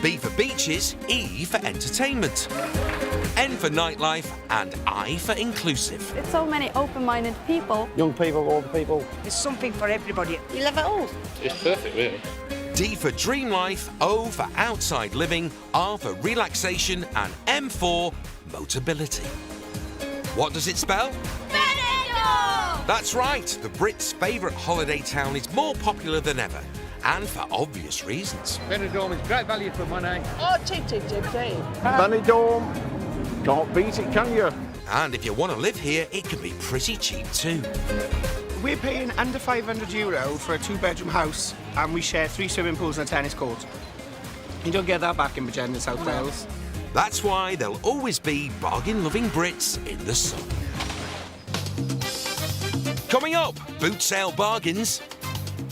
B for beaches, E for entertainment, N for nightlife, and I for inclusive. It's so many open-minded people. Young people, older people. There's something for everybody. You love it all. It's perfect, really. D for dream life, O for outside living, R for relaxation, and M for motability. What does it spell? Benidorm! That's right, the Brits' favourite holiday town is more popular than ever, and for obvious reasons. Benidorm is great value for money. Oh, tip. Benidorm. Can't beat it, can you? And if you want to live here, it can be pretty cheap too. We're paying under €500 for a two-bedroom house, and we share 3 swimming pools and a tennis court. You don't get that back in Britons, South Wales. That's why there'll always be bargain-loving Brits in the sun. Coming up, boot sale bargains.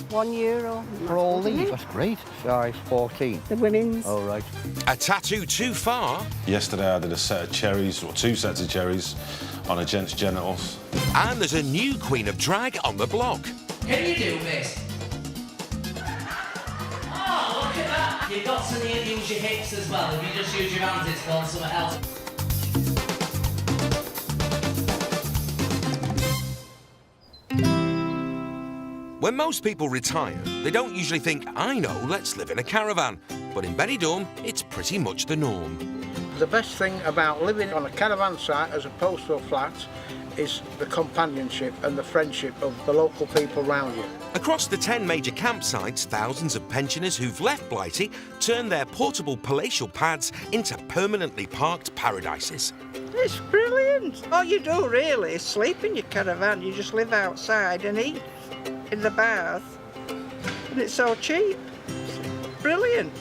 €1. For all these, that's great. Size 14. The women's. Oh, right. A tattoo too far. Yesterday I did a set of cherries, or 2 sets of cherries, on a gent's genitals. And there's a new queen of drag on the block. Can you do, miss? Oh, look at that! You've got to nearly use your hips as well. If you just use your hands, it's gone somewhere else. When most people retire, they don't usually think, I know, let's live in a caravan. But in Benidorm, it's pretty much the norm. The best thing about living on a caravan site as opposed to a flat is the companionship and the friendship of the local people around you. Across the 10 major campsites, thousands of pensioners who've left Blighty turn their portable palatial pads into permanently parked paradises. It's brilliant. All you do really is sleep in your caravan. You just live outside and eat in the bath. And it's so cheap. It's brilliant.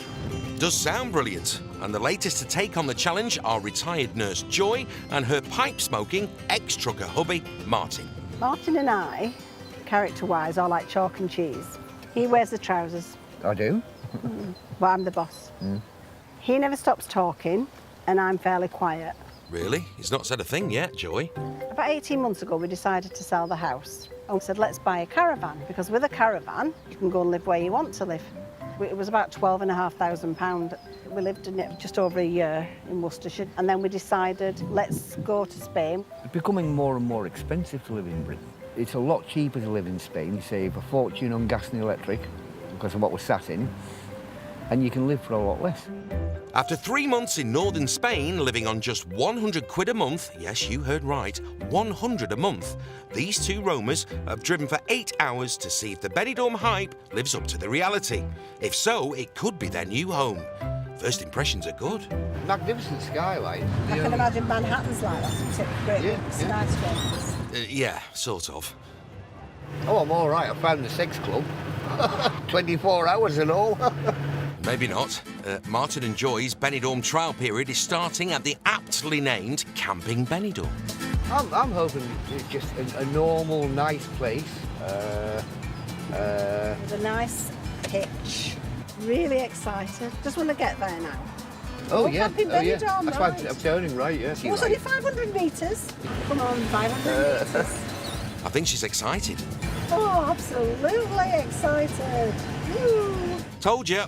Does sound brilliant. And the latest to take on the challenge are retired nurse Joy and her pipe-smoking ex-trucker hubby, Martin. Martin and I, character-wise, are like chalk and cheese. He wears the trousers. I do. Well, I'm the boss. He never stops talking, and I'm fairly quiet. Really? He's not said a thing yet, Joy. About 18 months ago, we decided to sell the house. And we said, let's buy a caravan, because with a caravan, you can go and live where you want to live. It was about £12,500. We lived in it just over a year in Worcestershire, and then we decided, let's go to Spain. It's becoming more and more expensive to live in Britain. It's a lot cheaper to live in Spain. You save a fortune on gas and electric because of what we're sat in, and you can live for a lot less. After 3 months in northern Spain, living on just 100 quid a month, yes, you heard right, 100 a month, these two roamers have driven for 8 hours to see if the Benidorm hype lives up to the reality. If so, it could be their new home. First impressions are good. Magnificent skyline. I can imagine Manhattan's like that, isn't it? Great skyscrapers. Yeah, sort of. Oh, I'm all right. I found the sex club. 24 hours and all. Maybe not. Martin and Joy's Benidorm trial period is starting at the aptly named Camping Benidorm. I'm hoping it's just a normal, nice place. With a nice pitch. Really excited. Just want to get there now. Oh, yeah. Camping Oh, yeah. Benidorm, That's right. why I'm turning right, yeah. It was only 500 metres. Come on, 500 metres. I think she's excited. Oh, absolutely excited. Woo. Told you.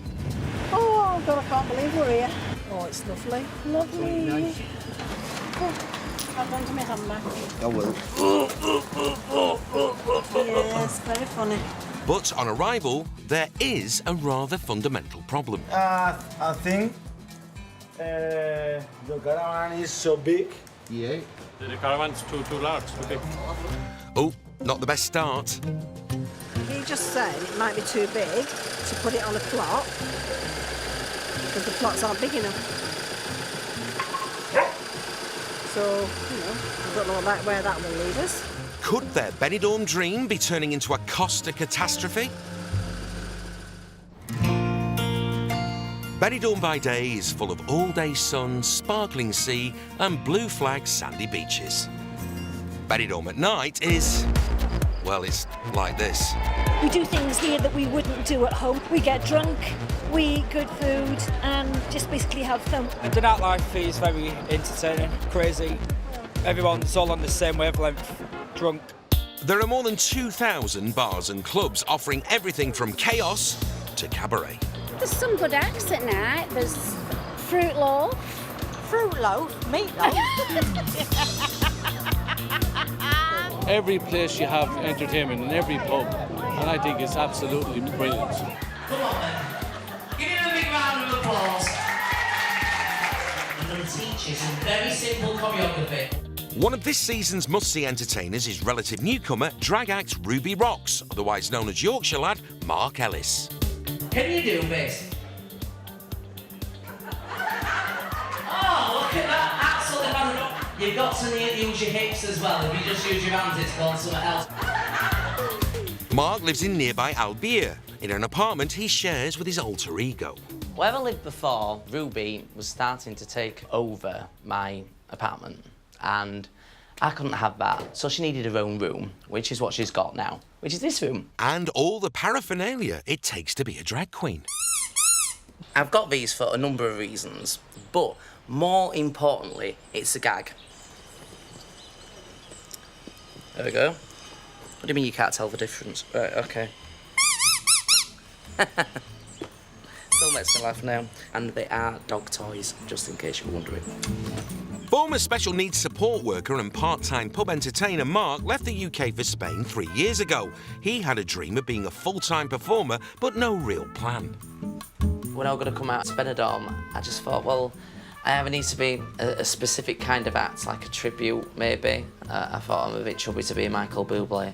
Oh, God, I can't believe we're here. Oh, it's lovely. Lovely. Nice. Oh, I've gone to my handbag. I will. Yes, very funny. But on arrival, there is a rather fundamental problem. I think the caravan is so big. Yeah. The caravan's too large, too big. Oh, not the best start. He just said it might be too big to put it on a plot because the plots aren't big enough. So, I don't know where that will lead us. Could their Benidorm dream be turning into a Costa catastrophe? Benidorm by day is full of all-day sun, sparkling sea and blue flag sandy beaches. Benidorm at night is, well, it's like this. We do things here that we wouldn't do at home. We get drunk, we eat good food and just basically have fun. The nightlife is very entertaining, crazy. Everyone's all on the same wavelength, drunk. There are more than 2,000 bars and clubs offering everything from chaos to cabaret. There's some good acts at night. There's Fruit Loaf. Fruit Loaf? Meatloaf? Every place you have entertainment in every pub, and I think it's absolutely brilliant. Come on then. Give him a big round of applause. And they'll teach you some very simple choreography. One of this season's must-see entertainers is relative newcomer drag act Ruby Rocks, otherwise known as Yorkshire lad Mark Ellis. Can you do this? Oh, look at that. Absolutely fantastic. You've got to use your hips as well. If you just use your hands, it's called something else. Mark lives in nearby Albier, in an apartment he shares with his alter ego. Where I lived before, Ruby was starting to take over my apartment, and I couldn't have that, so she needed her own room, which is what she's got now, which is this room. And all the paraphernalia it takes to be a drag queen. I've got these for a number of reasons, but more importantly, it's a gag. There we go. What do you mean you can't tell the difference? Right, okay. Still makes me laugh now. And they are dog toys, just in case you're wondering. Former special needs support worker and part-time pub entertainer Mark left the UK for Spain 3 years ago. He had a dream of being a full-time performer, but no real plan. When I was going to come out to Benidorm, I just thought, well, I either need to be a specific kind of act, like a tribute, maybe. I thought I'm a bit chubby to be a Michael Bublé.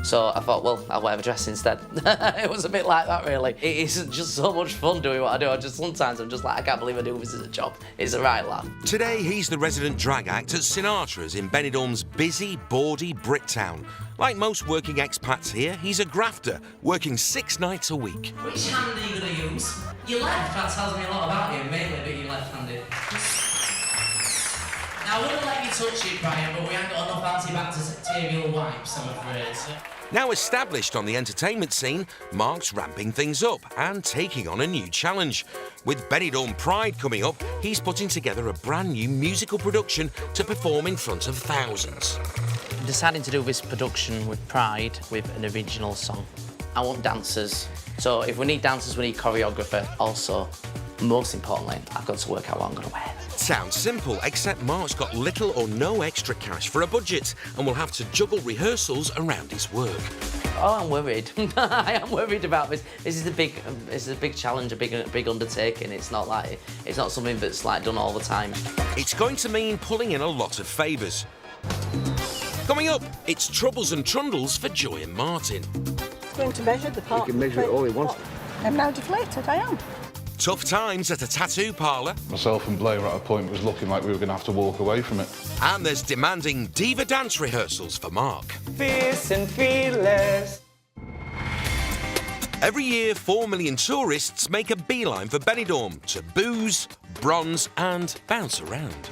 So I thought, well, I'll wear a dress instead. It was a bit like that, really. It isn't just so much fun doing what I do. Sometimes I'm just like, I can't believe I do this as a job. It's a right laugh. Today, he's the resident drag act at Sinatra's in Benidorm's busy, bawdy Brit town. Like most working expats here, he's a grafter, working 6 nights a week. Which hand are you going to use? Your left, that tells me a lot about you, mainly that you're left-handed. Now, I wouldn't let you touch it, Brian, but we haven't got enough antibacterial wipes, I'm afraid. Now established on the entertainment scene, Mark's ramping things up and taking on a new challenge. With Benidorm Pride coming up, he's putting together a brand new musical production to perform in front of thousands. I'm deciding to do this production with Pride with an original song. I want dancers. So if we need dancers, we need choreographer. Also, most importantly, I've got to work out what I'm going to wear. Sounds simple, except Mark's got little or no extra cash for a budget and will have to juggle rehearsals around his work. Oh, I'm worried. I am worried about this. This is a big challenge, a big undertaking. It's not something that's like done all the time. It's going to mean pulling in a lot of favours. Coming up, it's troubles and trundles for Joy and Martin. It's going to measure the part. He can measure it all he wants. I'm now deflated, I am. Tough times at a tattoo parlour. Myself and Blair at a point was looking like we were going to have to walk away from it. And there's demanding diva dance rehearsals for Mark. Fierce and fearless. Every year, 4 million tourists make a beeline for Benidorm to booze, bronze and bounce around.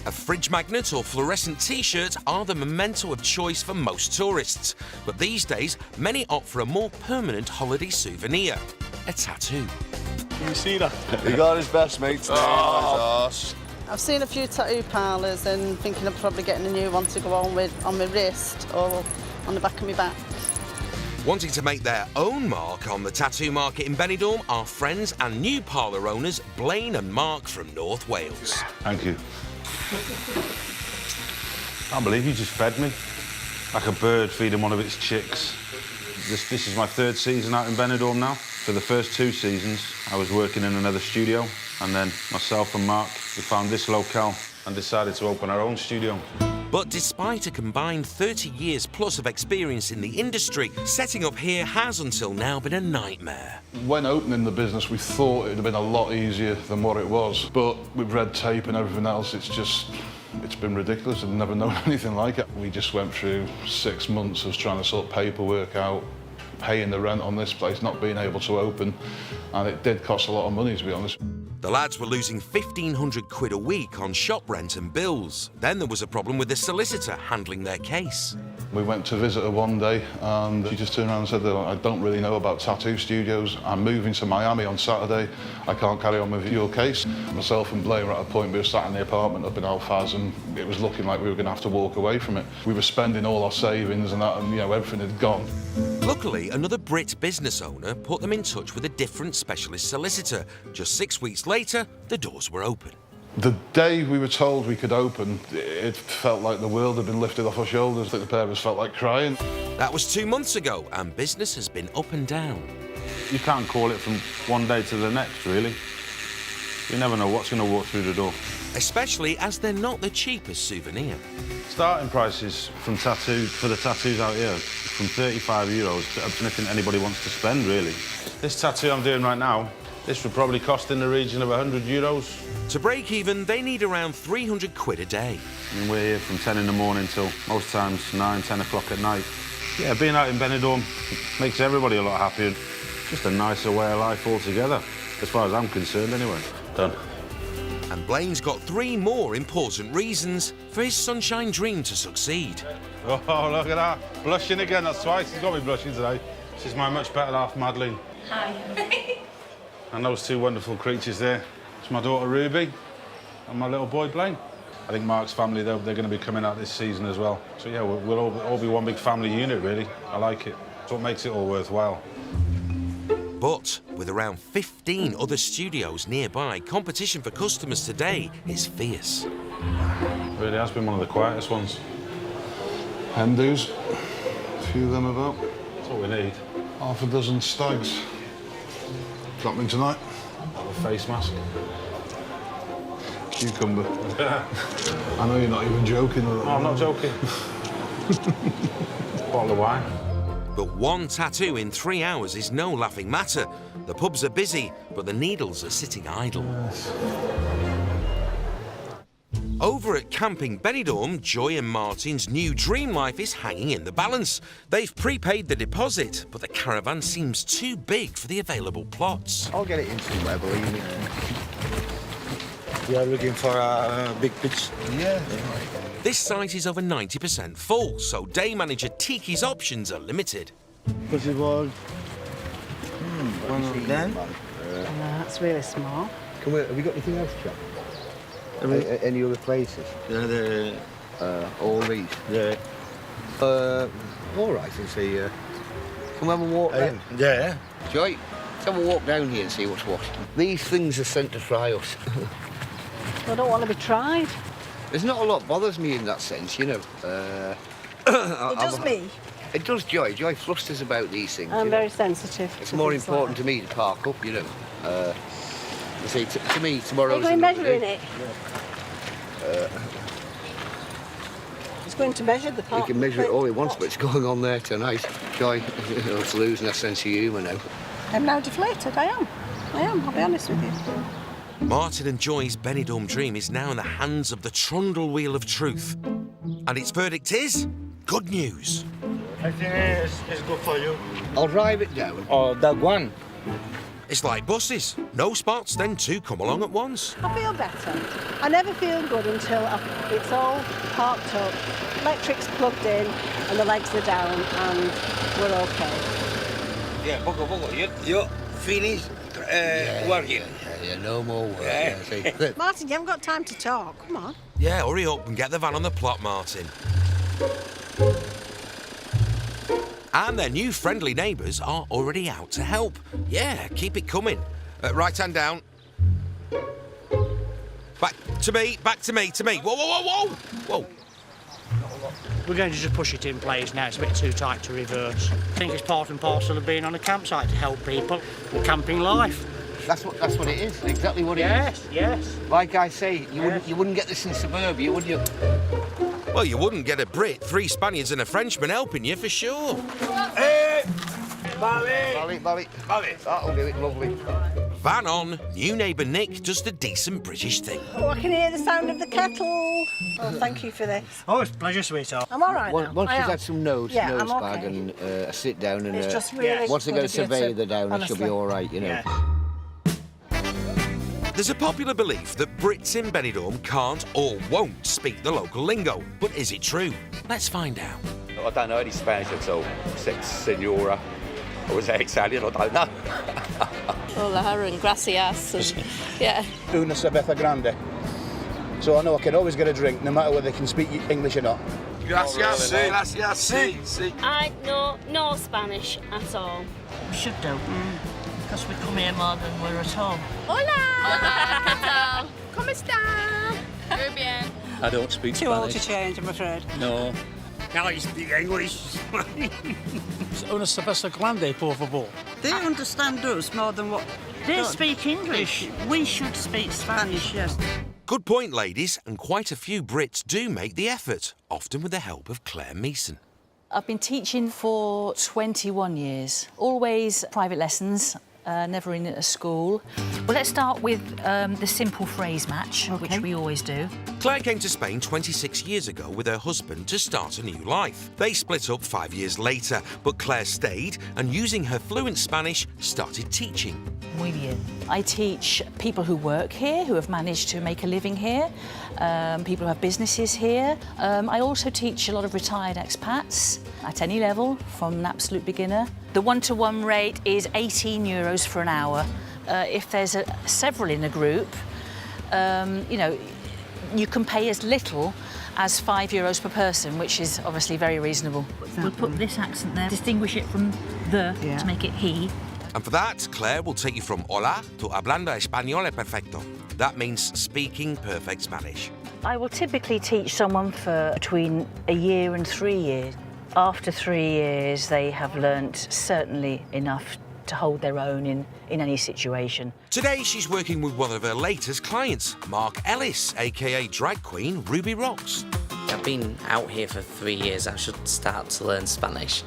A fridge magnet or fluorescent T-shirt are the memento of choice for most tourists. But these days, many opt for a more permanent holiday souvenir, a tattoo. Can you see that? He got his best mate's name on his arse. I've seen a few tattoo parlours and thinking of probably getting a new one to go on with on my wrist or on the back of my back. Wanting to make their own mark on the tattoo market in Benidorm are friends and new parlour owners Blaine and Mark from North Wales. Thank you. Can't believe you just fed me. Like a bird feeding one of its chicks. This is my 3rd season out in Benidorm now. For the first 2 seasons, I was working in another studio, and then myself and Mark, we found this locale and decided to open our own studio. But despite a combined 30 years plus of experience in the industry, setting up here has until now been a nightmare. When opening the business, we thought it'd have been a lot easier than what it was. But with red tape and everything else, it's been ridiculous. I've never known anything like it. We just went through 6 months of trying to sort paperwork out, paying the rent on this place, not being able to open. And it did cost a lot of money, to be honest. The lads were losing £1,500 a week on shop rent and bills. Then there was a problem with the solicitor handling their case. We went to visit her one day and she just turned around and said that I don't really know about tattoo studios. I'm moving to Miami on Saturday. I can't carry on with your case. Myself and Blaine were at a point we were sat in the apartment up in Alfaz and it was looking like we were going to have to walk away from it. We were spending all our savings and that, and you know, everything had gone. Luckily, another Brit business owner put them in touch with a different specialist solicitor. Just 6 weeks later, the doors were open. The day we were told we could open, it felt like the world had been lifted off our shoulders. I think the pair of us felt like crying. That was 2 months ago, and business has been up and down. You can't call it from one day to the next, really. You never know what's going to walk through the door. Especially as they're not the cheapest souvenir. Starting prices for the tattoos out here, from €35 to anything anybody wants to spend, really. This tattoo I'm doing right now, this would probably cost in the region of €100. To break even, they need around 300 quid a day. I mean, we're here from 10 in the morning till most times 9, 10 o'clock at night. Yeah, being out in Benidorm makes everybody a lot happier. Just a nicer way of life altogether, as far as I'm concerned, anyway. Done. And Blaine's got 3 more important reasons for his sunshine dream to succeed. Oh, look at that. Blushing again, that's twice. He's got me blushing today. This is my much better half, Madeline. Hi. And those 2 wonderful creatures there. It's my daughter Ruby and my little boy Blaine. I think Mark's family, they're going to be coming out this season as well. So yeah, we'll all be one big family unit, really. I like it. It's what makes it all worthwhile. But with around 15 other studios nearby, competition for customers today is fierce. It really has been one of the quietest ones. Hindus, a few of them about. That's what we need. Half a dozen stags. Got me tonight. A face mask. Cucumber. I know you're not even joking. No, I'm not joking. Bottle of wine. But 1 tattoo in 3 hours is no laughing matter. The pubs are busy, but the needles are sitting idle. Yes. Over at Camping Benidorm, Joy and Martin's new dream life is hanging in the balance. They've prepaid the deposit, but the caravan seems too big for the available plots. I'll get it in somewhere, believe me. We are looking for a big pitch. Yeah. This site is over 90% full, so day manager Tiki's options are limited. Possible. One of them. That's really small. Have we got anything else, chap? Any other places? All these? Yeah. All right, I'll see. Can we have a walk then? Yeah. Joy, let's have a walk down here and see what's what. These things are sent to fry us. I don't want to be tried. There's not a lot bothers me in that sense, you know. It does me. It does Joy. Joy flusters about these things. I'm very sensitive. It's more important to me to park up, you know. You see, to me, tomorrow. Are you going measuring it? It's going to measure the park. He can measure it all he wants, but it's going on there tonight. Joy, it's losing that sense of humour now. I'm now deflated, I am, I'll be honest with you. Martin and Joy's Benidorm dream is now in the hands of the trundle wheel of truth. And its verdict is good news. I think it's good for you. I'll drive it down. Oh, that one. It's like buses. No spots, then 2 come along at once. I feel better. I never feel good until it's all parked up, electric's plugged in, and the legs are down, and we're okay. Yeah, poco. You finish working. Yeah, no more work. Yeah. Martin, you haven't got time to talk. Come on. Yeah, hurry up and get the van on the plot, Martin. And their new friendly neighbours are already out to help. Yeah, keep it coming. Right hand down. Back to me. Whoa. We're going to just push it in place now. It's a bit too tight to reverse. I think it's part and parcel of being on a campsite to help people. Camping life. That's what it is. Exactly what it is. Yes. Like I say, you wouldn't get this in suburbia, would you? Well, you wouldn't get a Brit, 3 Spaniards and a Frenchman helping you for sure. Hey! Bally. That'll do it, lovely. Van on, new neighbour Nick does the decent British thing. Oh, I can hear the sound of the kettle. Oh, thank you for this. Oh, it's a pleasure, sweetheart. I'm all right now. Once she's had some nose I'm bag okay. and a sit down and It's just really once they go to good survey the down, honestly. she'll be all right, you know. Yeah. There's a popular belief that Brits in Benidorm can't or won't speak the local lingo. But is it true? Let's find out. I don't know any Spanish at all, except senora. Or was that Italian? I don't know. Hola and gracias. Yeah. Una cerveza grande. So I know I can always get a drink, no matter whether they can speak English or not. Gracias, gracias, sí. I know no Spanish at all. We should do, because we come here more than we're at home. Hola! Hola, ¿qué tal? ¿Cómo está? Muy bien. I don't speak Too Spanish. old to change, I'm afraid. No. Now you speak English. Una cerveza grande, por favor. They understand us more than what... They speak English. We should speak Spanish, yes. Good point, ladies, and quite a few Brits do make the effort, often with the help of Claire Meeson. I've been teaching for 21 years, always private lessons, never in a school. Well, let's start with the simple phrase match, which we always do. Claire came to Spain 26 years ago with her husband to start a new life. They split up 5 years later, but Claire stayed and, using her fluent Spanish, started teaching. Muy bien. I teach people who work here, who have managed to make a living here, people who have businesses here. I also teach a lot of retired expats at any level, from an absolute beginner. The one-to-one rate is €18 for an hour. If there's several in a group, you know, you can pay as little as €5 per person, which is obviously very reasonable. We'll put this accent there, distinguish it from the to make it he. And for that, Claire will take you from hola to hablando español perfecto. That means speaking perfect Spanish. I will typically teach someone for between a year and 3 years. After 3 years, they have learnt certainly enough to hold their own in any situation. Today, she's working with one of her latest clients, Mark Ellis, aka drag queen Ruby Rocks. I've been out here for 3 years. I should start to learn Spanish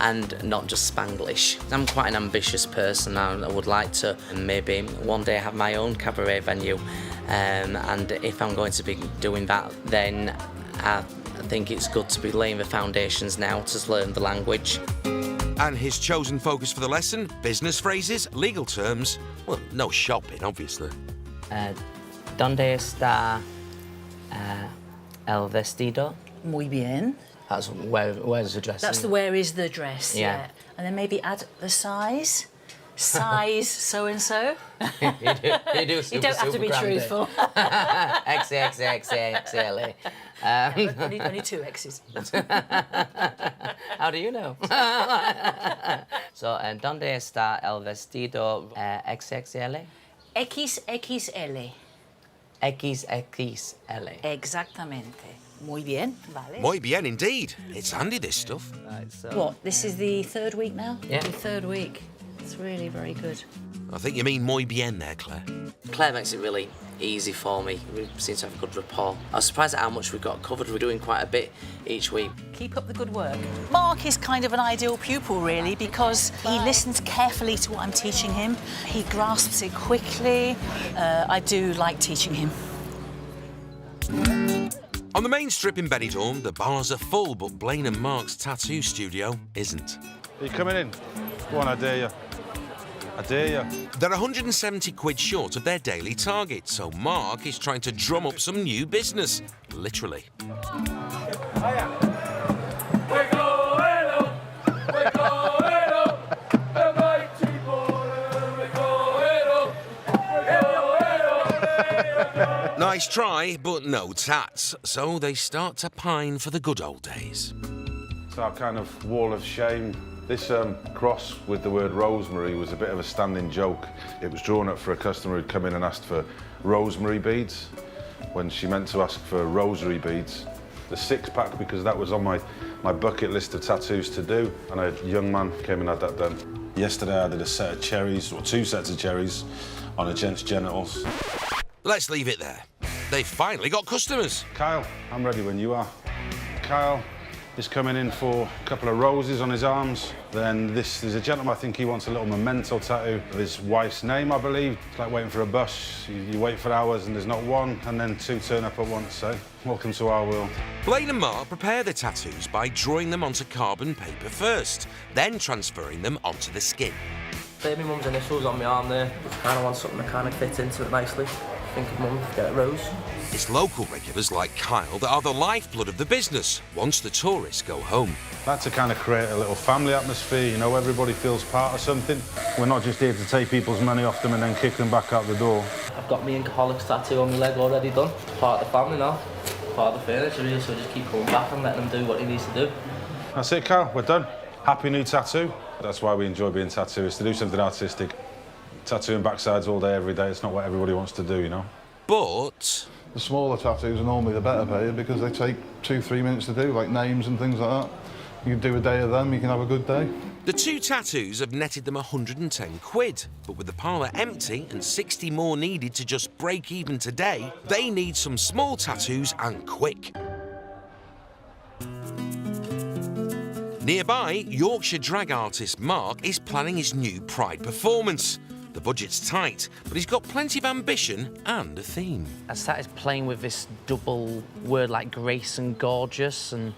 and not just Spanglish. I'm quite an ambitious person. I would like to maybe one day have my own cabaret venue, and if I'm going to be doing that, then I think it's good to be laying the foundations now to learn the language. And his chosen focus for the lesson, business phrases, legal terms, well, no shopping, obviously. ¿Dónde está el vestido? Muy bien. That's where's the dress? That's the where is the dress, Yeah. And then maybe add the size. Size so-and-so. You do You don't have to be truthful. XXXXLA. Only 2 X's. How do you know? So, ¿dónde está el vestido XXL? XXL. XXL. Exactamente. Muy bien, vale. Muy bien indeed. It's handy, this stuff. Right, so. What, this is the 3rd week now? Yeah. The 3rd week. It's really very good. I think you mean muy bien there, Claire. Claire makes it really easy for me. We seem to have a good rapport. I was surprised at how much we've got covered. We're doing quite a bit each week. Keep up the good work. Mark is kind of an ideal pupil, really, because he listens carefully to what I'm teaching him. He grasps it quickly. I do like teaching him. On the main strip in Benidorm, the bars are full, but Blaine and Mark's tattoo studio isn't. Are you coming in? Go on, I dare you. I dare you. They're 170 quid short of their daily target, so Mark is trying to drum up some new business, literally. Nice try, but no tats, so they start to pine for the good old days. It's our kind of wall of shame. This cross with the word rosemary was a bit of a standing joke. It was drawn up for a customer who'd come in and asked for rosemary beads when she meant to ask for rosary beads. The 6-pack, because that was on my bucket list of tattoos to do, and a young man came and had that done. Yesterday I did a set of cherries, or 2 sets of cherries, on a gent's genitals. Let's leave it there. They've finally got customers. Kyle, I'm ready when you are. Kyle is coming in for a couple of roses on his arms. Then there's a gentleman, I think he wants a little memento tattoo of his wife's name, I believe. It's like waiting for a bus. You wait for hours and there's not one, and then 2 turn up at once, so welcome to our world. Blaine and Mark prepare the tattoos by drawing them onto carbon paper first, then transferring them onto the skin. My mum's initials on my arm there. Kind of want something to kind of fit into it nicely. think of Mum, get a rose. It's local regulars like Kyle that are the lifeblood of the business once the tourists go home. Like to kind of create a little family atmosphere, you know, everybody feels part of something. We're not just here to take people's money off them and then kick them back out the door. I've got me alcoholics tattoo on my leg already done. Part of the family now, part of the furniture here, so just keep coming back and letting him do what he needs to do. That's it, Cal, we're done. Happy new tattoo. That's why we enjoy being tattooists, to do something artistic. Tattooing backsides all day, every day, it's not what everybody wants to do, you know. But the smaller tattoos are normally the better paid because they take 2-3 minutes to do, like names and things like that. You can do a day of them, you can have a good day. the 2 tattoos have netted them 110 quid. But with the parlour empty and 60 more needed to just break even today, they need some small tattoos and quick. Nearby, Yorkshire drag artist Mark is planning his new Pride performance. The budget's tight, but he's got plenty of ambition and a theme. I started playing with this double word like grace and gorgeous and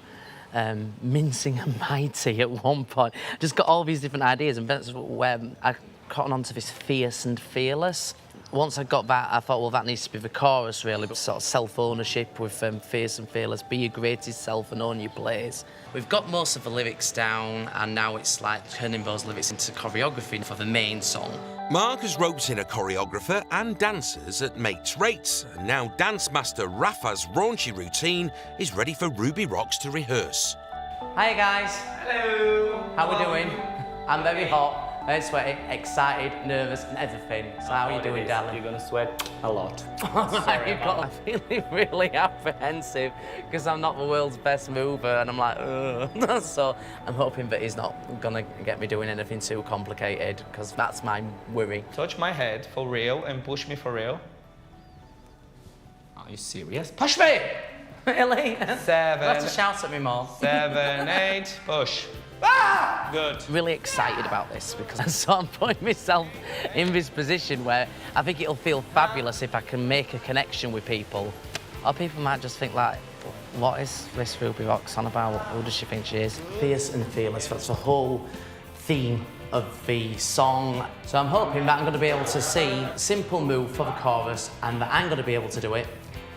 mincing and mighty at one point. Just got all these different ideas, and that's where I caught on to this fierce and fearless. Once I got that, I thought, well, that needs to be the chorus, really. Sort of self-ownership with fierce and fearless. Be your greatest self and own your place. We've got most of the lyrics down, and now it's like turning those lyrics into choreography for the main song. Mark has roped in a choreographer and dancers at mates' rates, and now dance master Rafa's raunchy routine is ready for Ruby Rocks to rehearse. Hi guys. Hello. How we doing? I'm very hot. Very sweaty, excited, nervous, and everything. So how are you doing, darling? You're gonna sweat a lot. I'm feeling really apprehensive because I'm not the world's best mover, and I'm like, ugh. So I'm hoping that he's not gonna get me doing anything too complicated, because that's my worry. Touch my head for real and push me for real. Are you serious? Push me! Really? 7. You'll have to shout at me more. 7, 8, push. Ah! Good. Really excited about this because I'm sort of putting myself in this position where I think it'll feel fabulous if I can make a connection with people. Or people might just think like, what is this Ruby Rocks on about? Who does she think she is? Fierce and fearless, that's the whole theme of the song. So I'm hoping that I'm going to be able to see simple move for the chorus, and that I'm going to be able to do it,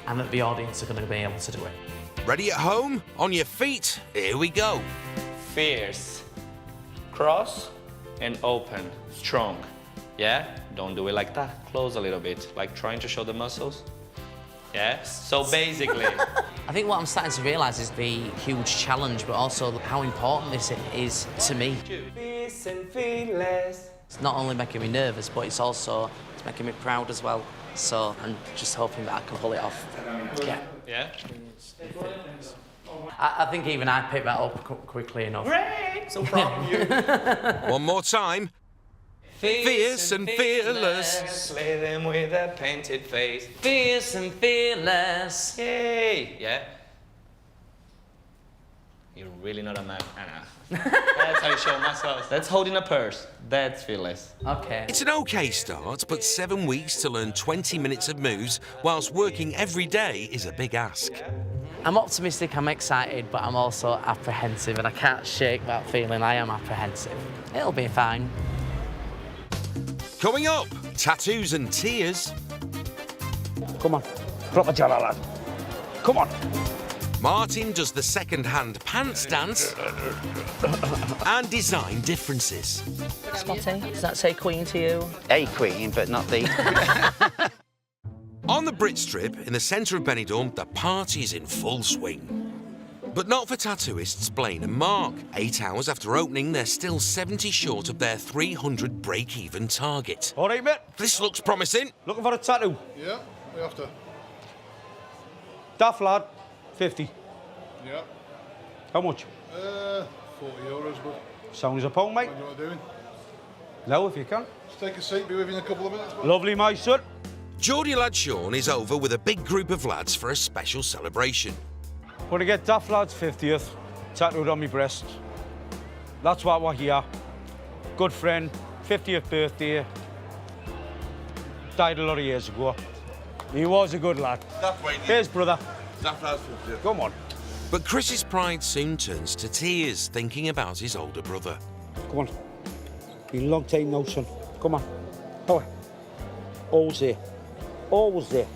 and that the audience are going to be able to do it. Ready at home? On your feet? Here we go. Fierce, cross, and open, strong. Yeah? Don't do it like that. Close a little bit, like trying to show the muscles. Yeah? So basically... I think what I'm starting to realise is the huge challenge, but also how important this is to me. Fierce and fearless. It's not only making me nervous, but it's making me proud as well. So I'm just hoping that I can pull it off. Yeah. Yeah? I think even I picked that up quickly enough. Great! So proud of you. One more time. Fierce and fearless. Slay them with a painted face. Fierce and fearless. Yay! Yeah? You're really not a man, Anna. That's how you show myself. That's holding a purse. That's fearless. Okay. It's an okay start, but 7 weeks to learn 20 minutes of moves whilst working every day is a big ask. I'm optimistic, I'm excited, but I'm also apprehensive, and I can't shake that feeling. I am apprehensive. It'll be fine. Coming up, tattoos and tears. Come on, proper jolly lad. Come on. Martin does the second-hand pants dance and design differences. Spotty, does that say Queen to you? A Queen, but not the... On the Brits trip, in the centre of Benidorm, the party's in full swing. But not for tattooists Blaine and Mark. 8 hours after opening, they're still 70 short of their 300 break-even target. All right, mate. This looks promising. Looking for a tattoo? Yeah, we have to. Daft lad, 50. Yeah. How much? €40, but... Sounds a pound, mate. What do you want doing? No, if you can. Just take a seat, be with you in a couple of minutes. Lovely, my son. Geordie lad Sean is over with a big group of lads for a special celebration. Want to get Daft lad's 50th tattooed on my breast. That's why we're here. Good friend, 50th birthday. Died a lot of years ago. He was a good lad. Here's brother. Daft lad's 50th. Come on. But Chris's pride soon turns to tears, thinking about his older brother. Come on. Been a long time now, son. Come on. Come on. All's here. always there.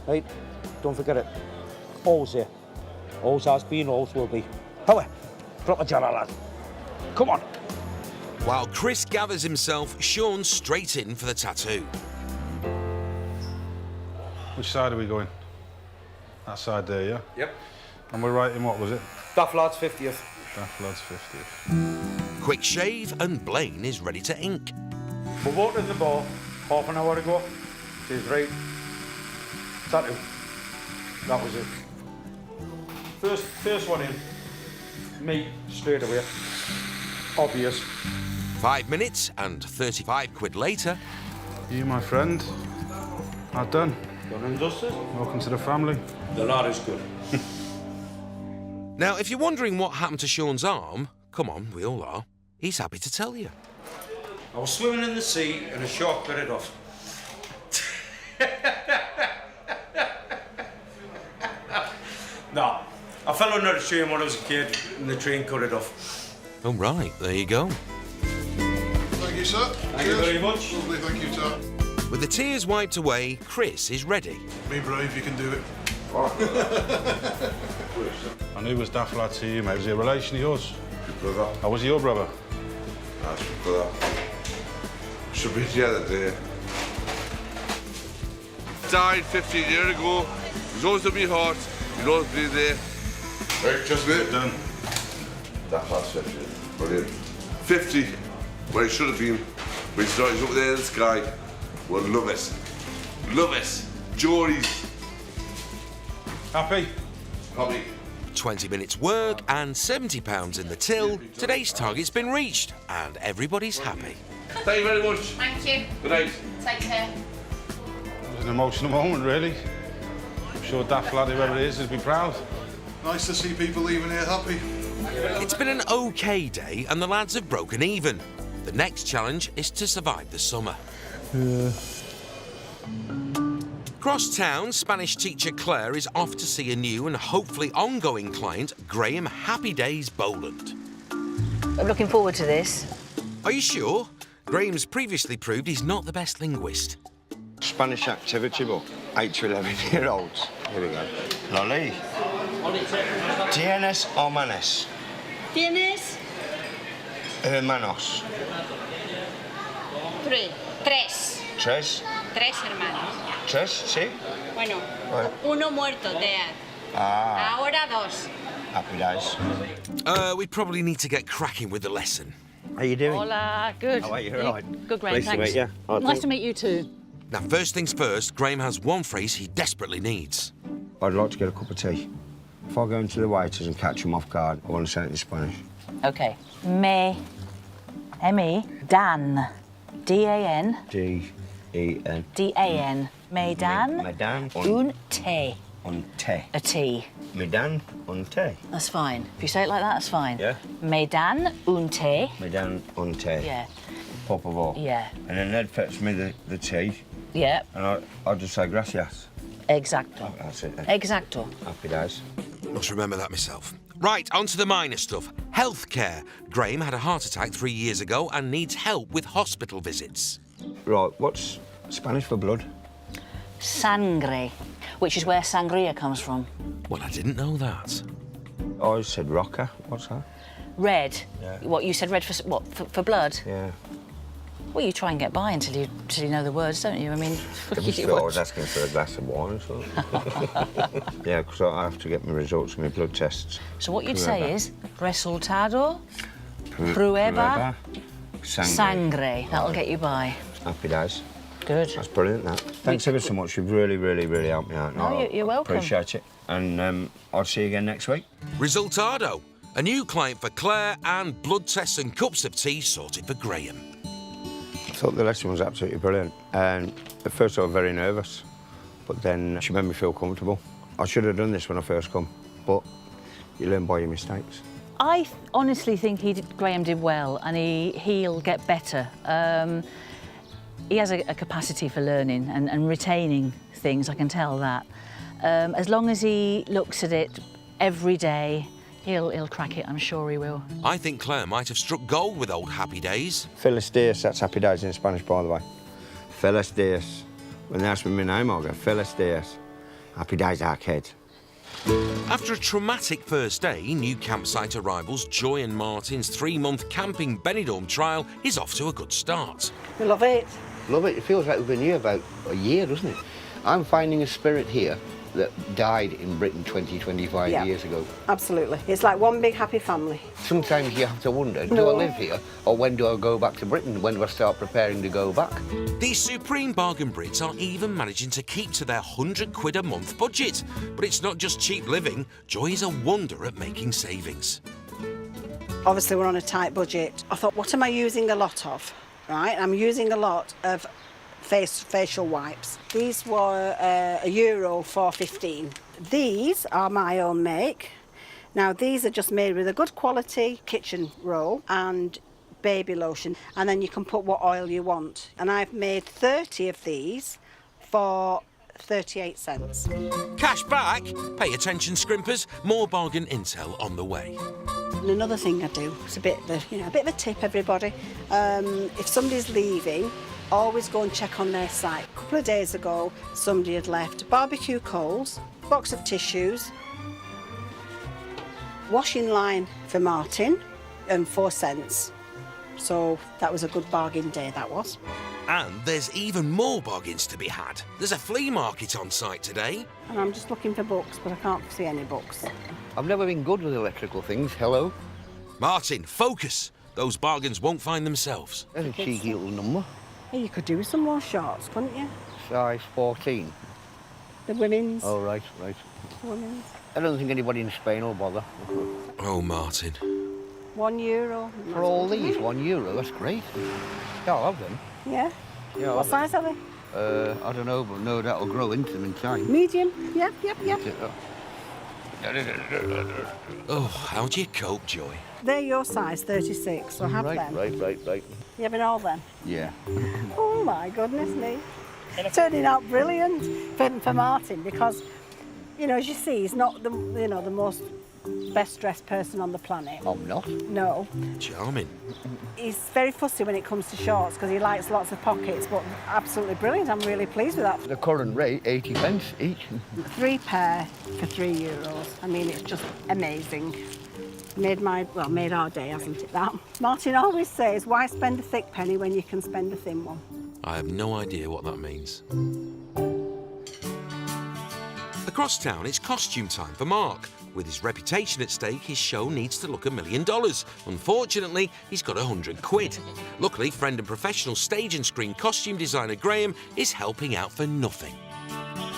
Right? Don't forget it. Always there. Always has been, always will be. However, drop a jar, lad. Come on. While Chris gathers himself, Sean's straight in for the tattoo. Which side are we going? That side there, yeah? Yep. And we're writing, what was it? Daft Lad's 50th. Daft Lad's 50th. Quick shave and Blaine is ready to ink. We walked in the bar half an hour ago. Says, right, tattoo. That was it. First one in. Me, straight away. Obvious. 5 minutes and 35 quid later. You, my friend, are done. Done and dusted. Welcome to the family. The lad is good. Now, if you're wondering what happened to Sean's arm, come on, we all are. He's happy to tell you. I was swimming in the sea and a shark bit it off. No, I fell under the train when I was a kid and the train cut it off. Oh, right, there you go. Thank you, sir. Thank you very much. Lovely, thank you, sir. With the tears wiped away, Chris is ready. Be brave, you can do it. And who was Daft Lad to you, mate? Was he a relation of yours? Your brother. Oh, was he your brother? That's your brother. Should be the other day. Died 15 years ago. He's always in my heart. He'll always be there. Right, just a bit. Done. That last 50. Brilliant. 50, where he should have been. But he's up there in the sky. We'll love it. Love it. Jories. Happy? Happy. 20 minutes work and £70 in the till. Today's target's been reached and everybody's happy. Thank you very much. Thank you. Good night. Take care. It was an emotional moment, really. I'm sure Daft Lad, whoever it is, would be proud. Nice to see people leaving here happy. It's been an okay day and the lads have broken even. The next challenge is to survive the summer. Cross town, Spanish teacher Claire is off to see a new and hopefully ongoing client, Graham Happy Days Boland. I'm looking forward to this. Are you sure? Graham's previously proved he's not the best linguist. Spanish activity book, 8 to 11-year-olds. Here we go. Lolly. Tienes hermanos. ¿Tienes? Hermanos. Tres. Tres. Tres hermanos. Tres, sí. Bueno, Bueno. uno muerto, Dad. Ah, Ahora dos. happy days. We probably need to get cracking with the lesson. How you doing? Hola, good. How are you? All right. Good, Graham, Nice to thanks. meet you. All right, Nice thanks. to meet you too. Now, first things first, Graham has one phrase he desperately needs. I'd like to get a cup of tea. If I go into the waiters and catch them off guard, I want to say it in Spanish. Okay. M-E, Dan, D-A-N. D-E-N. D-A-N. Me dan Me dan un té. Un té. A tea. Me dan un té. That's fine. If you say it like that, that's fine. Yeah. Me dan un té. Me dan un té. Yeah. Por favor. Yeah. And then they'd fetch me the tea, Yeah. and I'd just say gracias. Exacto. That's it then. Exacto. Happy days. Must remember that myself. Right, on to the minor stuff. Healthcare. Graham had a heart attack 3 years ago and needs help with hospital visits. Right, what's Spanish for blood? Sangre, which is where sangria comes from. Well, I didn't know that. I said rocker. What's that? Red. Yeah. What, you said red for what? For blood? Yeah. Well, you try and get by until you know the words, don't you? I mean, I thought I was asking for a glass of wine or something. Yeah, because I have to get my results of my blood tests. So what you'd Prueba. say is resultado, Prueba. prueba, Sangre. sangre. That'll get you by. Happy days. Good. That's brilliant, that. Thanks ever so much. You've really, really, really helped me out. No, you're welcome. Appreciate it. And I'll see you again next week. Resultado. A new client for Claire and blood tests and cups of tea sorted for Graham. I thought the lesson was absolutely brilliant. And at first I was very nervous, but then she made me feel comfortable. I should have done this when I first come, but you learn by your mistakes. I honestly think Graham did well, and he'll get better. He has a capacity for learning and retaining things, I can tell that. As long as he looks at it every day, he'll crack it, I'm sure he will. I think Claire might have struck gold with old Happy Days. Feliz dias, that's happy days in Spanish, by the way. Feliz dias. When they asked me my name, I go, Phyllis Days. Happy Days Arcade. After a traumatic first day, new campsite arrivals Joy and Martin's 3-month camping Benidorm trial is off to a good start. We love it. Love it. It feels like we've been here about a year, doesn't it? I'm finding a spirit here that died in Britain 25 years ago. Absolutely. It's like one big happy family. Sometimes you have to wonder, do I live here? Or when do I go back to Britain? When do I start preparing to go back? These supreme bargain Brits are even managing to keep to their £100 a month budget. But it's not just cheap living. Joy is a wonder at making savings. Obviously, we're on a tight budget. I thought, what am I using a lot of? Right, I'm using a lot of facial wipes. These were €1 for 15. These are my own make. Now these are just made with a good quality kitchen roll and baby lotion, and then you can put what oil you want. And I've made 30 of these for 38 cents. Cash back? Pay attention, scrimpers. More bargain intel on the way. And another thing I do, it's a bit of a tip, everybody. If somebody's leaving, always go and check on their site. A couple of days ago, somebody had left barbecue coals, box of tissues, washing line for Martin, and 4 cents. So that was a good bargain day, that was. And there's even more bargains to be had. There's a flea market on site today. And I'm just looking for books, but I can't see any books. I've never been good with electrical things. Hello? Martin, focus. Those bargains won't find themselves. There's a cheeky little number. Hey, you could do with some more shorts, couldn't you? Size 14. The women's. Oh, right. Women's. I don't think anybody in Spain will bother. Oh, Martin. €1. For all these, €1, that's great. Yeah, I'll have them. Yeah? Yeah, What size are they? I don't know, but no, that'll grow into them in time. Medium? Yep. Oh, how do you cope, Joy? They're your size, 36, so have them. Right. You having all them? Yeah. Oh my goodness me. Turning out brilliant for Martin, because, as you see, he's not the most best dressed person on the planet. I'm not. No. Charming. He's very fussy when it comes to shorts because he likes lots of pockets, but absolutely brilliant. I'm really pleased with that. The current rate, 80 pence each. 3 pair for €3. I mean, it's just amazing. Made our day, hasn't it, that? Martin always says, why spend a thick penny when you can spend a thin one? I have no idea what that means. Across town, it's costume time for Mark. With his reputation at stake, his show needs to look $1 million. Unfortunately, he's got £100. Luckily, friend and professional stage and screen costume designer Graham is helping out for nothing.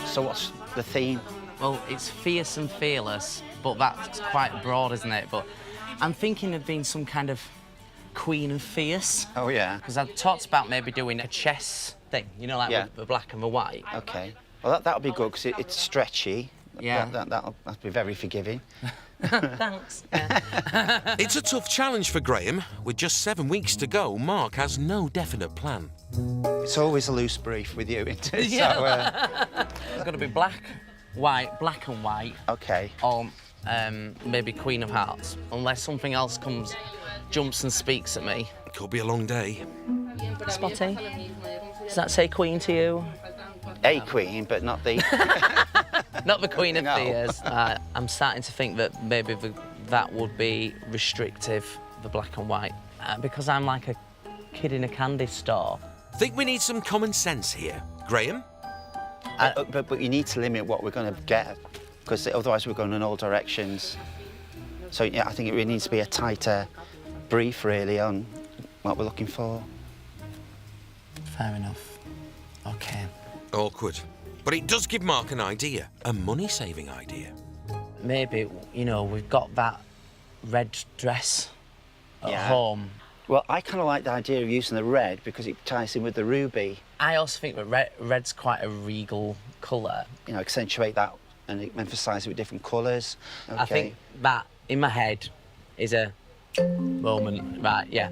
So what's the theme? Well, it's fierce and fearless, but that's quite broad, isn't it? But I'm thinking of being some kind of queen of fierce. Oh, yeah? Because I talked about maybe doing a chess thing, like with the black and the white. OK. Well, that'll be good, because it's stretchy. Yeah. That'll be very forgiving. Thanks. It's a tough challenge for Graham. With just 7 weeks to go, Mark has no definite plan. It's always a loose brief with you, isn't it? Yeah. It's got to be black and white. OK. Or maybe Queen of Hearts, unless something else jumps and speaks at me. It could be a long day. Spotty, does that say Queen to you? A queen, but not the... Not the Queen of No. Fears. I'm starting to think that maybe that would be restrictive, the black and white, because I'm like a kid in a candy store. Think we need some common sense here. Graham? But you need to limit what we're going to get, because otherwise we're going in all directions. So, yeah, I think it really needs to be a tighter brief, really, on what we're looking for. Fair enough. OK. Awkward. But it does give Mark an idea, a money-saving idea. Maybe, we've got that red dress at home. Well, I kind of like the idea of using the red because it ties in with the ruby. I also think that red's quite a regal colour. Accentuate that and emphasise it with different colours. Okay. I think that, in my head, is a moment. Right, yeah.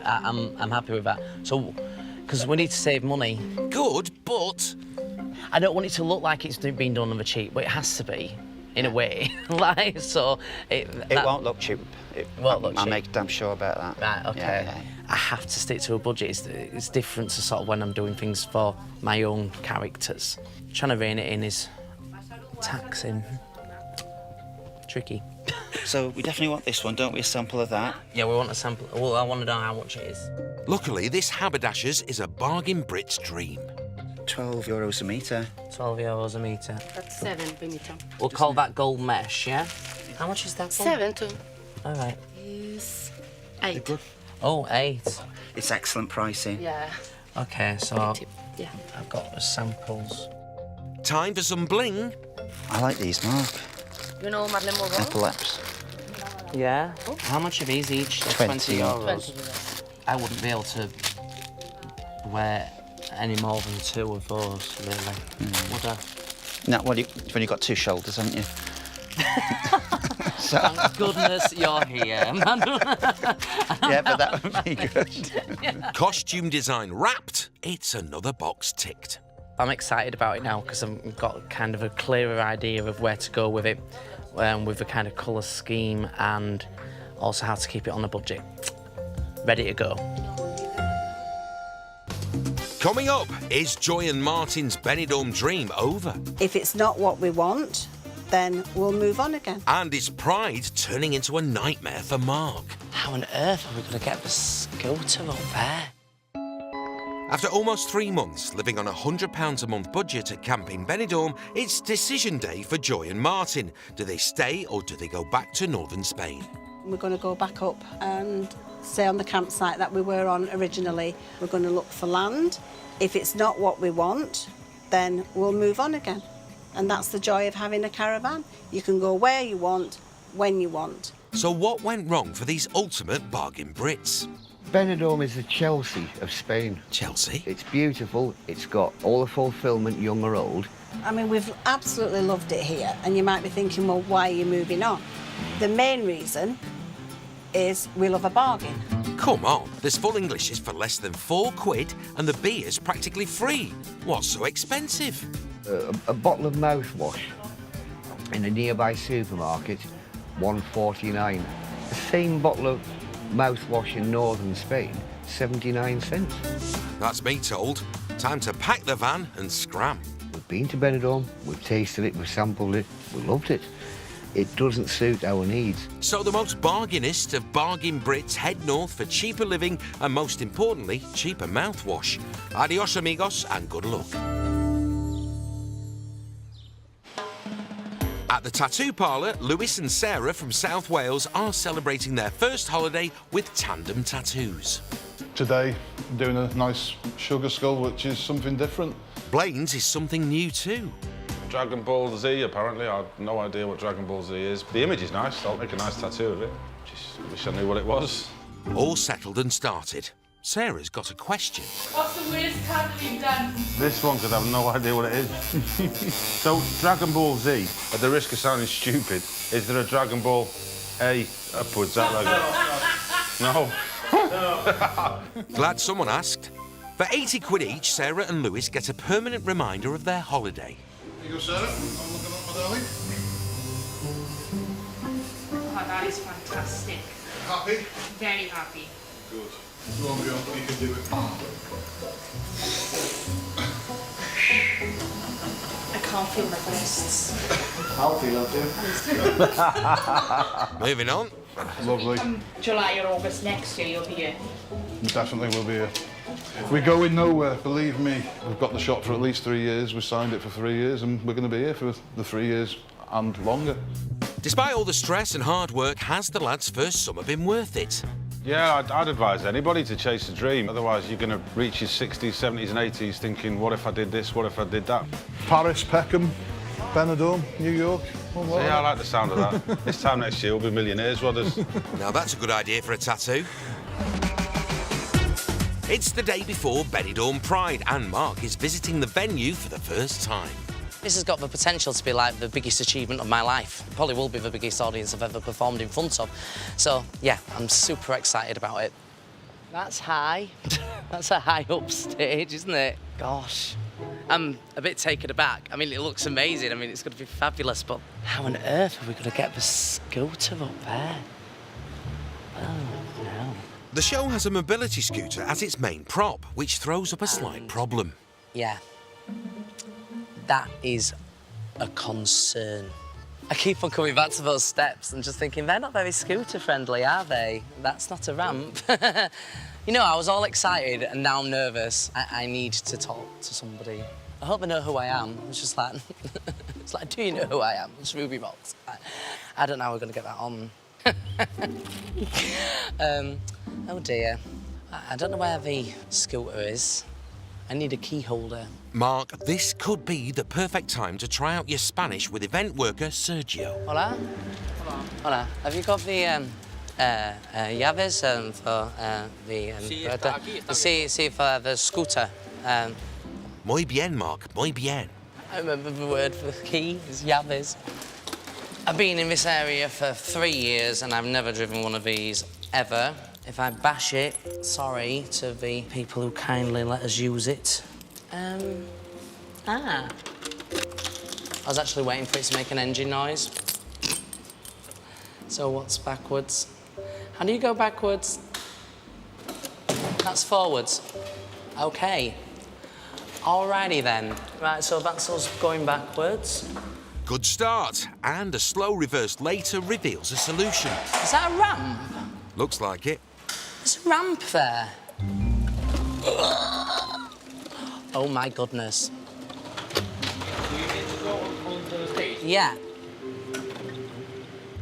I'm happy with that. So, because we need to save money. Good, but... I don't want it to look like it's been done on the cheap, but it has to be, in a way. It won't look cheap. Won't look cheap. I'll make damn sure about that. Right, OK. Yeah. I have to stick to a budget. It's different to sort of when I'm doing things for my own characters. Trying to rein it in is taxing. Tricky. So we definitely want this one, don't we? A sample of that. Yeah, we want a sample. Well, I want to know how much it is. Luckily, this haberdasher's is a bargain Brit's dream. €12 a metre. €12 a metre. That's 7 per meter. We'll call that gold mesh, yeah? How much is that one? 7 too. All right. Is 8. Oh, 8. It's excellent pricing. Yeah. Okay, so Yeah. I've got the samples. Time for some bling. I like these, Mark. You know Madeleine Morgan? Epaulets. Yeah? How much are these each? They're 20. €20. I wouldn't be able to wear any more than 2 of those, really. Would I? No, well, when you've got 2 shoulders, haven't you? Thank goodness you're here, man. Yeah, but that would be good. Costume design wrapped. It's another box ticked. I'm excited about it now because I've got kind of a clearer idea of where to go with it, with the kind of colour scheme and also how to keep it on a budget. Ready to go. Coming up, is Joy and Martin's Benidorm dream over? If it's not what we want, then we'll move on again. And is pride turning into a nightmare for Mark? How on earth are we going to get the scooter up there? After almost 3 months living on a £100 a month budget at Camp in Benidorm, it's decision day for Joy and Martin. Do they stay or do they go back to northern Spain? We're going to go back up and stay on the campsite that we were on originally. We're going to look for land. If it's not what we want, then we'll move on again. And that's the joy of having a caravan. You can go where you want, when you want. So what went wrong for these ultimate bargain Brits? Benidorm is the Chelsea of Spain. Chelsea? It's beautiful, it's got all the fulfilment, young or old. I mean, we've absolutely loved it here, and you might be thinking, well, why are you moving on? The main reason is we love a bargain. Come on, there's full Englishes for less than £4 and the beer's practically free. What's so expensive? A bottle of mouthwash in a nearby supermarket, $1.49. The same bottle of mouthwash in northern Spain, 79 cents. That's me told. Time to pack the van and scram. We've been to Benidorm, we've tasted it, we've sampled it, we loved it. It doesn't suit our needs. So the most bargainist of bargain Brits head north for cheaper living and, most importantly, cheaper mouthwash. Adios, amigos, and good luck. At the tattoo parlour, Lewis and Sarah from South Wales are celebrating their first holiday with tandem tattoos. Today, I'm doing a nice sugar skull, which is something different. Blaine's is something new too. Dragon Ball Z, apparently. I have no idea what Dragon Ball Z is. The image is nice. I'll make a nice tattoo of it. Just wish I knew what it was. All settled and started. Sarah's got a question. What's the weirdest tattoo you've done? This one, because I have no idea what it is. So, Dragon Ball Z, at the risk of sounding stupid, is there a Dragon Ball A upwards, that logo? No? Glad someone asked. For £80 each, Sarah and Lewis get a permanent reminder of their holiday. Here you go, Sarah. I'm looking up, my darling. Oh, that is fantastic. Happy? Very happy. Good. Go on, Bjorn, you can do it. I can't feel my breasts. I'll feel that too. Moving on. Lovely. July or August next year, you'll be here. Definitely will be here. We're going nowhere, believe me. We've got the shop for at least 3 years. We signed it for 3 years, and we're going to be here for the 3 years and longer. Despite all the stress and hard work, has the lads' first summer been worth it? Yeah, I'd advise anybody to chase a dream. Otherwise, you're going to reach your 60s, 70s and 80s thinking, what if I did this, what if I did that? Paris, Peckham, Benidorm, New York. See, I like the sound of that. This time next year, we'll be millionaires, Rodders. Now that's a good idea for a tattoo. It's the day before Benidorm Pride and Mark is visiting the venue for the first time. This has got the potential to be like the biggest achievement of my life. It probably will be the biggest audience I've ever performed in front of. So, yeah, I'm super excited about it. That's high. That's a high upstage, isn't it? Gosh. I'm a bit taken aback. I mean, it looks amazing. I mean, it's going to be fabulous, but how on earth are we going to get the scooter up there? Oh, no. The show has a mobility scooter as its main prop, which throws up a slight problem. Yeah. That is a concern. I keep on coming back to those steps and just thinking, they're not very scooter friendly, are they? That's not a ramp. You know, I was all excited and now I'm nervous. I need to talk to somebody. I hope they know who I am. It's just like, it's like, do you know who I am? It's Ruby Box. I don't know how we're gonna get that on. Oh dear. I don't know where the scooter is. I need a key holder. Mark, this could be the perfect time to try out your Spanish with event worker Sergio. Hola. Hola. Hola. Have you got the llaves for the see for the scooter? Muy bien, Mark. Muy bien. I remember the word for the key is llaves. I've been in this area for 3 years and I've never driven one of these ever. If I bash it, sorry to the people who kindly let us use it. I was actually waiting for it to make an engine noise. So what's backwards? How do you go backwards? That's forwards. Okay. Alrighty then. Right, so that's us going backwards. Good start, and a slow reverse later reveals a solution. Is that a ramp? Looks like it. There's a ramp there. Oh my goodness. Do you need to go on the stage? Yeah.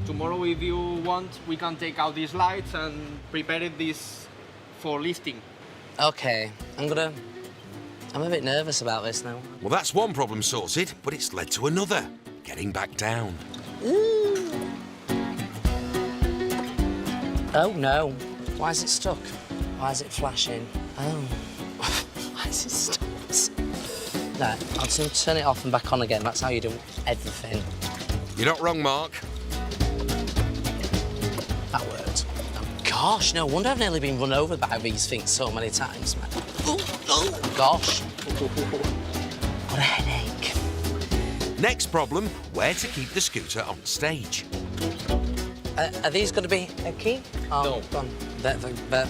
Tomorrow, if you want, we can take out these lights and prepare this for lifting. Okay, I'm a bit nervous about this now. Well, that's one problem sorted, but it's led to another. Getting back down. Ooh. Oh no. Why is it stuck? Why is it flashing? Oh. Why is it stopped? No, I'll just turn it off and back on again. That's how you do everything. You're not wrong, Mark. That worked. Oh, gosh, no wonder I've nearly been run over by these things so many times, man. Oh, gosh. What a headache. Next problem, where to keep the scooter on stage. Are these going to be a key? Oh, no. Gone.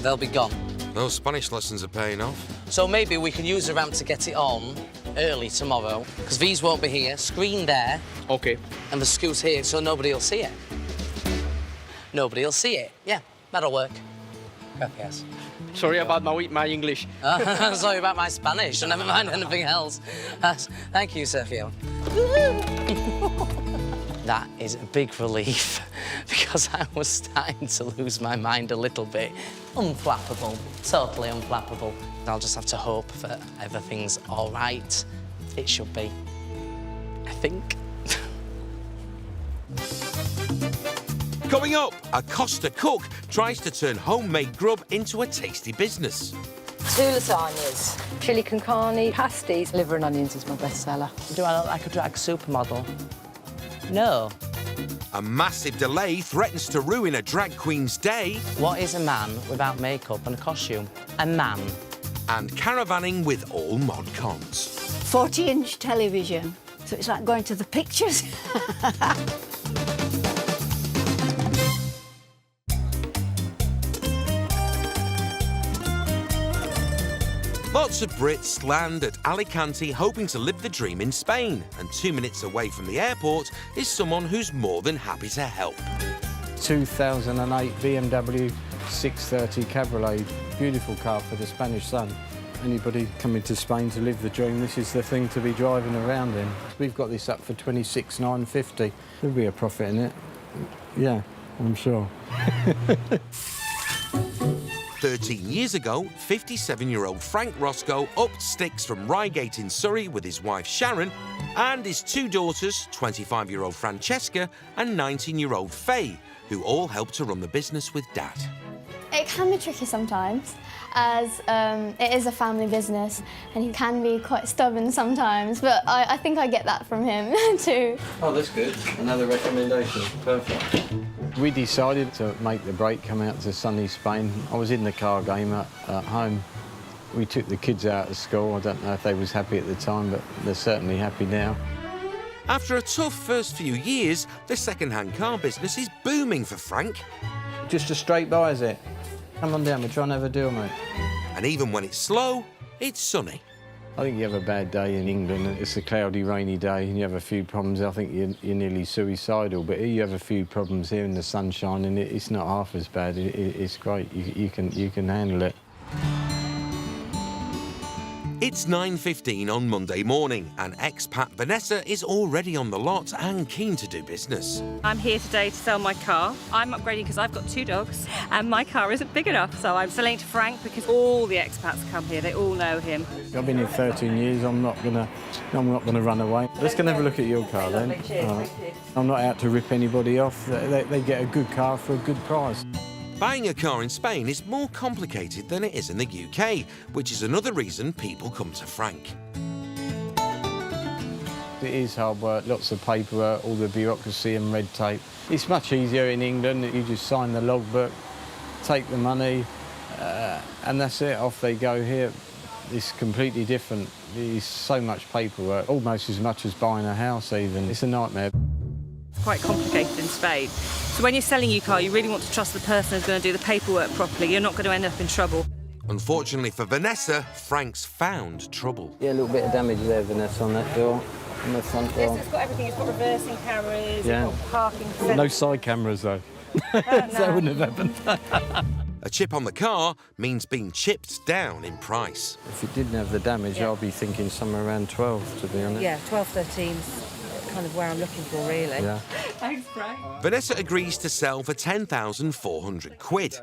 They'll be gone. Those Spanish lessons are paying off. So maybe we can use the ramp to get it on early tomorrow, because these won't be here. Screen there. Okay. And the scooter here, so nobody will see it. Nobody will see it. Yeah, that'll work. Gracias. Sorry about my English. Sorry about my Spanish. Never mind anything else. Thank you, Sergio. That is a big relief because I was starting to lose my mind a little bit. Unflappable, totally unflappable. I'll just have to hope that everything's all right. It should be, I think. Coming up, a Costa cook tries to turn homemade grub into a tasty business. 2 lasagnas, chili con carne, pasties. Liver and onions is my best seller. Do I look like a drag supermodel? No. A massive delay threatens to ruin a drag queen's day. What is a man without makeup and a costume? A man. And caravanning with all mod cons. 40-inch television, so it's like going to the pictures. Lots of Brits land at Alicante hoping to live the dream in Spain, and 2 minutes away from the airport is someone who's more than happy to help. 2008 BMW 630 Cabriolet, beautiful car for the Spanish sun. Anybody coming to Spain to live the dream, this is the thing to be driving around in. We've got this up for 26,950. There'll be a profit in it. Yeah, I'm sure. 13 years ago, 57-year-old Frank Roscoe upped sticks from Reigate in Surrey with his wife Sharon and his 2 daughters, 25-year-old Francesca and 19-year-old Faye, who all helped to run the business with Dad. It can be tricky sometimes, as it is a family business and he can be quite stubborn sometimes, but I think I get that from him too. Oh, that's good. Another recommendation. Perfect. We decided to make the break, come out to sunny Spain. I was in the car game at home. We took the kids out of school. I don't know if they was happy at the time, but they're certainly happy now. After a tough first few years, the second-hand car business is booming for Frank. Just a straight buy, is it? Come on down, we'll try and have a deal, mate. And even when it's slow, it's sunny. I think you have a bad day in England, it's a cloudy, rainy day, and you have a few problems. I think you're nearly suicidal, but here you have a few problems here in the sunshine, and it's not half as bad. It's great. You can handle it. It's 9:15 on Monday morning, and expat Vanessa is already on the lot and keen to do business. I'm here today to sell my car. I'm upgrading because I've got 2 dogs and my car isn't big enough, so I'm selling to Frank because all the expats come here. They all know him. I've been here 13 years. I'm not gonna run away. Let's go and have a look at your car then. All right. I'm not out to rip anybody off. They get a good car for a good price. Buying a car in Spain is more complicated than it is in the UK, which is another reason people come to Frank. It is hard work, lots of paperwork, all the bureaucracy and red tape. It's much easier in England. You just sign the logbook, take the money, and that's it, off they go. Here, it's completely different. There's so much paperwork, almost as much as buying a house even. It's a nightmare. It's quite complicated in Spain. So when you're selling your car, you really want to trust the person who's going to do the paperwork properly. You're not going to end up in trouble. Unfortunately for Vanessa, Frank's found trouble. Yeah, a little bit of damage there, Vanessa, on that door, on the front door. Yes, it's got everything. It's got reversing cameras, Yeah. it's got parking. No side cameras, though. No. That wouldn't have happened. A chip on the car means being chipped down in price. If it didn't have the damage, I'll be thinking somewhere around 12, to be honest. Yeah, 12, 13's kind of where I'm looking for, really. Yeah. Thanks, Frank. Vanessa agrees to sell for 10,400 quid.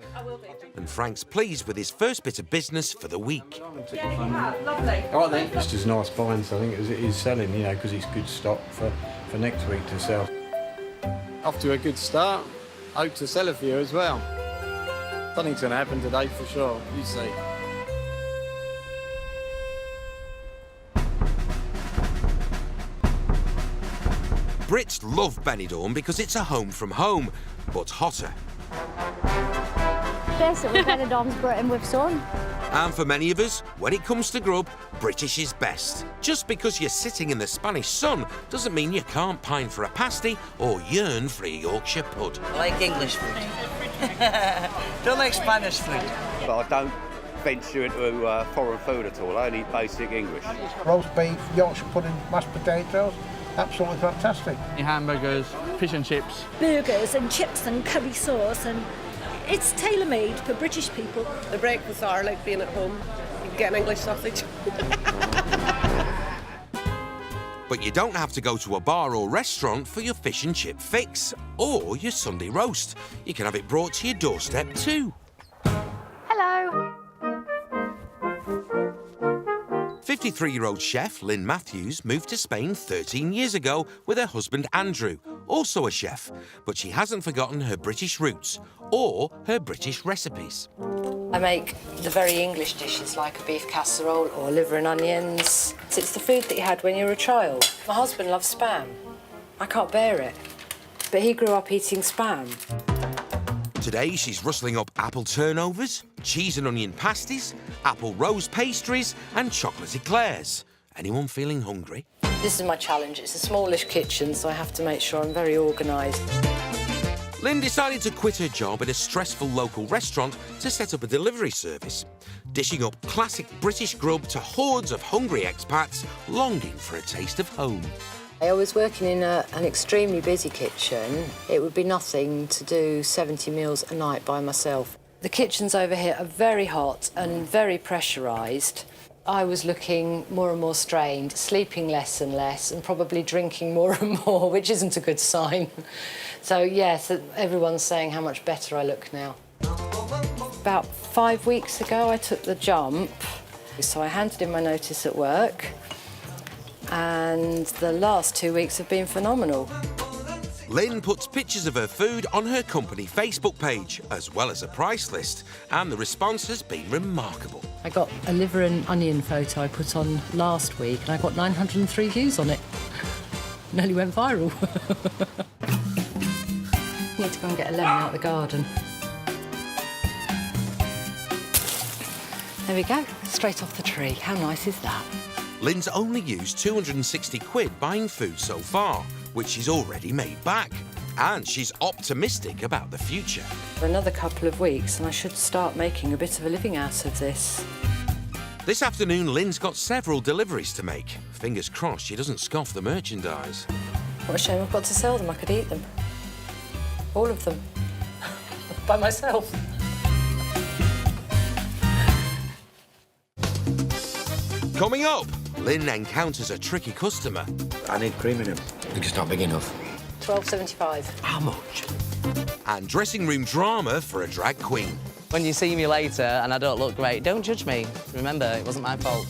And Frank's pleased with his first bit of business for the week. Yeah, you have. Lovely. All right, then. It's just nice buying something as it is selling, you know, because it's good stock for next week to sell. Off to a good start. Hope to sell a few as well. Something's going to happen today for sure, you see. Brits love Benidorm because it's a home from home, but hotter. Basically, Benidorm's Britain with sun. And for many of us, when it comes to grub, British is best. Just because you're sitting in the Spanish sun doesn't mean you can't pine for a pasty or yearn for a Yorkshire pud. I like English food. Don't like Spanish food. But I don't venture into foreign food at all. I only eat basic English. Roast beef, Yorkshire pudding, mashed potatoes. Absolutely fantastic. Hamburgers, fish and chips. Burgers and chips and curry sauce, and it's tailor-made for British people. The breakfasts are like being at home. You can get an English sausage. But you don't have to go to a bar or restaurant for your fish and chip fix or your Sunday roast. You can have it brought to your doorstep too. Hello. 53-year-old chef Lynn Matthews moved to Spain 13 years ago with her husband Andrew, also a chef, but she hasn't forgotten her British roots or her British recipes. I make the very English dishes like a beef casserole or liver and onions. It's the food that you had when you were a child. My husband loves spam. I can't bear it, but he grew up eating spam. Today she's rustling up apple turnovers, cheese and onion pasties, apple rose pastries and chocolate eclairs. Anyone feeling hungry? This is my challenge. It's a smallish kitchen, so I have to make sure I'm very organised. Lynn decided to quit her job at a stressful local restaurant to set up a delivery service, dishing up classic British grub to hordes of hungry expats longing for a taste of home. I was working in an extremely busy kitchen. It would be nothing to do 70 meals a night by myself. The kitchens over here are very hot and very pressurised. I was looking more and more strained, sleeping less and less, and probably drinking more and more, which isn't a good sign. So, yes, everyone's saying how much better I look now. About 5 weeks ago, I took the jump. So I handed in my notice at work, and the last 2 weeks have been phenomenal. Lynn puts pictures of her food on her company Facebook page, as well as a price list, and the response has been remarkable. I got a liver and onion photo I put on last week, and I got 903 views on it. Nearly went viral. Need to go and get a lemon out of the garden. There we go, straight off the tree. How nice is that? Lynn's only used 260 quid buying food so far, which she's already made back. And she's optimistic about the future. For another couple of weeks and I should start making a bit of a living out of this. This afternoon, Lynn's got several deliveries to make. Fingers crossed she doesn't scoff the merchandise. What a shame I've got to sell them. I could eat them. All of them. By myself. Coming up, Lynn encounters a tricky customer. I need cream in him. I think it's not big enough. £12.75. How much? And dressing room drama for a drag queen. When you see me later and I don't look great, don't judge me. Remember, it wasn't my fault.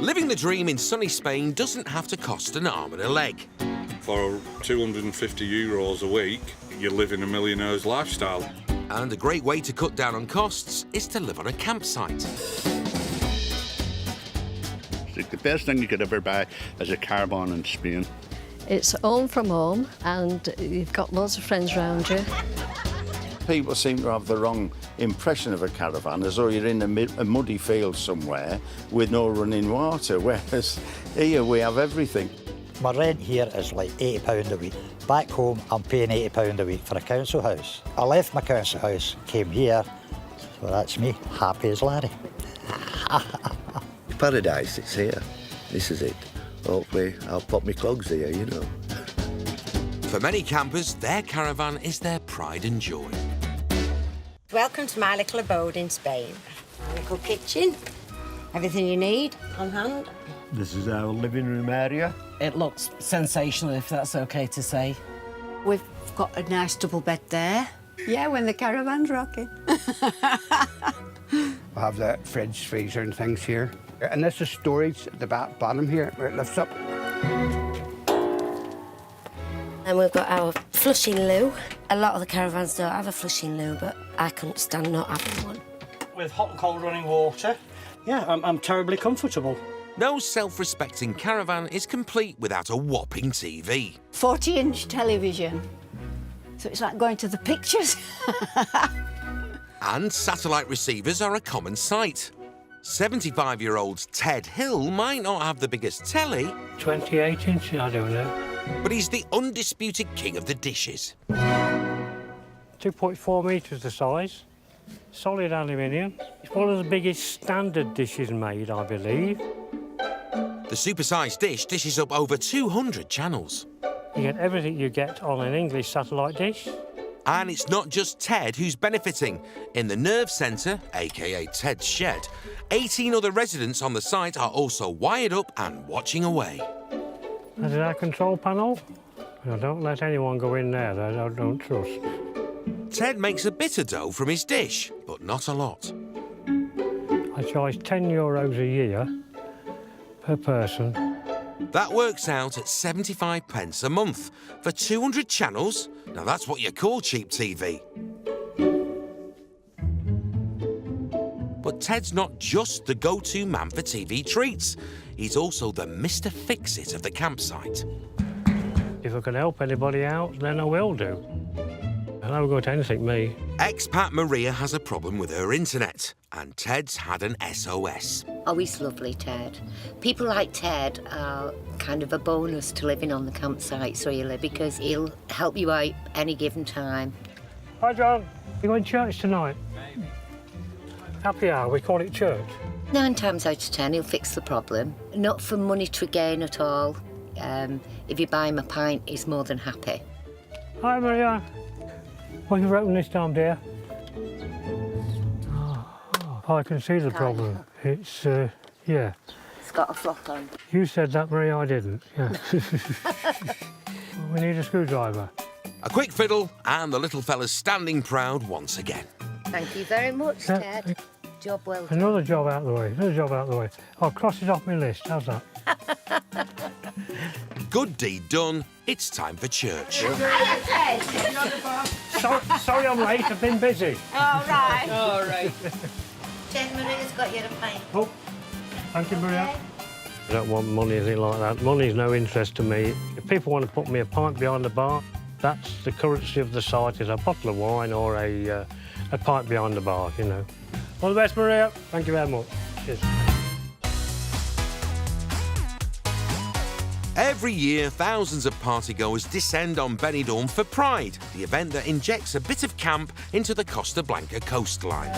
Living the dream in sunny Spain doesn't have to cost an arm and a leg. For €250 a week, you're living a millionaire's lifestyle. And a great way to cut down on costs is to live on a campsite. The best thing you could ever buy is a Caravan in Spain. It's home from home, and you've got lots of friends around you. People seem to have the wrong impression of a caravan, as though you're in a muddy field somewhere with no running water, whereas here we have everything. My rent here is like £80 a week. Back home, I'm paying £80 a week for a council house. I left my council house, came here, so that's me, happy as Larry. Paradise, it's here. This is it. Hopefully, I'll pop my clogs here, you know. For many campers, their caravan is their pride and joy. Welcome to my little abode in Spain. My little kitchen, everything you need on hand. This is our living room area. It looks sensational, if that's OK to say. We've got a nice double bed there. Yeah, when the caravan's rocking. We have the fridge, freezer and things here. And this is storage at the bottom here, where it lifts up. And we've got our flushing loo. A lot of the caravans don't have a flushing loo, but I couldn't stand not having one. With hot and cold running water. Yeah, I'm terribly comfortable. No self-respecting caravan is complete without a whopping TV. 40-inch television. So it's like going to the pictures. And satellite receivers are a common sight. 75-year-old Ted Hill might not have the biggest telly. 28 inches, I don't know. But he's the undisputed king of the dishes. 2.4 metres the size. Solid aluminium. It's one of the biggest standard dishes made, I believe. The supersized dish dishes up over 200 channels. You get everything you get on an English satellite dish. And it's not just Ted who's benefiting. In the Nerve Centre, a.k.a. Ted's Shed, 18 other residents on the site are also wired up and watching away. This is our control panel. Now, don't let anyone go in there that I don't trust. Ted makes a bit of dough from his dish, but not a lot. I charge €10 a year per person. That works out at 75 pence a month for 200 channels. Now that's what you call cheap TV. But Ted's not just the go-to man for TV treats. He's also the Mr. Fix-It of the campsite. If I can help anybody out, then I will do. I never go to anything, me. Expat Maria has a problem with her internet, and Ted's had an SOS. Oh, he's lovely, Ted. People like Ted are kind of a bonus to living on the campsites, really, because he'll help you out any given time. Hi, John. You going to church tonight? Happy hour, we call it church. 9 times out of 10, he'll fix the problem. Not for monetary gain at all. If you buy him a pint, he's more than happy. Hi, Maria. Well, you've opened this time, dear. Oh, I can see the problem. It's, yeah. It's got a flop on. You said that, Maria, I didn't. Yeah. We need a screwdriver. A quick fiddle, and the little fella's standing proud once again. Thank you very much, Ted. Job well done. Another job out of the way, another job out of the way. I'll cross it off my list, how's that? Good deed done, it's time for church. Sorry I'm late, I've been busy. All right. All right. Ted, Maria's got you a pint. Oh, thank you, Maria. I don't want money or anything like that. Money's no interest to me. If people want to put me a pint behind the bar, that's the currency of the site, is a bottle of wine or a pint behind the bar, you know. All the best, Maria. Thank you very much. Cheers. Every year, thousands of partygoers descend on Benidorm for Pride, the event that injects a bit of camp into the Costa Blanca coastline.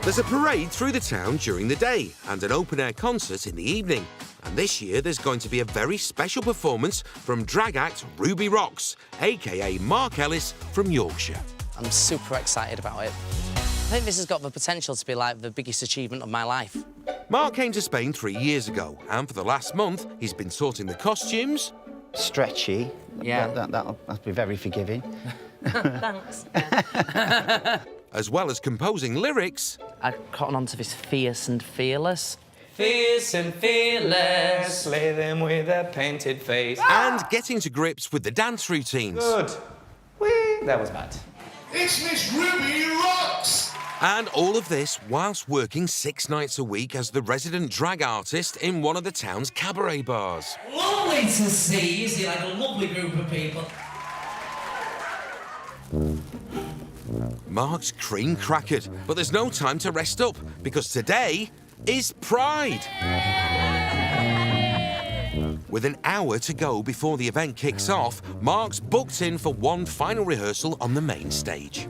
There's a parade through the town during the day and an open-air concert in the evening. And this year, there's going to be a very special performance from drag act Ruby Rocks, a.k.a. Mark Ellis from Yorkshire. I'm super excited about it. I think this has got the potential to be like the biggest achievement of my life. Mark came to Spain 3 years ago, and for the last month, he's been sorting the costumes. Stretchy. Yeah. That'll be very forgiving. Thanks. As well as composing lyrics. I cotton onto this fierce and fearless. Fierce and fearless, slay them with a painted face. And getting to grips with the dance routines. Good. Whee! That was bad. It's Miss Ruby Rocks! And all of this whilst working 6 nights a week as the resident drag artist in one of the town's cabaret bars. Lovely to see, is it? Like a lovely group of people. Mark's cream crackered, but there's no time to rest up because today is Pride. With an hour to go before the event kicks off, Mark's booked in for one final rehearsal on the main stage.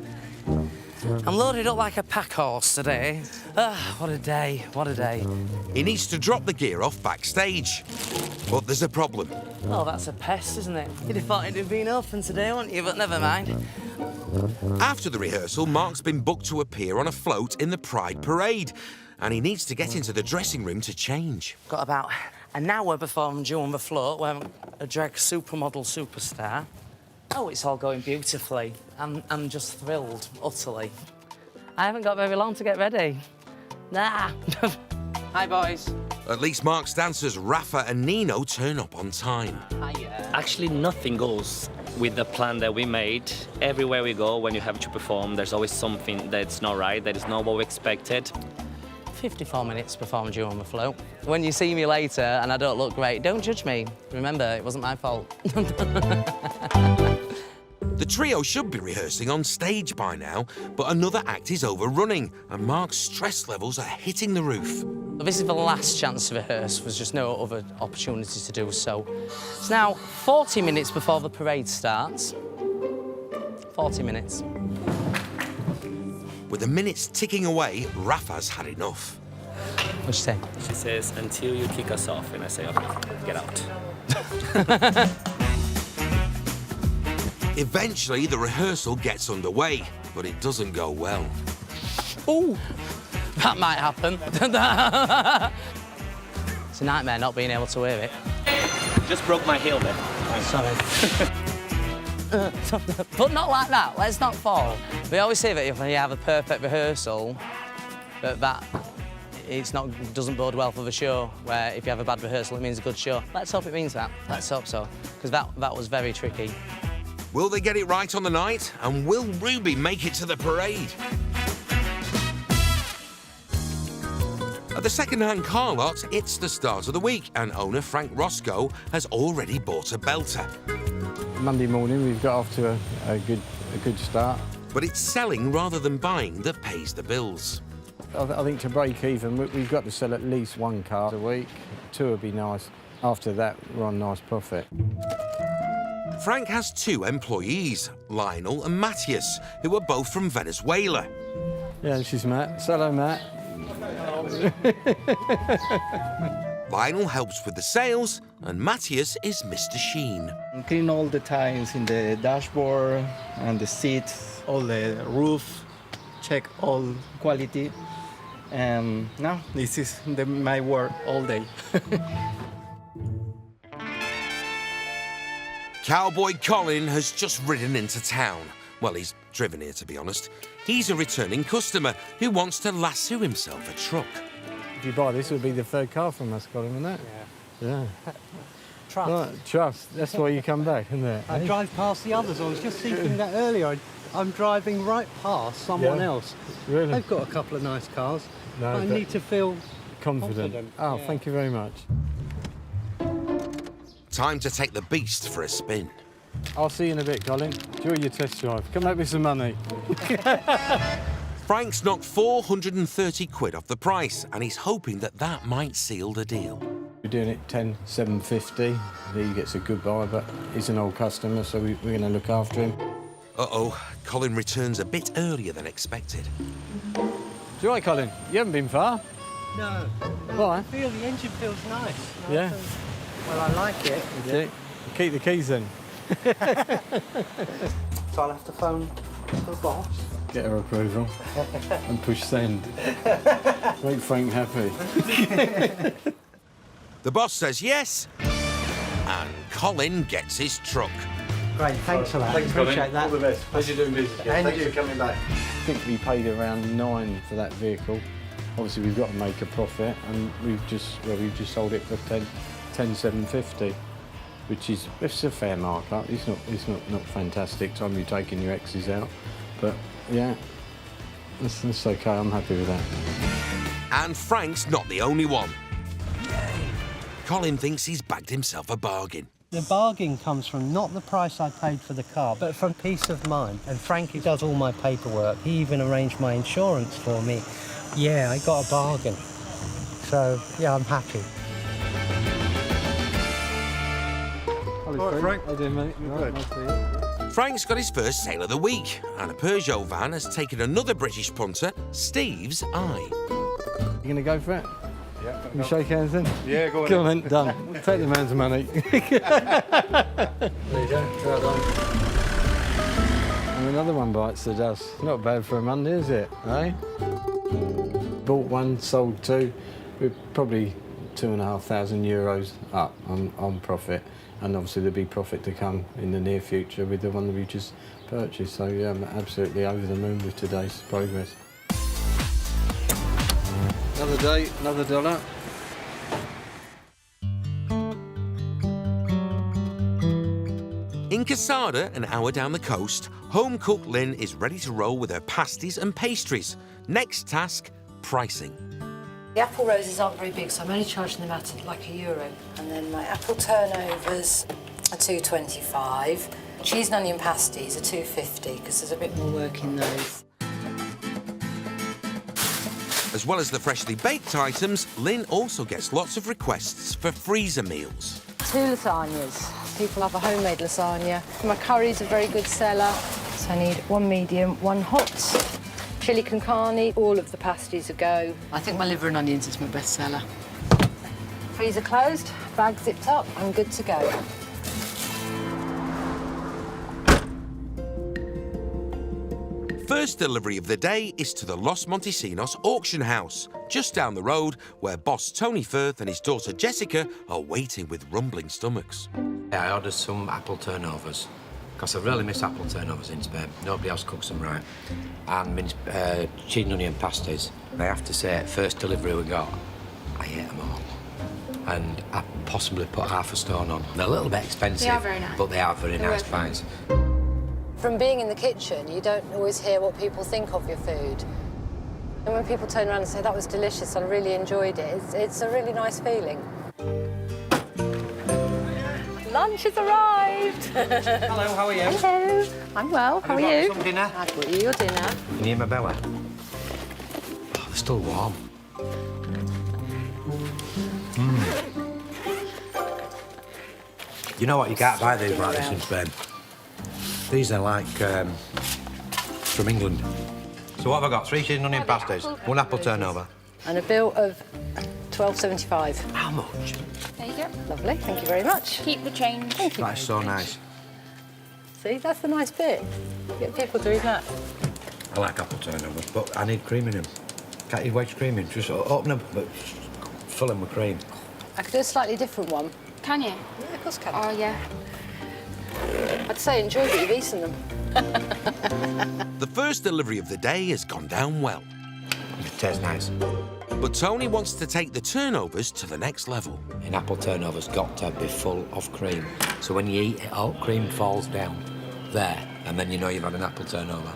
I'm loaded up like a pack horse today. What a day, what a day. He needs to drop the gear off backstage. But there's a problem. Oh, that's a pest, isn't it? You'd have thought it'd have been open today, wouldn't you? But never mind. After the rehearsal, Mark's been booked to appear on a float in the Pride Parade, and he needs to get into the dressing room to change. Got about an hour before I'm due on the float, where I'm a drag supermodel superstar. Oh, it's all going beautifully. I'm just thrilled, utterly. I haven't got very long to get ready. Nah. Hi, boys. At least Mark's dancers Rafa and Nino turn up on time. Hiya. Actually, nothing goes with the plan that we made. Everywhere we go, when you have to perform, there's always something that's not right, that is not what we expected. 54 minutes before I'm due on the float. When you see me later and I don't look great, don't judge me. Remember, it wasn't my fault. The trio should be rehearsing on stage by now, but another act is overrunning, and Mark's stress levels are hitting the roof. This is the last chance to rehearse. There's just no other opportunity to do so. It's now 40 minutes before the parade starts. 40 minutes. With the minutes ticking away, Rafa's had enough. What'd you say? She says, until you kick us off, and I say, okay, get out. Eventually, the rehearsal gets underway, but it doesn't go well. Oh, that might happen. It's a nightmare not being able to hear it. Just broke my heel there. Sorry. But not like that. Let's not fall. We always say that if you have a perfect rehearsal, that doesn't bode well for the show. Where if you have a bad rehearsal, it means a good show. Let's hope it means that. Let's hope so, because that was very tricky. Will they get it right on the night? And will Ruby make it to the parade? At the second-hand car lot, it's the start of the week, and owner Frank Roscoe has already bought a belter. Monday morning, we've got off to a good start. But it's selling rather than buying that pays the bills. I think to break even, we've got to sell at least 1 car a week. 2 would be nice. After that, we're on nice profit. Frank has 2 employees, Lionel and Matthias, who are both from Venezuela. Yeah, this is Matt. Hello, Matt. Lionel helps with the sales, and Matthias is Mr. Sheen. Clean all the tires in the dashboard and the seats, all the roof, check all quality. And now this is my work all day. Cowboy Colin has just ridden into town. Well, he's driven here, to be honest. He's a returning customer who wants to lasso himself a truck. If you buy this, it'll be the 3rd car from us, Colin, isn't it? Yeah. Trust. Right, trust. That's why you come back, isn't it? I drive past the others. I was just thinking that earlier. I'm driving right past someone else. Really? They've got a couple of nice cars. No, I need to feel confident. Oh, yeah. Thank you very much. Time to take the beast for a spin. I'll see you in a bit, Colin. Enjoy your test drive. Come make me some money. Frank's knocked 430 quid off the price, and he's hoping that might seal the deal. We're doing it 10,750. He gets a good buy, but he's an old customer, so we're going to look after him. Uh-oh, Colin returns a bit earlier than expected. Do you like, Colin? You haven't been far. No. Why? The engine feels nice. Yeah. Well, I like it. Yeah. Keep the keys then. So I'll have to phone the boss. Get her approval and push send. Make Frank happy. The boss says yes, and Colin gets his truck. Great, thanks for that. Thanks, Appreciate Colin. that. All the best. Pleasure doing business. And Thanks you. for coming back. I think we paid around 9 for that vehicle. Obviously, we've got to make a profit, and we've just sold it for 10,750, which is it's a fair markup. It's not fantastic. Time you're taking your X's out, but yeah, that's okay. I'm happy with that. And Frank's not the only one. Colin thinks he's bagged himself a bargain. The bargain comes from not the price I paid for the car, but from peace of mind. And Frankie does all my paperwork. He even arranged my insurance for me. Yeah, I got a bargain. So, yeah, I'm happy. Hello, Frank. How you doing, mate? Right, nice to see you. Frank's got his first sale of the week, and a Peugeot van has taken another British punter, Steve's eye. You going to go for it? Yeah. You shake hands then? Yeah, go on. Go on then, done. Take the man's money. There you go. Try that. And another one bites the dust. Not bad for a Monday, is it? Eh? Bought one, sold two. We're probably €2,500 up on profit. And obviously there'll be profit to come in the near future with the one that we just purchased. So yeah, I'm absolutely over the moon with today's progress. Another day, another dollar. In Casada, an hour down the coast, home-cooked Lynn is ready to roll with her pasties and pastries. Next task, pricing. The apple roses aren't very big, so I'm only charging them at like €1. And then my apple turnovers are $2.25. Cheese and onion pasties are $2.50 because there's a bit more work in those. As well as the freshly baked items, Lynn also gets lots of requests for freezer meals. 2 lasagnas. People love a homemade lasagna. My curry's a very good seller, so I need 1 medium, 1 hot. Chili con carne, all of the pasties a go. I think my liver and onions is my best seller. Freezer closed, bag zipped up, I'm good to go. First delivery of the day is to the Los Montesinos auction house, just down the road, where boss Tony Firth and his daughter Jessica are waiting with rumbling stomachs. Yeah, I ordered some apple turnovers, because I really miss apple turnovers in Spain. Nobody else cooks them right. And cheese and onion pasties. I have to say, first delivery we got, I ate them all. And I possibly put half a stone on. They're a little bit expensive, They are very nice. but they are very nice pints. From being in the kitchen, you don't always hear what people think of your food. And when people turn around and say, that was delicious, I really enjoyed it, it's a really nice feeling. Lunch has arrived. Hello, how are you? Hello. I'm well. How are you? Some dinner? I brought you your dinner. Can you hear my belly? Oh, they're still warm. You know what? You can't buy these like this in Spain. These are like from England. So what have I got? 3 cheese and onion pasties, 1 apple turnover. And a bill of $12.75. How much? There you go. Lovely. Thank you very much. Keep the change. Thank you. That's so nice. See, that's the nice bit. Get people doing that. I like apple turnovers, but I need cream in them. Can't you wedge cream in? Just open them, but fill them with cream. I could do a slightly different one. Can you? Yeah, of course I can. Oh, yeah. I'd say enjoy that you've eaten them. The first delivery of the day has gone down well. It tastes nice. But Tony wants to take the turnovers to the next level. An apple turnover's got to be full of cream. So when you eat it, all cream falls down there, and then you know you've had an apple turnover.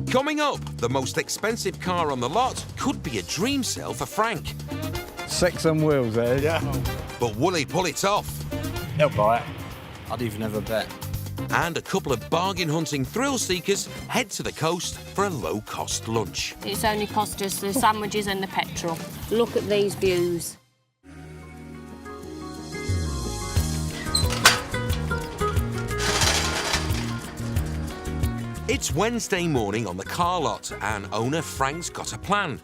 Coming up, the most expensive car on the lot could be a dream sale for Frank. Sex on wheels, eh? Yeah. But will he pull it off? He'll buy it. I'd even have a bet. And a couple of bargain-hunting thrill seekers head to the coast for a low-cost lunch. It's only cost us the sandwiches and the petrol. Look at these views. It's Wednesday morning on the car lot, and owner Frank's got a plan.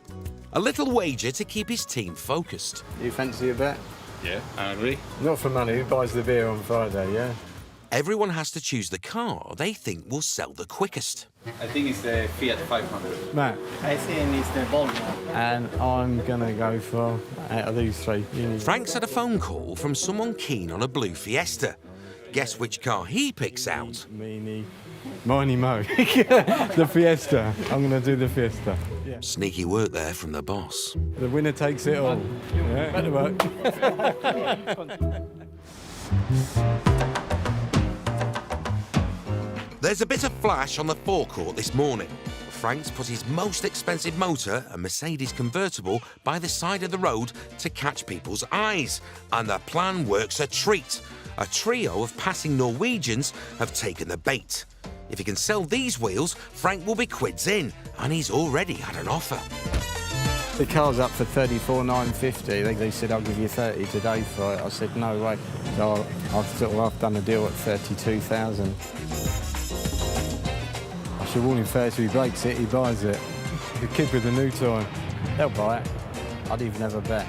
A little wager to keep his team focused. You fancy a bet? Yeah, I agree. Not for money. Who buys the beer on Friday, yeah? Everyone has to choose the car they think will sell the quickest. I think it's the Fiat 500. Matt? I think it's the Volvo. And I'm going to go for, out of these three. Frank's had a phone call from someone keen on a blue Fiesta. Guess which car he picks out? Mini Mo. The Fiesta. I'm going to do the Fiesta. Yeah. Sneaky work there from the boss. The winner takes it all. Yeah, better work. There's a bit of flash on the forecourt this morning. Frank's put his most expensive motor, a Mercedes convertible, by the side of the road to catch people's eyes. And the plan works a treat. A trio of passing Norwegians have taken the bait. If he can sell these wheels, Frank will be quids in, and he's already had an offer. The car's up for 34,950. They said, I'll give you 30 today for it. I said, no way. So I've done a deal at 32,000. I should warn him first, if he breaks it, he buys it. The kid with the new toy, they'll buy it. I'd even have a bet.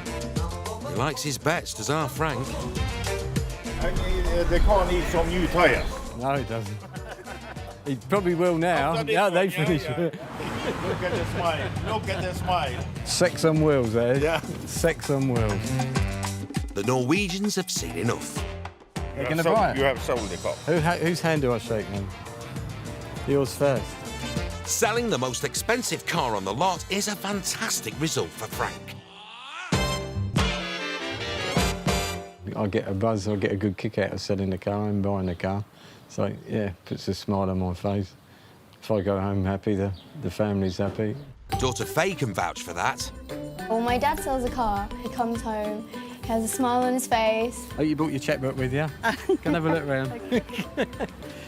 He likes his bets, does our Frank? The car needs some new tyres. No, it doesn't. He probably will now. Yeah, they finish it. Look at the smile. Look at the smile. Sex on wheels, eh? Yeah. Sex on wheels. The Norwegians have seen enough. They're going to buy it. You have sold the car. Whose hand do I shake then? Yours first. Selling the most expensive car on the lot is a fantastic result for Frank. I get a buzz, I get a good kick out of selling the car and buying the car. So, yeah, puts a smile on my face. If I go home happy, the family's happy. Daughter Faye can vouch for that. Well, my dad sells a car. He comes home, he has a smile on his face. Oh, you brought your checkbook with you? Can have a look round.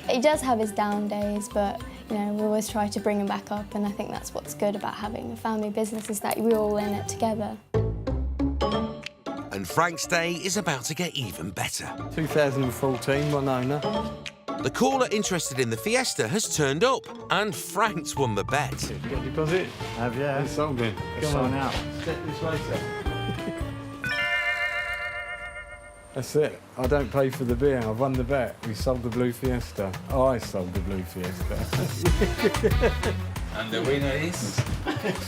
He does have his down days, but, you know, we always try to bring him back up, and I think that's what's good about having a family business, is that we're all in it together. And Frank's day is about to get even better. 2014, one owner. The caller interested in the Fiesta has turned up, and Frank's won the bet. You got a deposit? Have, yeah. It's sold in. Come on out. Step this way, sir. That's it. I don't pay for the beer. I've won the bet. We sold the blue Fiesta. I sold the blue Fiesta. And the winner is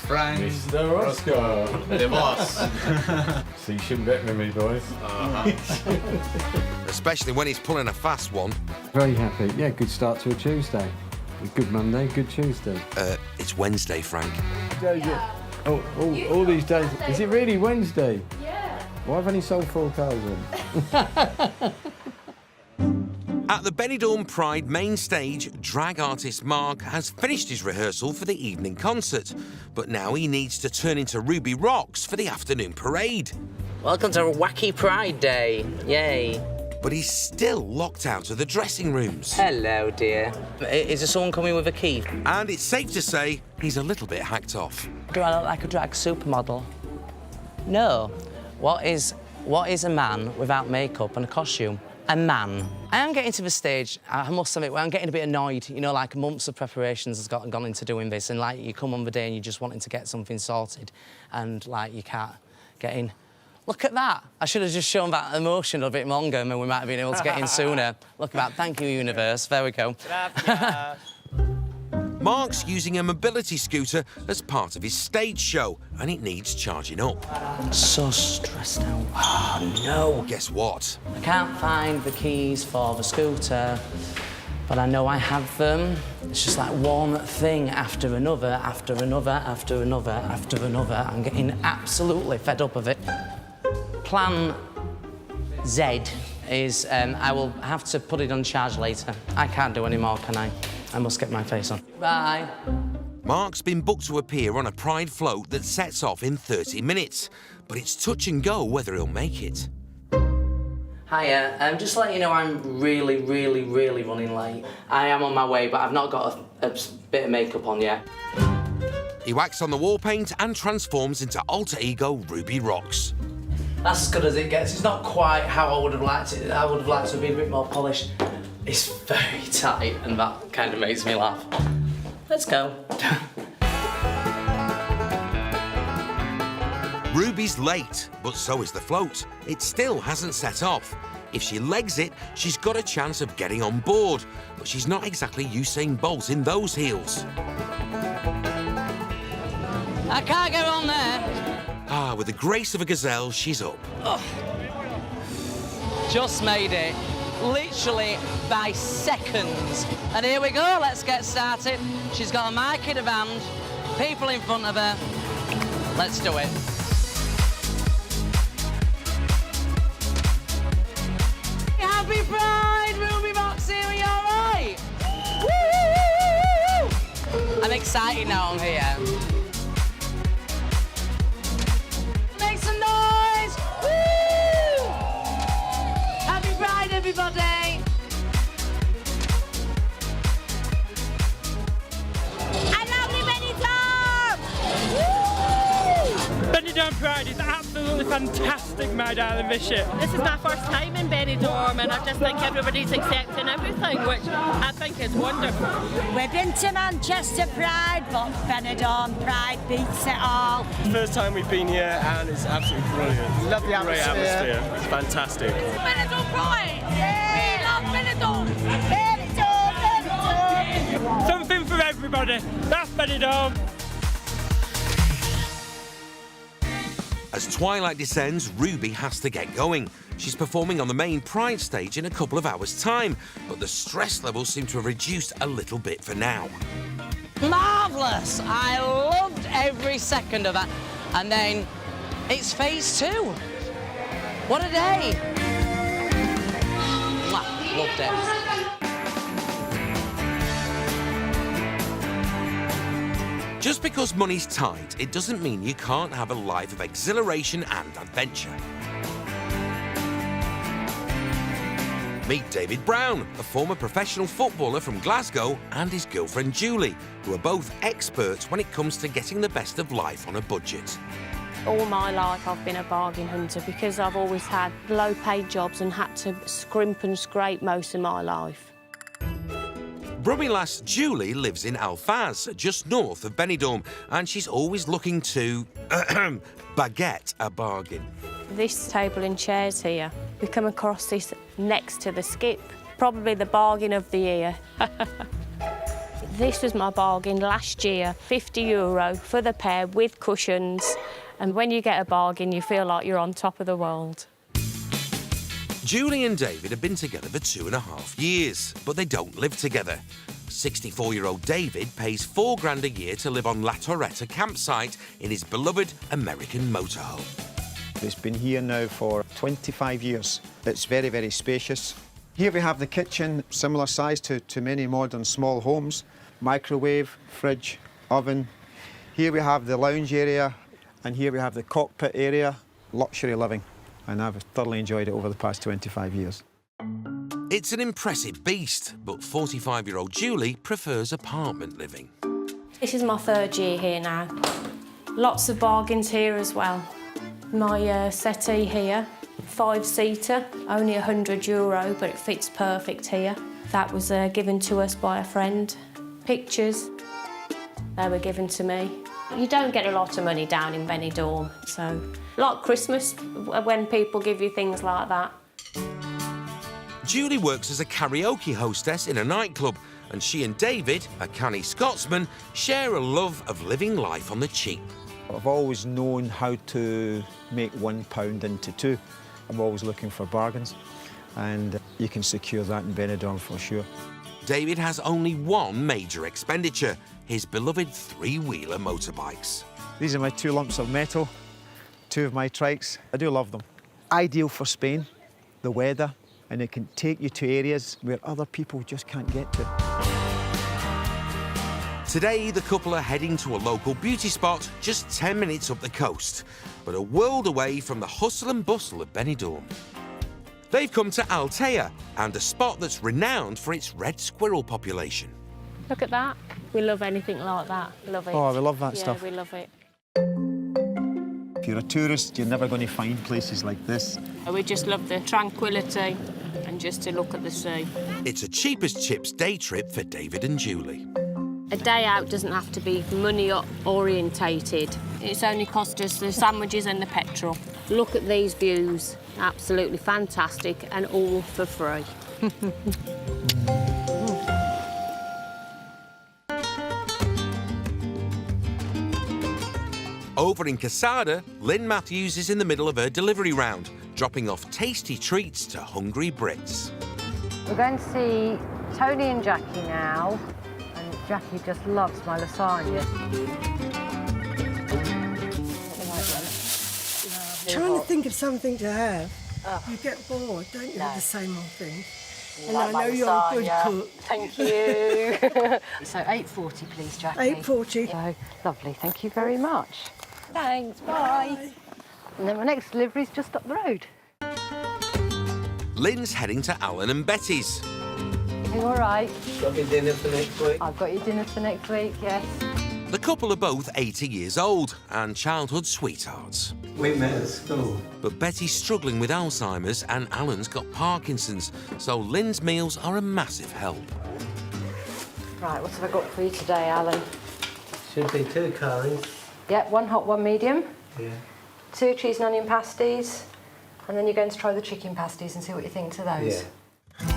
Frank Mr. Roscoe. the boss. So you shouldn't bet with me, boys. Especially when he's pulling a fast one. Very happy. Yeah, good start to a Tuesday. Good Monday, good Tuesday. It's Wednesday, Frank. Yeah. All these days. Is it really Wednesday? Yeah. Why have I only sold 4 cars then? At the Benidorm Pride main stage, drag artist Mark has finished his rehearsal for the evening concert, but now he needs to turn into Ruby Rocks for the afternoon parade. Welcome to Wacky Pride Day. Yay. But he's still locked out of the dressing rooms. Hello, dear. Is there someone coming with a key? And it's safe to say he's a little bit hacked off. Do I look like a drag supermodel? No. What is a man without makeup and a costume? A man. I am getting to the stage, I must admit, where I'm getting a bit annoyed. You know, like months of preparations has gone into doing this, and like you come on the day and you're just wanting to get something sorted, and like you can't get in. Look at that. I should have just shown that emotion a bit longer, and we might have been able to get in sooner. Look at that. Thank you, universe. There we go. Mark's using a mobility scooter as part of his stage show, and it needs charging up. So stressed out. Oh, no. Guess what? I can't find the keys for the scooter, but I know I have them. It's just like one thing after another, after another, after another, after another. I'm getting absolutely fed up of it. Plan Z is I will have to put it on charge later. I can't do any more, can I? I must get my face on. Bye. Mark's been booked to appear on a Pride float that sets off in 30 minutes, but it's touch and go whether he'll make it. Hiya, just to let you know I'm really running late. I am on my way, but I've not got a bit of makeup on yet. He whacks on the wall paint and transforms into alter ego Ruby Rocks. That's as good as it gets. It's not quite how I would have liked it. I would have liked to be a bit more polished. It's very tight, and that kind of makes me laugh. Let's go. Ruby's late, but so is the float. It still hasn't set off. If she legs it, she's got a chance of getting on board, but she's not exactly Usain Bolt in those heels. I can't get on there. Ah, with the grace of a gazelle, she's up. Oh. Just made it. Literally by seconds. And here we go, let's get started. She's got a mic in her hand, people in front of her. Let's do it. Happy Pride, Ruby Roxy, are you all right? Woo! I'm excited now I'm here. Make some noise! Woo! Happy Pride, everybody! I love Benidorm! Benidorm Pride is absolutely fantastic, my darling Bishop. This is my first time in Benidorm and I just think everybody's accepting everything, which I think is wonderful. We've been to Manchester Pride, but Benidorm Pride beats it all. First time we've been here and it's absolutely brilliant. Love the Great atmosphere. atmosphere. It's fantastic. Benidorm Pride! We love Benidorm! Benidorm, Benidorm! Something for everybody. That's Benidorm. As twilight descends, Ruby has to get going. She's performing on the main Pride stage in a couple of hours' time, but the stress levels seem to have reduced a little bit for now. Marvellous! I loved every second of that. And then it's phase 2. What a day! Mwah, loved it. Just because money's tight, it doesn't mean you can't have a life of exhilaration and adventure. Meet David Brown, a former professional footballer from Glasgow, and his girlfriend Julie, who are both experts when it comes to getting the best of life on a budget. All my life I've been a bargain hunter because I've always had low-paid jobs and had to scrimp and scrape most of my life. Brummy lass Julie lives in Alfaz, just north of Benidorm, and she's always looking to baguette a bargain. This table and chairs here, we come across this next to the skip, probably the bargain of the year. This was my bargain last year, €50 for the pair with cushions, and when you get a bargain you feel like you're on top of the world. Julie and David have been together for 2.5 years, but they don't live together. 64-year-old David pays $4 grand a year to live on La Torretta campsite in his beloved American motorhome. It's been here now for 25 years. It's very, very spacious. Here we have the kitchen, similar size to many modern small homes. Microwave, fridge, oven. Here we have the lounge area, and here we have the cockpit area, luxury living. And I've thoroughly enjoyed it over the past 25 years. It's an impressive beast, but 45-year-old Julie prefers apartment living. This is my 3rd year here now. Lots of bargains here as well. My settee here, 5-seater, only €100, but it fits perfect here. That was given to us by a friend. Pictures, they were given to me. You don't get a lot of money down in Benidorm, so like Christmas when people give you things like that. Julie works as a karaoke hostess in a nightclub, and she and David, a canny Scotsman, share a love of living life on the cheap. I've always known how to make £1 into 2. I'm always looking for bargains, and you can secure that in Benidorm for sure. David has only one major expenditure, his beloved 3-wheeler motorbikes. These are my 2 lumps of metal, 2 of my trikes. I do love them. Ideal for Spain, the weather, and it can take you to areas where other people just can't get to. Today, the couple are heading to a local beauty spot just 10 minutes up the coast, but a world away from the hustle and bustle of Benidorm. They've come to Altea, and a spot that's renowned for its red squirrel population. Look at that. We love anything like that. Love it. Oh, we love that yeah, stuff. We love it. If you're a tourist, you're never going to find places like this. We just love the tranquility and just to look at the sea. It's a cheap as chips day trip for David and Julie. A day out doesn't have to be money orientated. It's only cost us the sandwiches and the petrol. Look at these views. Absolutely fantastic and all for free. Over in Casada, Lynn Matthews is in the middle of her delivery round, dropping off tasty treats to hungry Brits. We're going to see Tony and Jackie now, and Jackie just loves my lasagna. Trying to think of something to have. You get bored, don't you, with the same old thing? And I know you're a good cook. Thank you. So 8:40, please, Jackie. 8:40. So lovely. Thank you very much. Thanks. Bye. And then my next delivery's just up the road. Lynn's heading to Alan and Betty's. You all right? Got your dinner for next week? I've got your dinner for next week, yes. The couple are both 80 years old and childhood sweethearts. We met at school. But Betty's struggling with Alzheimer's and Alan's got Parkinson's, so Lynn's meals are a massive help. Right, what have I got for you today, Alan? Should be 2 curries. Yep, 1 hot, 1 medium. Yeah. 2 cheese and onion pasties. And then you're going to try the chicken pasties and see what you think to those. Yeah.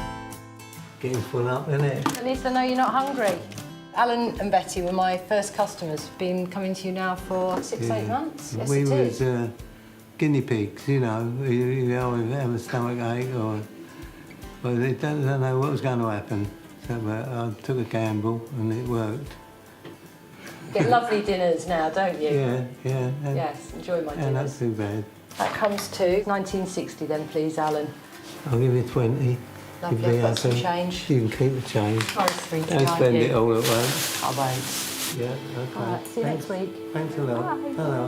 Getting full up, isn't it? At least I know you're not hungry. Alan and Betty were my first customers. Been coming to you now for 6, 8 months. Yes, we it was is. guinea pigs, you know. You always have a stomach ache but they don't know what was going to happen. So I took a gamble and it worked. Get lovely dinners now, don't you? Yeah. Yes, enjoy my Yeah, not dinners. too bad. That comes to 1960 then, please, Alan. I'll give you 20. Lovely, If you I've got have some to. change. You can keep the change. Forest Street, Don't aren't spend you? it all at once. I won't. Yeah, okay. All right, see you next week. Thanks a lot. Bye. Hello.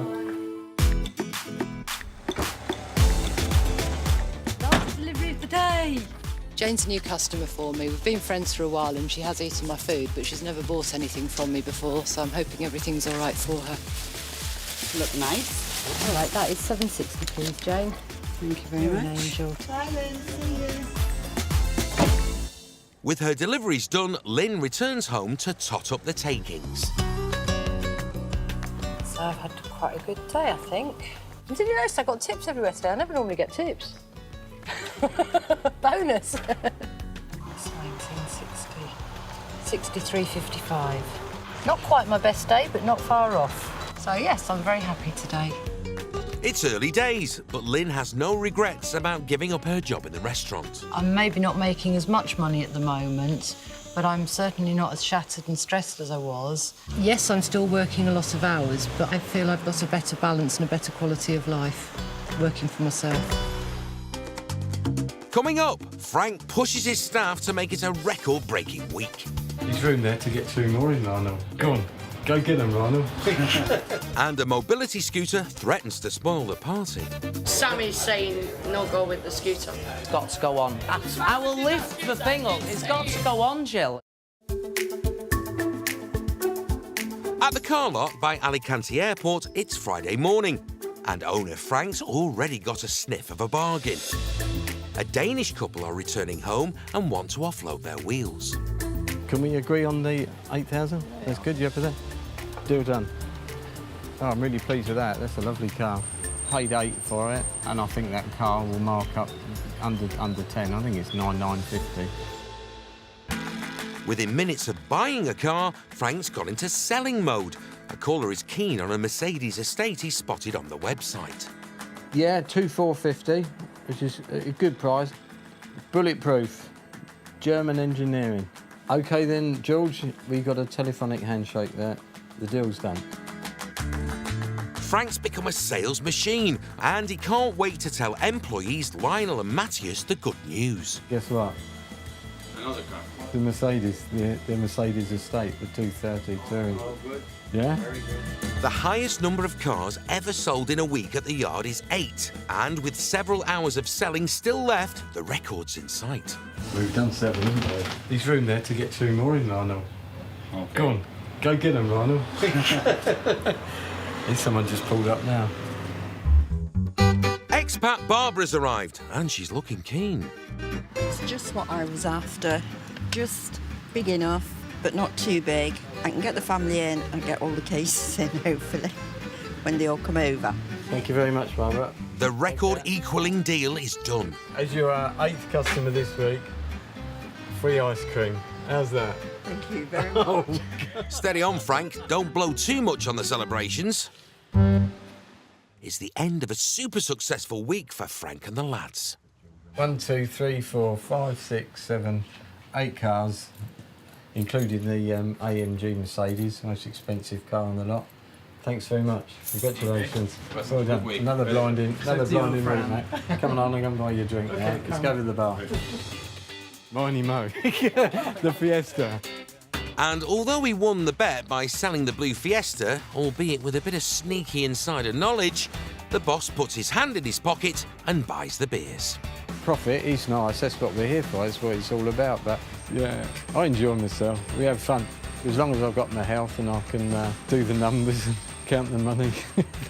Last delivery of the day. Jane's a new customer for me. We've been friends for a while and she has eaten my food, but she's never bought anything from me before, so I'm hoping everything's all right for her. Look nice. All right, that is $7.60, please, Jane. Thank you very You're much. an angel. Bye, Lynn. See you. With her deliveries done, Lynn returns home to tot up the takings. So I've had quite a good day, I think. And did you notice I got tips everywhere today? I never normally get tips. Bonus. It's 1960. 63.55. Not quite my best day, but not far off. So yes, I'm very happy today. It's early days, but Lynn has no regrets about giving up her job in the restaurant. I'm maybe not making as much money at the moment, but I'm certainly not as shattered and stressed as I was. Yes, I'm still working a lot of hours, but I feel I've got a better balance and a better quality of life working for myself. Coming up, Frank pushes his staff to make it a record-breaking week. There's room there to get 2 more in, Lionel. Go on, go get them, Lionel. And a mobility scooter threatens to spoil the party. Sammy's saying no go with the scooter. It's got to go on. I will lift the thing up. It's got to go on, Jill. At the car lot by Alicante Airport, it's Friday morning, and owner Frank's already got a sniff of a bargain. A Danish couple are returning home and want to offload their wheels. Can we agree on the 8,000? That's good, you happy with that? Deal done. Oh, I'm really pleased with that. That's a lovely car. Paid 8 for it, and I think that car will mark up under 10. I think it's 9,950. Within minutes of buying a car, Frank's gone into selling mode. A caller is keen on a Mercedes estate he spotted on the website. Yeah, 2,450, which is a good price. Bulletproof, German engineering. OK then, George, we got a telephonic handshake there. The deal's done. Frank's become a sales machine, and he can't wait to tell employees Lionel and Matthias the good news. Guess what? another car. The Mercedes, the Mercedes estate, the 230 Touring. Oh, good. Yeah? Very good. The highest number of cars ever sold in a week at the yard is 8. And with several hours of selling still left, the record's in sight. We've done 7, haven't we? There's room there to get 2 more in, Lionel. Okay. Go on, go get them, Lionel. There's someone just pulled up now. Expat Barbara's arrived, and she's looking keen. It's just what I was after. Just big enough, but not too big. I can get the family in and get all the cases in, hopefully, when they all come over. Thank you very much, Barbara. The record equalling deal is done. As you're our 8th customer this week, free ice cream. How's that? Thank you very much. Steady on, Frank. Don't blow too much on the celebrations. It's the end of a super successful week for Frank and the lads. 1, 2, 3, 4, 5, 6, 7, 8 cars, including the AMG Mercedes, most expensive car on the lot. Thanks very much. Congratulations. Well done. Another blinding route, mate. Come on, I'm going to buy you a drink now. Let's go to the bar. Miney Mo. The Fiesta. And although he won the bet by selling the blue Fiesta, albeit with a bit of sneaky insider knowledge, the boss puts his hand in his pocket and buys the beers. Profit is nice, that's what we're here for, that's what it's all about. But yeah, I enjoy myself, we have fun. As long as I've got my health and I can do the numbers and count the money,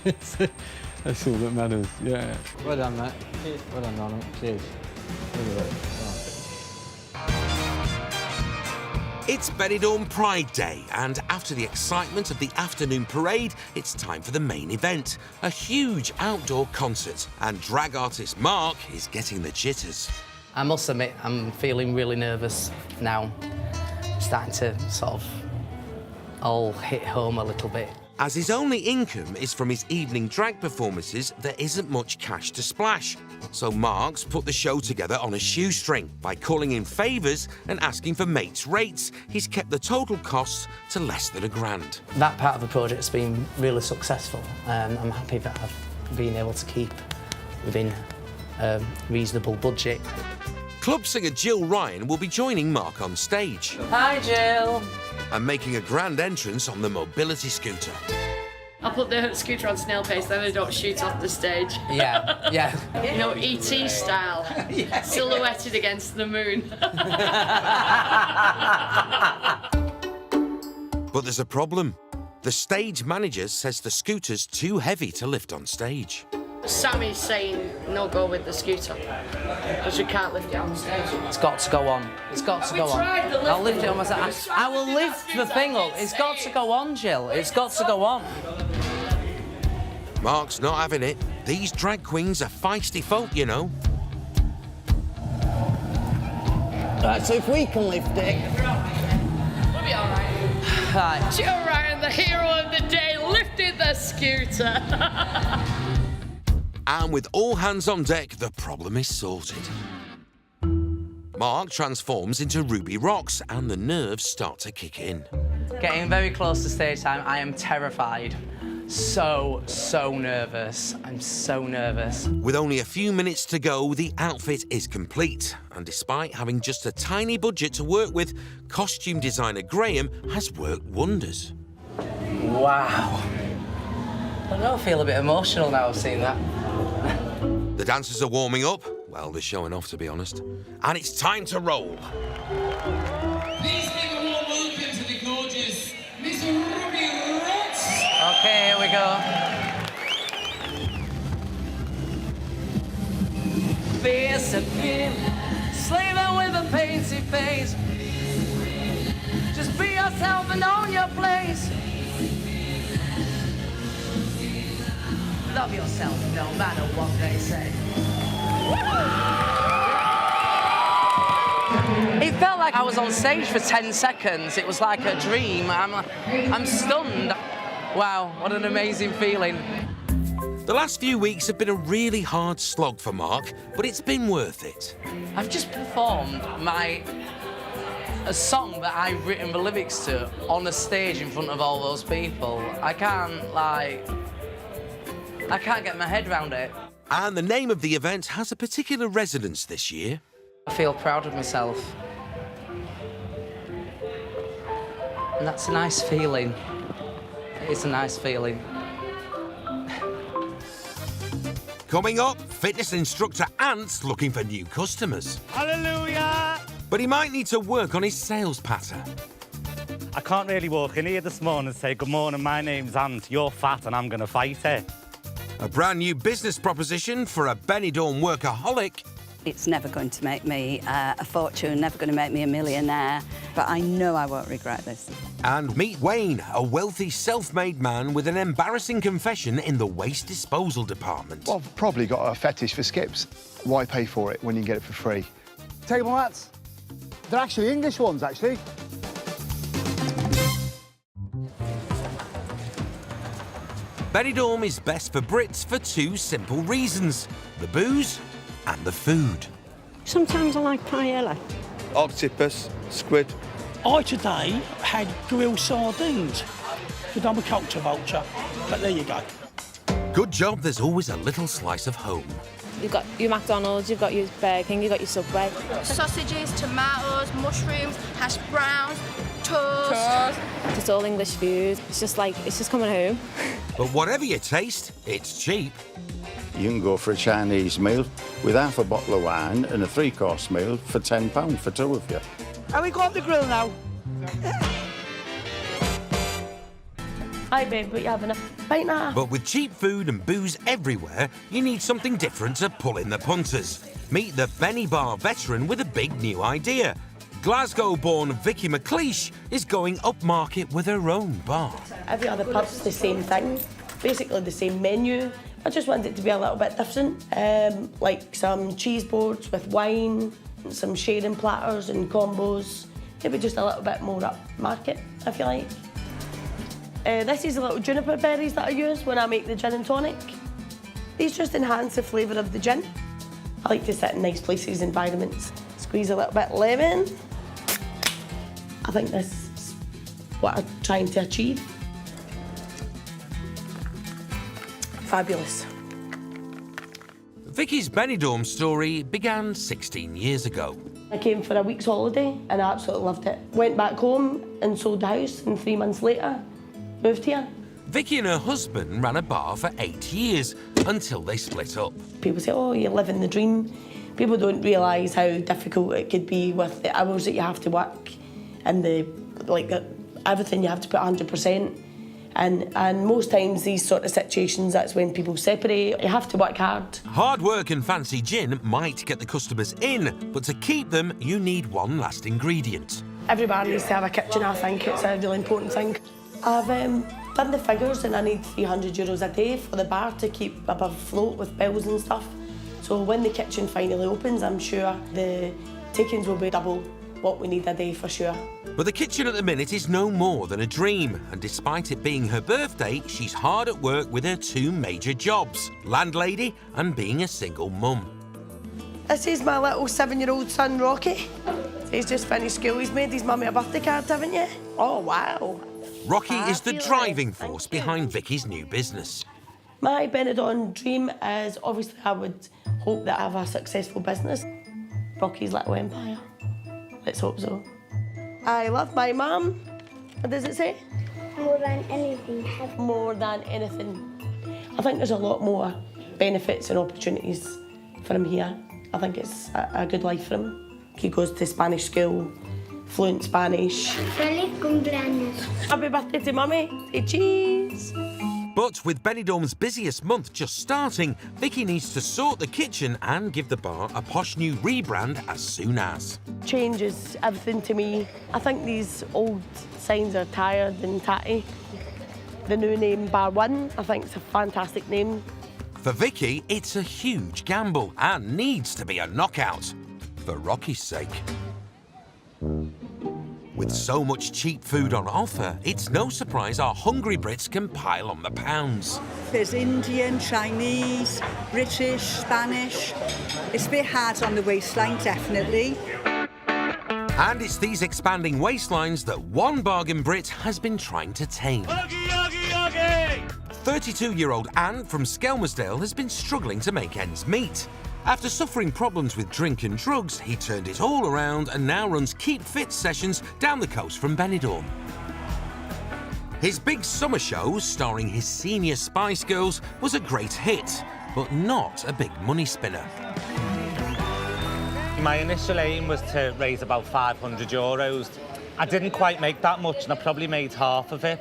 that's all that matters, yeah. Well done, mate. Cheers. Well done, Ronald. Cheers. Look at that. It's Benidorm Pride Day, and after the excitement of the afternoon parade, it's time for the main event, a huge outdoor concert. And drag artist Mark is getting the jitters. I must admit, I'm feeling really nervous now. Starting to sort of all hit home a little bit. As his only income is from his evening drag performances, there isn't much cash to splash. So Mark's put the show together on a shoestring. By calling in favours and asking for mates' rates, he's kept the total costs to less than £1,000. That part of the project's been really successful. I'm happy that I've been able to keep within a reasonable budget. Club singer Jill Ryan will be joining Mark on stage. Hi, Jill. And making a grand entrance on the mobility scooter. I'll put the scooter on snail pace, then they don't shoot off the stage. Yeah, yeah. You know, E.T. style, silhouetted against the moon. But there's a problem. The stage manager says the scooter's too heavy to lift on stage. Sammy's saying no go with the scooter, because we can't lift it on stage. It's got to go on. It's got to go on. I'll lift it on myself. I will lift the thing up. It's got to go on, Jill. It's got to go on. Mark's not having it. These drag queens are feisty folk, you know. Right, so if we can lift it... We'll be all right. Right. Jill Ryan, the hero of the day, lifted the scooter. And with all hands on deck, the problem is sorted. Mark transforms into Ruby Rocks and the nerves start to kick in. Getting very close to stage time, I am terrified. So nervous. I'm so nervous. With only a few minutes to go, the outfit is complete. And despite having just a tiny budget to work with, costume designer Graham has worked wonders. Wow. I don't know, I feel a bit emotional now I've seen that. The dancers are warming up. Well, they're showing off, to be honest. And it's time to roll. Please give a warm welcome to the gorgeous Miss Ruby Rocks. Okay, here we go. Fierce appeal, slaving with a painted face. Just be yourself and own your place. Love yourself no matter what they say. It felt like I was on stage for 10 seconds. It was like a dream. I'm stunned. Wow, what an amazing feeling. The last few weeks have been a really hard slog for Mark, but it's been worth it. I've just performed a song that I've written the lyrics to on a stage in front of all those people. I can't get my head around it. And the name of the event has a particular resonance this year. I feel proud of myself. And that's a nice feeling. It's a nice feeling. Coming up, fitness instructor Ant's looking for new customers. Hallelujah! But he might need to work on his sales patter. I can't really walk in here this morning and say, good morning, my name's Ant, you're fat and I'm going to fight it. A brand new business proposition for a Benidorm workaholic. It's never going to make me a fortune, never going to make me a millionaire, but I know I won't regret this. And meet Wayne, a wealthy, self-made man with an embarrassing confession in the waste disposal department. Well, I've probably got a fetish for skips. Why pay for it when you can get it for free? Table mats. They're actually English ones, actually. Benidorm is best for Brits for two simple reasons: the booze and the food. Sometimes I like paella. Octopus, squid. I today had grilled sardines, because I'm a culture vulture, but there you go. Good job there's always a little slice of home. You've got your McDonald's, you've got your Burger King, you've got your Subway. Sausages, tomatoes, mushrooms, hash browns, toast. It's all English food. It's just coming home. But whatever you taste, it's cheap. You can go for a Chinese meal with half a bottle of wine and a three-course meal for £10 for two of you. Are we going to the grill now? Hi babe, what you having? A pint now? But with cheap food and booze everywhere, you need something different to pull in the punters. Meet the Benny Bar veteran with a big new idea. Glasgow-born Vicky McLeish is going upmarket with her own bar. Every other pub's the same thing, basically the same menu. I just want it to be a little bit different, like some cheese boards with wine, some sharing platters and combos, maybe just a little bit more upmarket, if you like. This is the little juniper berries that I use when I make the gin and tonic. These just enhance the flavour of the gin. I like to sit in nice places, environments, squeeze a little bit of lemon. I think this is what I'm trying to achieve. Fabulous. Vicky's Benidorm story began 16 years ago. I came for a week's holiday and I absolutely loved it. Went back home and sold the house, and 3 months later, moved here. Vicky and her husband ran a bar for 8 years until they split up. People say, oh, you're living the dream. People don't realise how difficult it could be with the hours that you have to work and everything you have to put 100%. And most times these sort of situations, that's when people separate. You have to work hard. Hard work and fancy gin might get the customers in, but to keep them, you need one last ingredient. Every bar needs to have a kitchen, I think. It's a really important thing. I've done the figures and I need €300 a day for the bar to keep above float with bills and stuff. So when the kitchen finally opens, I'm sure the takings will be double what we need a day for sure. But the kitchen at the minute is no more than a dream, and despite it being her birthday, she's hard at work with her two major jobs, landlady and being a single mum. This is my little 7-year-old son, Rocky. He's just finished school. He's made his mummy a birthday card, haven't you? Oh, wow. Rocky is the driving force behind Vicky's new business. My Benidorm dream is, obviously, I would hope that I have a successful business. Rocky's little empire. Let's hope so. I love my mum. What does it say? More than anything. More than anything. I think there's a lot more benefits and opportunities for him here. I think it's a good life for him. He goes to Spanish school, fluent Spanish. Feliz cumpleaños. Happy birthday to Mummy. Say cheese. But with Benidorm's busiest month just starting, Vicky needs to sort the kitchen and give the bar a posh new rebrand as soon as. Changes everything to me. I think these old signs are tired and tatty. The new name, Bar One, I think it's a fantastic name. For Vicky, it's a huge gamble and needs to be a knockout, for Rocky's sake. With so much cheap food on offer, it's no surprise our hungry Brits can pile on the pounds. There's Indian, Chinese, British, Spanish. It's a bit hard on the waistline, definitely. And it's these expanding waistlines that one bargain Brit has been trying to tame. 32-year-old Anne from Skelmersdale has been struggling to make ends meet. After suffering problems with drink and drugs, he turned it all around and now runs Keep Fit sessions down the coast from Benidorm. His big summer show, starring his senior Spice Girls, was a great hit, but not a big money spinner. My initial aim was to raise about €500. I didn't quite make that much, and I probably made half of it.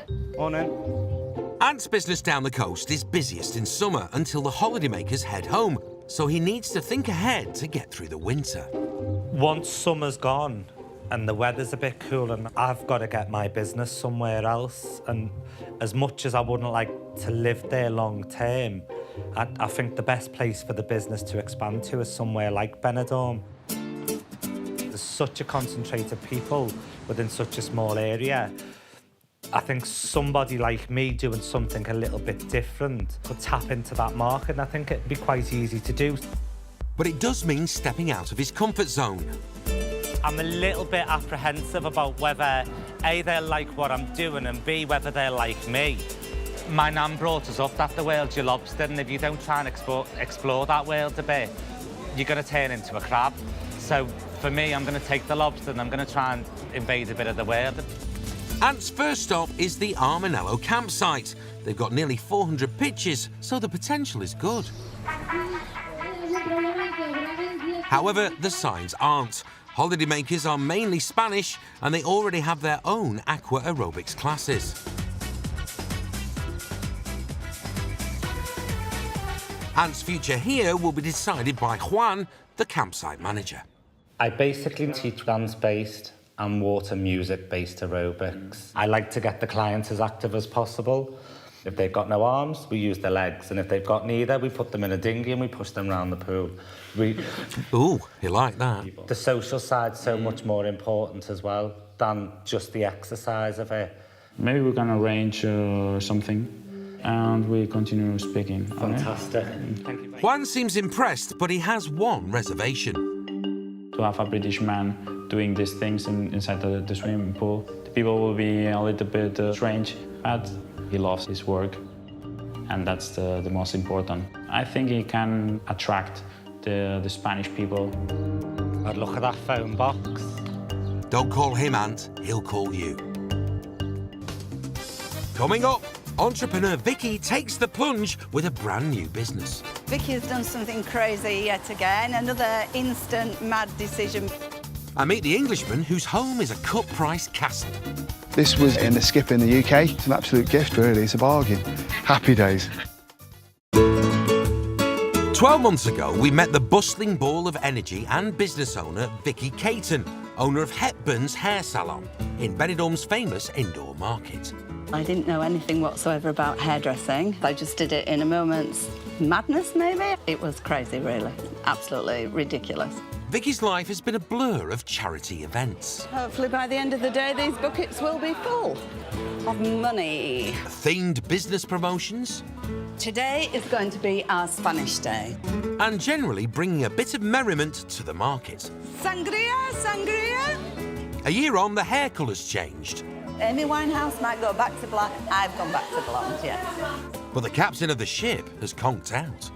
Ant's business down the coast is busiest in summer until the holidaymakers head home, so he needs to think ahead to get through the winter. Once summer's gone and the weather's a bit cooler, I've got to get my business somewhere else. And as much as I wouldn't like to live there long term, I think the best place for the business to expand to is somewhere like Benidorm. There's such a concentrate of people within such a small area. I think somebody like me doing something a little bit different could tap into that market, and I think it'd be quite easy to do. But it does mean stepping out of his comfort zone. I'm a little bit apprehensive about whether A, they'll like what I'm doing, and B, whether they'll like me. My nan brought us up that the world's your lobster, and if you don't try and explore that world a bit, you're going to turn into a crab. So for me, I'm going to take the lobster and I'm going to try and invade a bit of the world. Ant's first stop is the Armanello campsite. They've got nearly 400 pitches, so the potential is good. However, the signs aren't. Holidaymakers are mainly Spanish, and they already have their own aqua aerobics classes. Ant's future here will be decided by Juan, the campsite manager. I basically teach dance-based and water music-based aerobics. I like to get the clients as active as possible. If they've got no arms, we use their legs, and if they've got neither, we put them in a dinghy and we push them around the pool. Ooh, you like that? The social side's so much more important as well than just the exercise of it. Maybe we can arrange something, and we continue speaking. Fantastic. Thank you. Juan seems impressed, but he has one reservation. To have a British man doing these things inside the swimming pool, the people will be a little bit strange, but he loves his work, and that's the most important. I think he can attract the Spanish people. I'd look at that phone box. Don't call him Ant, he'll call you. Coming up, entrepreneur Vicky takes the plunge with a brand new business. Vicky's done something crazy yet again, another instant mad decision. I meet the Englishman whose home is a cut-price castle. This was in the skip in the UK. It's an absolute gift, really. It's a bargain. Happy days. 12 months ago, we met the bustling ball of energy and business owner Vicky Caton, owner of Hepburn's Hair Salon in Benidorm's famous indoor market. I didn't know anything whatsoever about hairdressing. I just did it in a moment's madness, maybe. It was crazy, really. Absolutely ridiculous. Vicky's life has been a blur of charity events. Hopefully by the end of the day, these buckets will be full of money. Themed business promotions. Today is going to be our Spanish day. And generally bringing a bit of merriment to the market. Sangria, sangria. A year on, the hair colour's changed. Amy Winehouse might go back to black. I've gone back to blonde, yes. But the captain of the ship has conked out.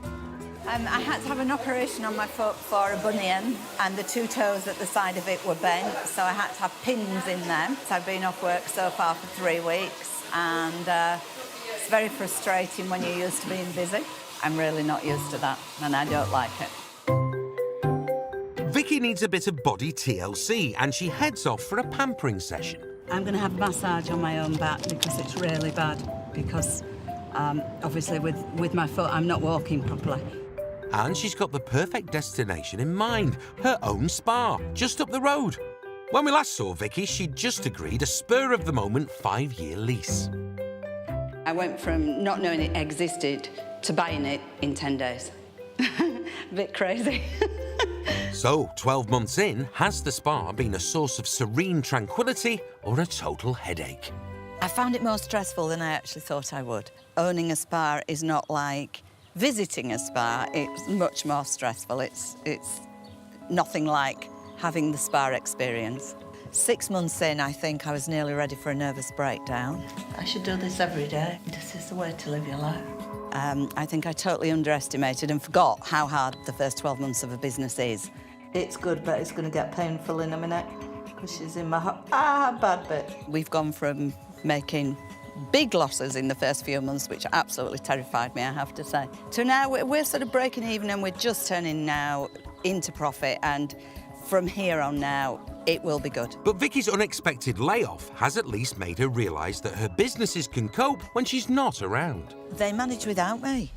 I had to have an operation on my foot for a bunion, and the two toes at the side of it were bent, so I had to have pins in them. So I've been off work so far for 3 weeks, and it's very frustrating when you're used to being busy. I'm really not used to that, and I don't like it. Vicky needs a bit of body TLC, and she heads off for a pampering session. I'm going to have a massage on my own back because it's really bad, because obviously with my foot I'm not walking properly. And she's got the perfect destination in mind, her own spa, just up the road. When we last saw Vicky, she'd just agreed a spur-of-the-moment 5-year lease. I went from not knowing it existed to buying it in 10 days. A bit crazy. So, 12 months in, has the spa been a source of serene tranquility or a total headache? I found it more stressful than I actually thought I would. Owning a spa is not like visiting a spa. It's much more stressful. It's nothing like having the spa experience. 6 months in, I think I was nearly ready for a nervous breakdown. I should do this every day. This is the way to live your life. I think I totally underestimated and forgot how hard the first 12 months of a business is. It's good, but it's going to get painful in a minute because she's in my bad bit. We've gone from making big losses in the first few months, which absolutely terrified me, I have to say. So now we're sort of breaking even and we're just turning now into profit, and from here on now, it will be good. But Vicky's unexpected layoff has at least made her realise that her businesses can cope when she's not around. They manage without me.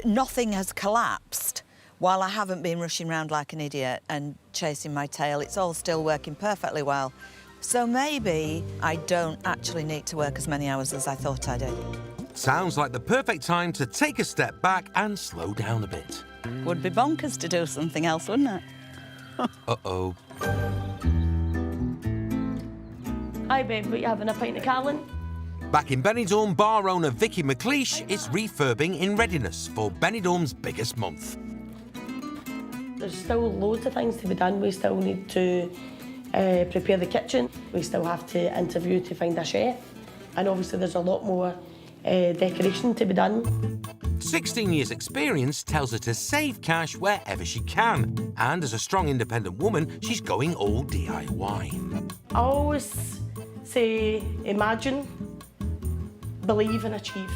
Nothing has collapsed while I haven't been rushing around like an idiot and chasing my tail. It's all still working perfectly well. So maybe I don't actually need to work as many hours as I thought I did. Sounds like the perfect time to take a step back and slow down a bit. Would be bonkers to do something else, wouldn't it? Uh-oh. Hi, babe, what you having, a pint of Carlin? Back in Benidorm, bar owner Vicky McLeish is refurbing in readiness for Benidorm's biggest month. There's still loads of things to be done. We still need to prepare the kitchen. We still have to interview to find a chef. And obviously there's a lot more decoration to be done. 16 years' experience tells her to save cash wherever she can. And as a strong, independent woman, she's going all DIY. I always say imagine, believe and achieve.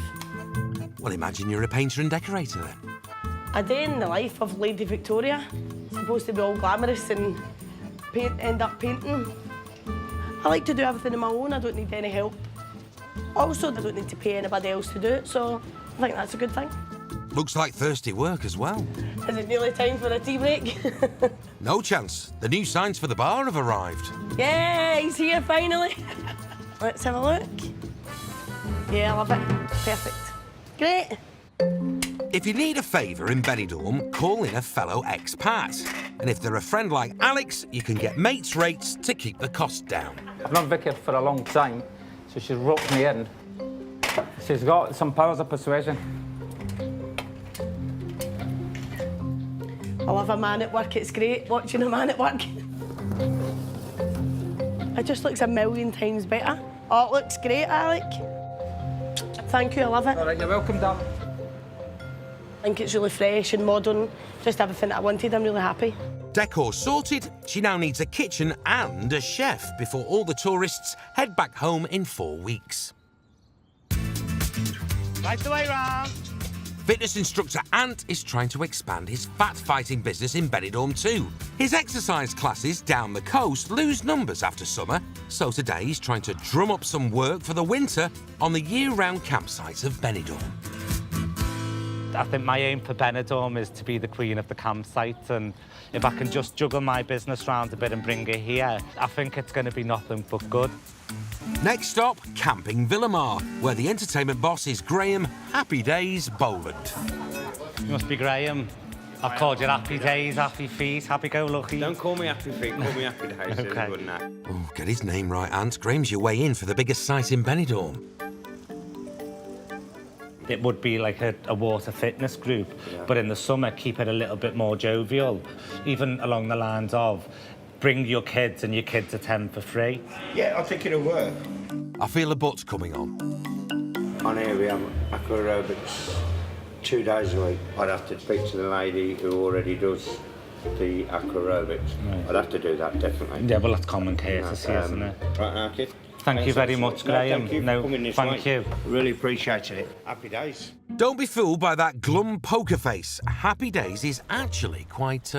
Well, imagine you're a painter and decorator then. A day in the life of Lady Victoria. It's supposed to be all glamorous and end up painting. I like to do everything on my own. I don't need any help. Also, I don't need to pay anybody else to do it, so I think that's a good thing. Looks like thirsty work as well. Is it nearly time for a tea break? No chance. The new signs for the bar have arrived. Yeah, he's here finally. Let's have a look. Yeah, I love it. Perfect. Great. If you need a favour in Benidorm, call in a fellow expat. And if they're a friend like Alex, you can get mates rates to keep the cost down. I've known Vicky for a long time, so she's roped me in. She's got some powers of persuasion. I love a man at work. It's great watching a man at work. It just looks a million times better. Oh, it looks great, Alec. Thank you, I love it. All right, you're welcome, darling. I think it's really fresh and modern. Just everything that I wanted. I'm really happy. Decor sorted, she now needs a kitchen and a chef before all the tourists head back home in 4 weeks. Right the way round. Fitness instructor Ant is trying to expand his fat-fighting business in Benidorm too. His exercise classes down the coast lose numbers after summer, so today he's trying to drum up some work for the winter on the year-round campsites of Benidorm. I think my aim for Benidorm is to be the queen of the campsite, and if I can just juggle my business round a bit and bring it here, I think it's going to be nothing but good. Next stop, Camping Villamar, where the entertainment boss is Graham Happy Days Boland. You must be Graham. I've called you Happy Days, Happy Feet, Happy-Go-Lucky. Don't call me Happy Feet, call me Happy Days. Okay. Good now. Oh, get his name right, Ant. Graham's your way in for the biggest site in Benidorm. It would be like a water fitness group, but in the summer, keep it a little bit more jovial, even along the lines of bring your kids and your kids attend for free. Yeah, I think it'll work. I feel a butt coming on. On here we have aqua aerobics 2 days a week. I'd have to speak to the lady who already does the aqua aerobics. Right. I'd have to do that, definitely. Yeah, well, that's common courtesy, isn't it? Right now, kid. Thank you very much, Graham. Thank you for coming this way. Thank you. Really appreciated it. Happy Days. Don't be fooled by that glum poker face. Happy Days is actually quite,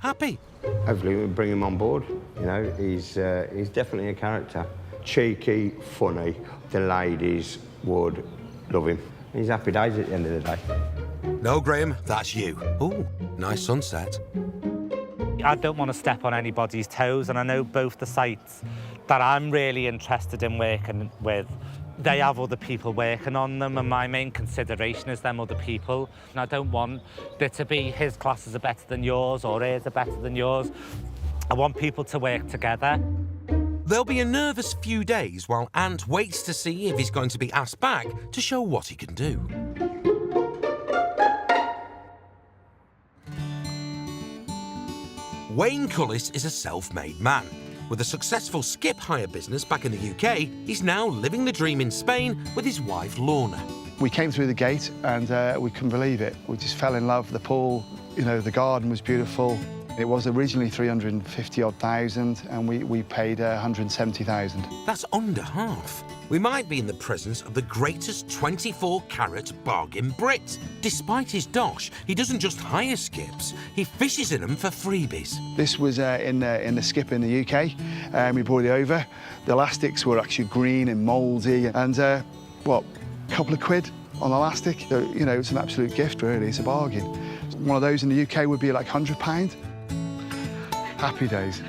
happy. Hopefully we'll bring him on board. You know, he's definitely a character. Cheeky, funny. The ladies would love him. He's Happy Days at the end of the day. No, Graham, that's you. Ooh, nice sunset. I don't want to step on anybody's toes, and I know both the sites that I'm really interested in working with, they have other people working on them, and my main consideration is them other people. And I don't want there to be his classes are better than yours or hers are better than yours. I want people to work together. There'll be a nervous few days while Ant waits to see if he's going to be asked back to show what he can do. Wayne Cullis is a self-made man. With a successful skip hire business back in the UK, he's now living the dream in Spain with his wife, Lorna. We came through the gate and we couldn't believe it. We just fell in love with the pool. You know, the garden was beautiful. It was originally 350,000 and we paid 170,000. That's under half. We might be in the presence of the greatest 24-carat bargain Brit. Despite his dosh, he doesn't just hire skips, he fishes in them for freebies. This was in the skip in the UK, and we brought it over. The elastics were actually green and mouldy, and what, a couple of quid on elastic? So, you know, it's an absolute gift, really. It's a bargain. One of those in the UK would be like £100. Happy days.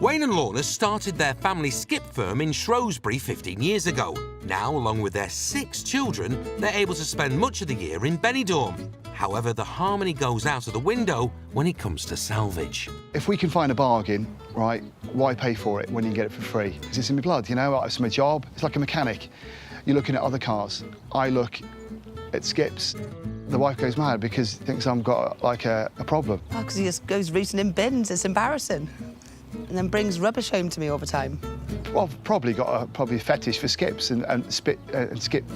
Wayne and Lorna started their family skip firm in Shrewsbury 15 years ago. Now, along with their 6 children, they're able to spend much of the year in Benidorm. However, the harmony goes out of the window when it comes to salvage. If we can find a bargain, right, why pay for it when you can get it for free? Because it's in my blood, you know? It's my job. It's like a mechanic. You're looking at other cars. I look at skips. The wife goes mad because she thinks I've got, like, a problem. Oh, because he just goes rooting in bins. It's embarrassing. And then brings rubbish home to me all the time. Well, I've probably got a fetish for skips and skip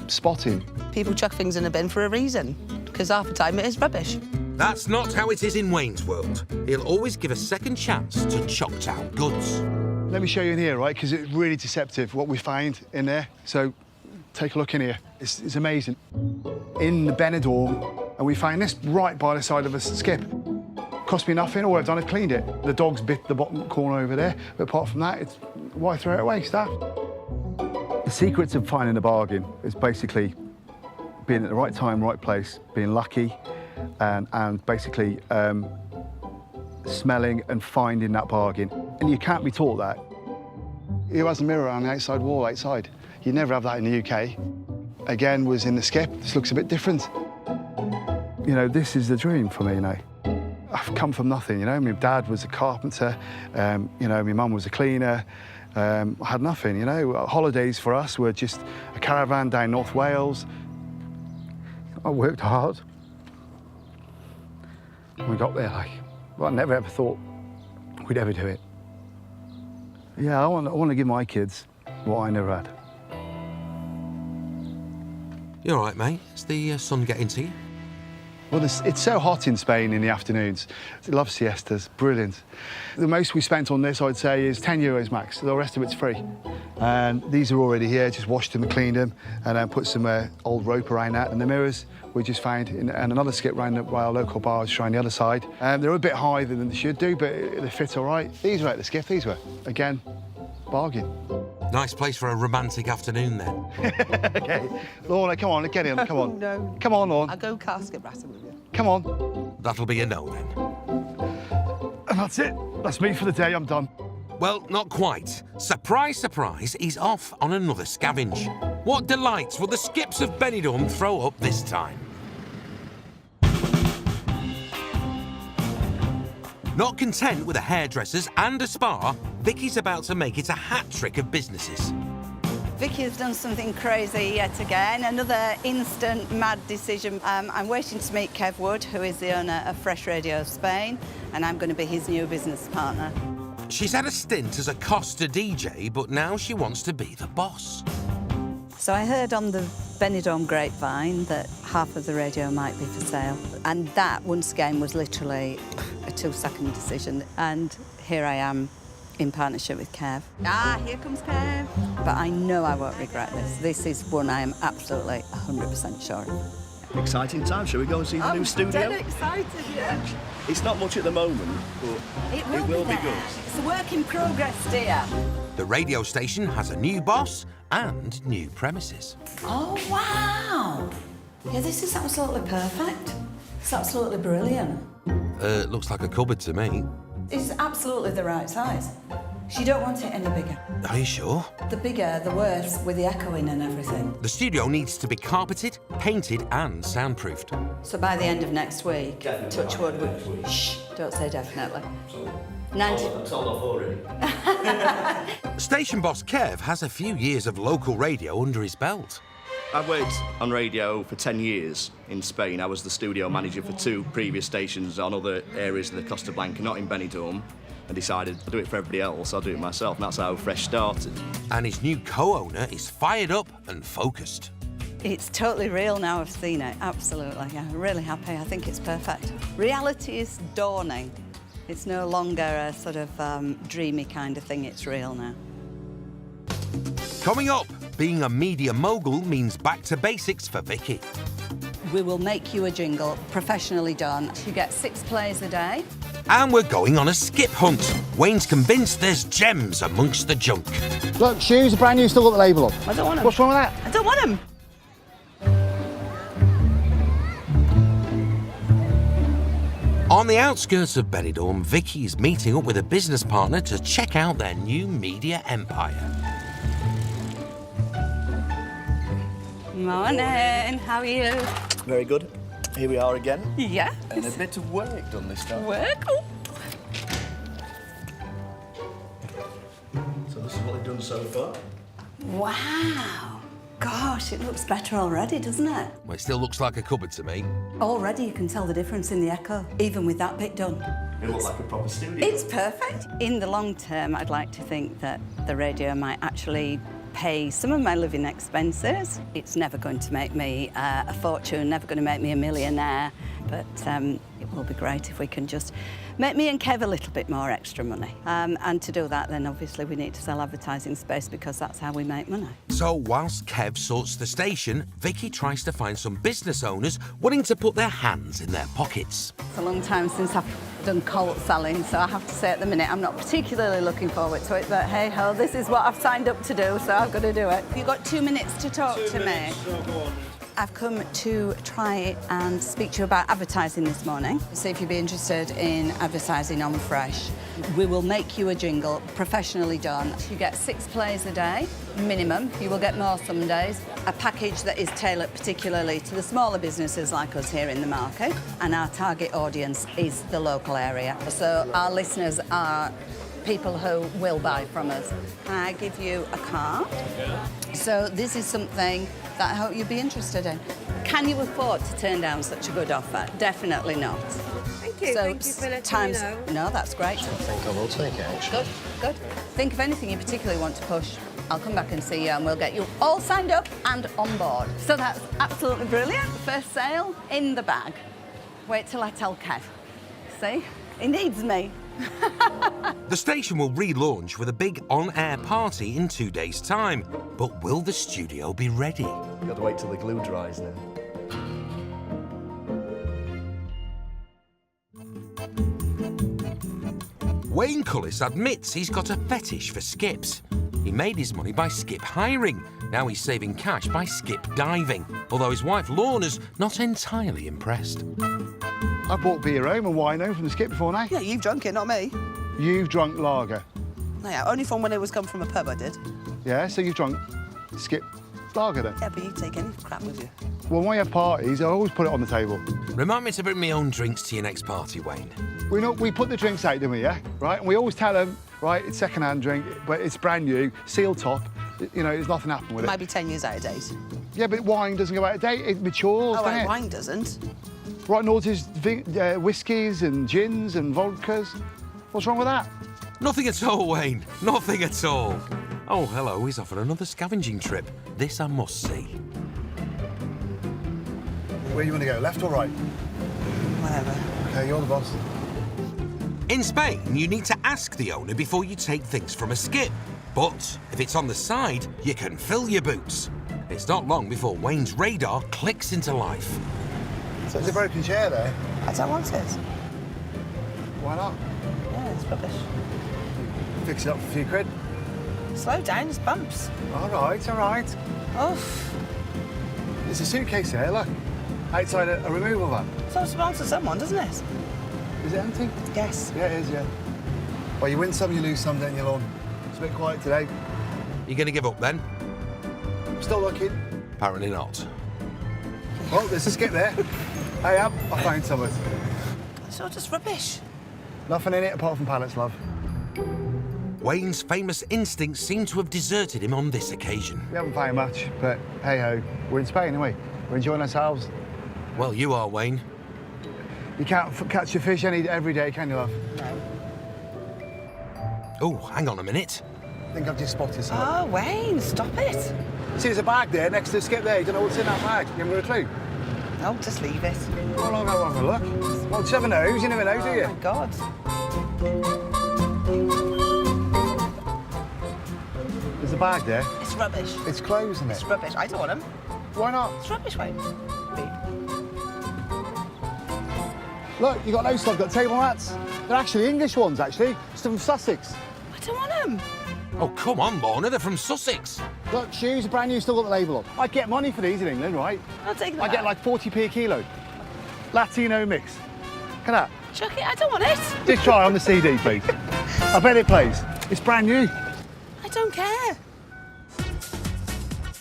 spotting. People chuck things in a bin for a reason, because half the time it is rubbish. That's not how it is in Wayne's world. He'll always give a second chance to chocked out goods. Let me show you in here, right, because it's really deceptive what we find in there. So take a look in here. It's amazing. In the Benidorm, and we find this right by the side of a skip. Cost me nothing. All I've done is cleaned it. The dog's bit the bottom corner over there, but apart from that, it's why throw it away, staff? The secret to finding a bargain is basically being at the right time, right place, being lucky, and basically smelling and finding that bargain. And you can't be taught that. Who has a mirror on the outside wall outside? You never have that in the UK. Again, was in the skip. This looks a bit different. You know, this is the dream for me now. I've come from nothing, you know. My dad was a carpenter, you know, my mum was a cleaner. I had nothing, you know. Holidays for us were just a caravan down North Wales. I worked hard. And we got there, like, well, I never ever thought we'd ever do it. Yeah, I want to give my kids what I never had. You all right, mate? Is the sun getting to you? Well, it's so hot in Spain in the afternoons. I love siestas, brilliant. The most we spent on this, I'd say, is €10 max. The rest of it's free. And these are already here, just washed them and cleaned them, and then put some old rope around that. And the mirrors we just found in another skip round by our local bar, just around the other side. They're a bit higher than they should do, but they fit all right. These were at the skip, these were. Again, bargain. Nice place for a romantic afternoon, then. OK. Lorna, come on, get in, come on. No. Come on, Lorna. I'll go casket rattle with you. Come on. That'll be a no, then. And that's it. That's me for the day, I'm done. Well, not quite. Surprise, surprise, he's off on another scavenge. What delights will the skips of Benidorm throw up this time? Not content with the hairdressers and a spa, Vicky's about to make it a hat trick of businesses. Vicky has done something crazy yet again, another instant mad decision. I'm waiting to meet Kev Wood, who is the owner of Fresh Radio Spain, and I'm going to be his new business partner. She's had a stint as a Costa DJ, but now she wants to be the boss. So I heard on the Benidorm grapevine that half of the radio might be for sale. And that, once again, was literally a 2-second decision. And here I am in partnership with Kev. Ah, here comes Kev. But I know I won't regret this. This is one I am absolutely 100% sure of. Exciting time. Shall we go and see the new studio? I'm dead excited, yeah. It's not much at the moment, but it will be good. It's a work in progress, dear. The radio station has a new boss and new premises. Oh, wow. Yeah, this is absolutely perfect. It's absolutely brilliant. Looks like a cupboard to me. It's absolutely the right size. You don't want it any bigger. Are you sure? The bigger, the worse, with the echoing and everything. The studio needs to be carpeted, painted and soundproofed. So by the end of next week, touch wood, shh, don't say definitely. 90. I'm told off already. Station boss Kev has a few years of local radio under his belt. I've worked on radio for 10 years in Spain. I was the studio manager for 2 previous stations on other areas of the Costa Blanca, not in Benidorm. I decided I'll do it for everybody else, I'll do it myself, and that's how Fresh started. And his new co-owner is fired up and focused. It's totally real now I've seen it, absolutely. Yeah, I'm really happy. I think it's perfect. Reality is dawning. It's no longer a sort of dreamy kind of thing, it's real now. Coming up, being a media mogul means back to basics for Vicky. We will make you a jingle, professionally done. You get 6 plays a day. And we're going on a skip hunt. Wayne's convinced there's gems amongst the junk. Look, shoes are brand new, still got the label on. I don't want them. What's wrong with that? I don't want them. On the outskirts of Benidorm, Vicky's meeting up with a business partner to check out their new media empire. Morning, how are you? Very good. Here we are again. Yeah. And a bit of work done this time. Work? Oh. So this is what they've done so far. Wow. Gosh, it looks better already, doesn't it? Well, it still looks like a cupboard to me. Already you can tell the difference in the echo, even with that bit done. It looks like a proper studio. It's perfect. In the long term, I'd like to think that the radio might actually pay some of my living expenses. It's never going to make me a fortune, never going to make me a millionaire, but it will be great if we can just make me and Kev a little bit more extra money. And to do that, then obviously we need to sell advertising space because that's how we make money. So whilst Kev sorts the station, Vicky tries to find some business owners willing to put their hands in their pockets. It's a long time since I've done cold selling, so I have to say at the minute I'm not particularly looking forward to it, but hey ho, this is what I've signed up to do, so I've got to do it. You've got 2 minutes to talk to me. I've come to try and speak to you about advertising this morning. See if you'd be interested in advertising on Fresh. We will make you a jingle, professionally done. You get 6 plays a day, minimum. You will get more some days. A package that is tailored particularly to the smaller businesses like us here in the market. And our target audience is the local area. So our listeners are people who will buy from us. Can I give you a card? Yeah. So this is something that I hope you'd be interested in. Can you afford to turn down such a good offer? Definitely not. Thank you. So Thank you for letting me know. No, that's great. I think I will take it, actually. Good, good. Think of anything you particularly want to push. I'll come back and see you and we'll get you all signed up and on board. So that's absolutely brilliant. First sale in the bag. Wait till I tell Kev. See? He needs me. The station will relaunch with a big on-air party in 2 days' time. But will the studio be ready? You've got to wait till the glue dries now. Wayne Cullis admits he's got a fetish for skips. He made his money by skip hiring. Now he's saving cash by skip diving. Although his wife Lorna's not entirely impressed. I bought beer home and wine home from the skip before now. Yeah, you've drunk it, not me. You've drunk lager. No, yeah, only from when it was come from a pub, I did. Yeah, so you've drunk skip lager then? Yeah, but you take any crap with you. Well, when we have parties, I always put it on the table. Remind me to bring my own drinks to your next party, Wayne. We put the drinks out, don't we, yeah? Right? And we always tell them, right, it's second-hand drink, but it's brand new, seal top. You know, there's nothing happened with It it. might be 10 years out of date. Yeah, but wine doesn't go out of date. It matures, Oh, doesn't right, it? wine doesn't. Right, nor does whiskies and gins and vodkas. What's wrong with that? Nothing at all, Wayne. Nothing at all. Oh, hello, he's off on another scavenging trip. This I must see. Where you want to go, left or right? Whatever. Okay, you're the boss. In Spain, you need to ask the owner before you take things from a skip. But if it's on the side, you can fill your boots. It's not long before Wayne's radar clicks into life. So there's a broken chair there. I don't want it. Why not? Yeah, it's rubbish. Fix it up for a few quid. Slow down, it's bumps. All right, all right. Oof. There's a suitcase there, look. Outside a removal van. So it belongs to someone, doesn't it? Is it empty? Yes. Yeah, it is, yeah. Well, you win some, you lose some, don't you, Lorne? It's a bit quiet today. You gonna give up then? Still looking. Apparently not. Oh, there's a skip there. Hey, I found something. It's all just rubbish. Nothing in it apart from pallets, love. Wayne's famous instincts seem to have deserted him on this occasion. We haven't found much, but hey-ho, we're in Spain, aren't we? We're enjoying ourselves. Well, you are, Wayne. You can't catch your fish every day, can you, love? No. Oh, hang on a minute. I think I've just spotted something. Oh, Wayne, stop it. See, there's a bag there next to the skip there. You don't know what's in that bag. You haven't got a clue? No, just leave it. Well, I'll go have a look. Well, you never know. You never know, do you? Oh, my God. There's a bag there. It's rubbish. It's clothes, isn't it? It's rubbish. I don't want them. Why not? It's rubbish, mate. Look, you got those stuff. Got table mats. They're actually English ones, actually. Stuff from Sussex. I don't want them. Oh, come on, Lorna, they're from Sussex. Look, shoes are brand new, still got the label on. I'd get money for these in England, right? I'll take them I get like 40p a kilo. Latino mix. Look at that. Chuck it. I don't want it. Just try on the CD, please. I bet it plays. It's brand new. I don't care.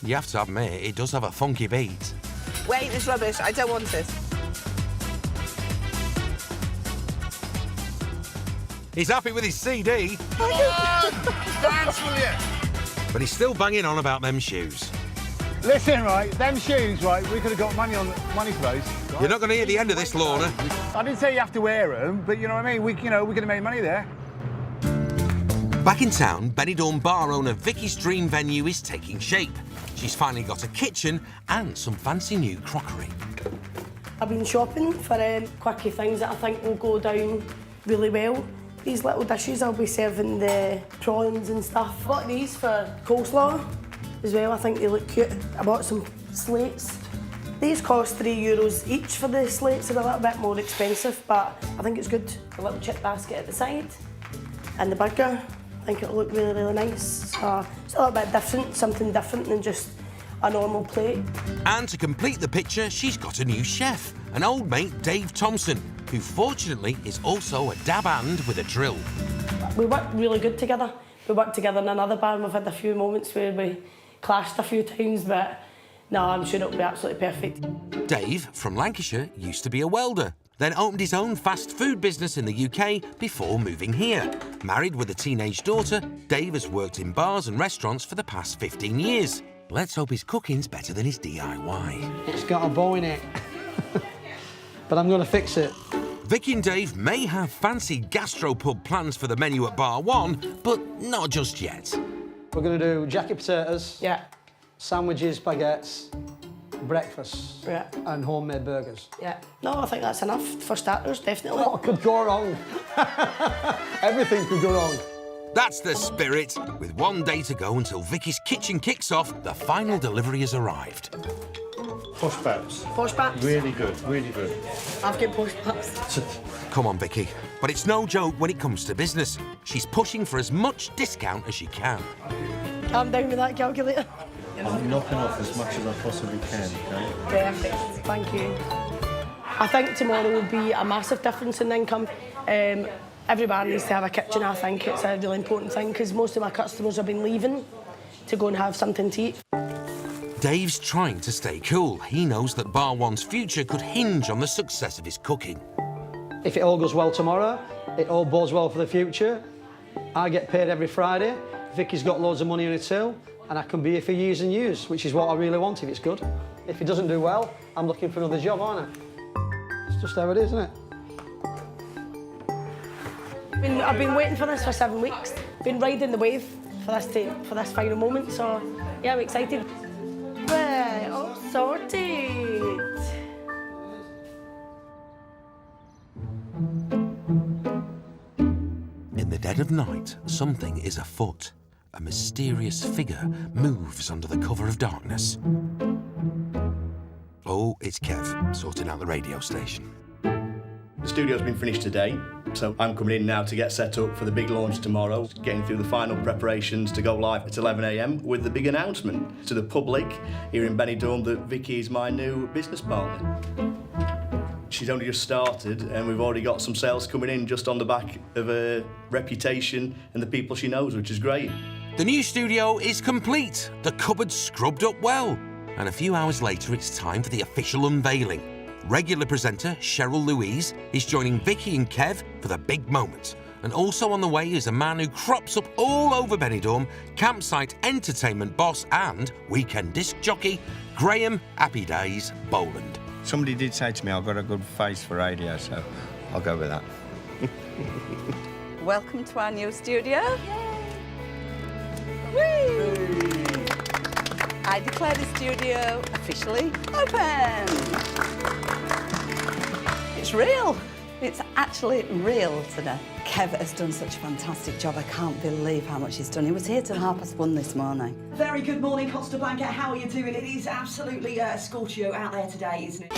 You have to admit, it does have a funky beat. Wait, it's rubbish. I don't want it. He's happy with his CD. Dance, will you? But he's still banging on about them shoes. Listen, right, them shoes, right, we could have got money for those. Right? You're not going to hear the end of this, Lorna. I didn't say you have to wear them, but you know what I mean? We could have made money there. Back in town, Benidorm bar owner Vicky's dream venue is taking shape. She's finally got a kitchen and some fancy new crockery. I've been shopping for quirky things that I think will go down really well. These little dishes, I'll be serving the prawns and stuff. I bought these for coleslaw as well. I think they look cute. I bought some slates. These cost €3 each for the slates. They're a little bit more expensive, but I think it's good. A little chip basket at the side and the burger. I think it'll look really, really nice. So it's a little bit different, something different than just a normal plate. And to complete the picture, she's got a new chef, an old mate, Dave Thompson, who fortunately is also a dab hand with a drill. We work really good together. We worked together in another bar and we've had a few moments where we clashed a few times, but no, I'm sure it'll be absolutely perfect. Dave, from Lancashire, used to be a welder, then opened his own fast food business in the UK before moving here. Married with a teenage daughter, Dave has worked in bars and restaurants for the past 15 years. Let's hope his cooking's better than his DIY. It's got a bow in it, but I'm going to fix it. Vicky and Dave may have fancy gastropub plans for the menu at Bar 1, but not just yet. We're going to do jacket potatoes, yeah, sandwiches, baguettes, breakfast, yeah, and homemade burgers. Yeah. No, I think that's enough for starters, definitely. What could go wrong? Everything could go wrong. That's the spirit. With one day to go until Vicky's kitchen kicks off, the final delivery has arrived. Posh baps. Posh baps? Really good, really good. I've got posh baps. Come on, Vicky. But it's no joke when it comes to business. She's pushing for as much discount as she can. Calm down with that calculator. I'm knocking off as much as I possibly can, okay? Perfect, thank you. I think tomorrow will be a massive difference in income. Every bar needs to have a kitchen. I think it's a really important thing because most of my customers have been leaving to go and have something to eat. Dave's trying to stay cool. He knows that Bar 1's future could hinge on the success of his cooking. If it all goes well tomorrow, it all bodes well for the future. I get paid every Friday. Vicky's got loads of money in her till, and I can be here for years and years, which is what I really want if it's good. If it doesn't do well, I'm looking for another job, aren't I? It's just how it is, isn't it? I've been waiting for this for 7 weeks. Been riding the wave for this final moment, so yeah, I'm excited. Right, all sorted. In the dead of night, something is afoot. A mysterious figure moves under the cover of darkness. Oh, it's Kev, sorting out the radio station. The studio's been finished today, so I'm coming in now to get set up for the big launch tomorrow, getting through the final preparations to go live at 11 AM with the big announcement to the public here in Benidorm that Vicky is my new business partner. She's only just started and we've already got some sales coming in just on the back of her reputation and the people she knows, which is great. The new studio is complete, the cupboard's scrubbed up well, and a few hours later it's time for the official unveiling. Regular presenter Cheryl Louise is joining Vicky and Kev for the big moment. And also on the way is a man who crops up all over Benidorm, campsite entertainment boss and weekend disc jockey, Graham Happy Days Boland. Somebody did say to me I've got a good face for radio, so I'll go with that. Welcome to our new studio. Whee! I declare the studio officially open. It's real. It's actually real today. Kev has done such a fantastic job. I can't believe how much he's done. He was here till 1:30 this morning. Very good morning, Costa Blanca. How are you doing? It is absolutely scorchio out there today, isn't it?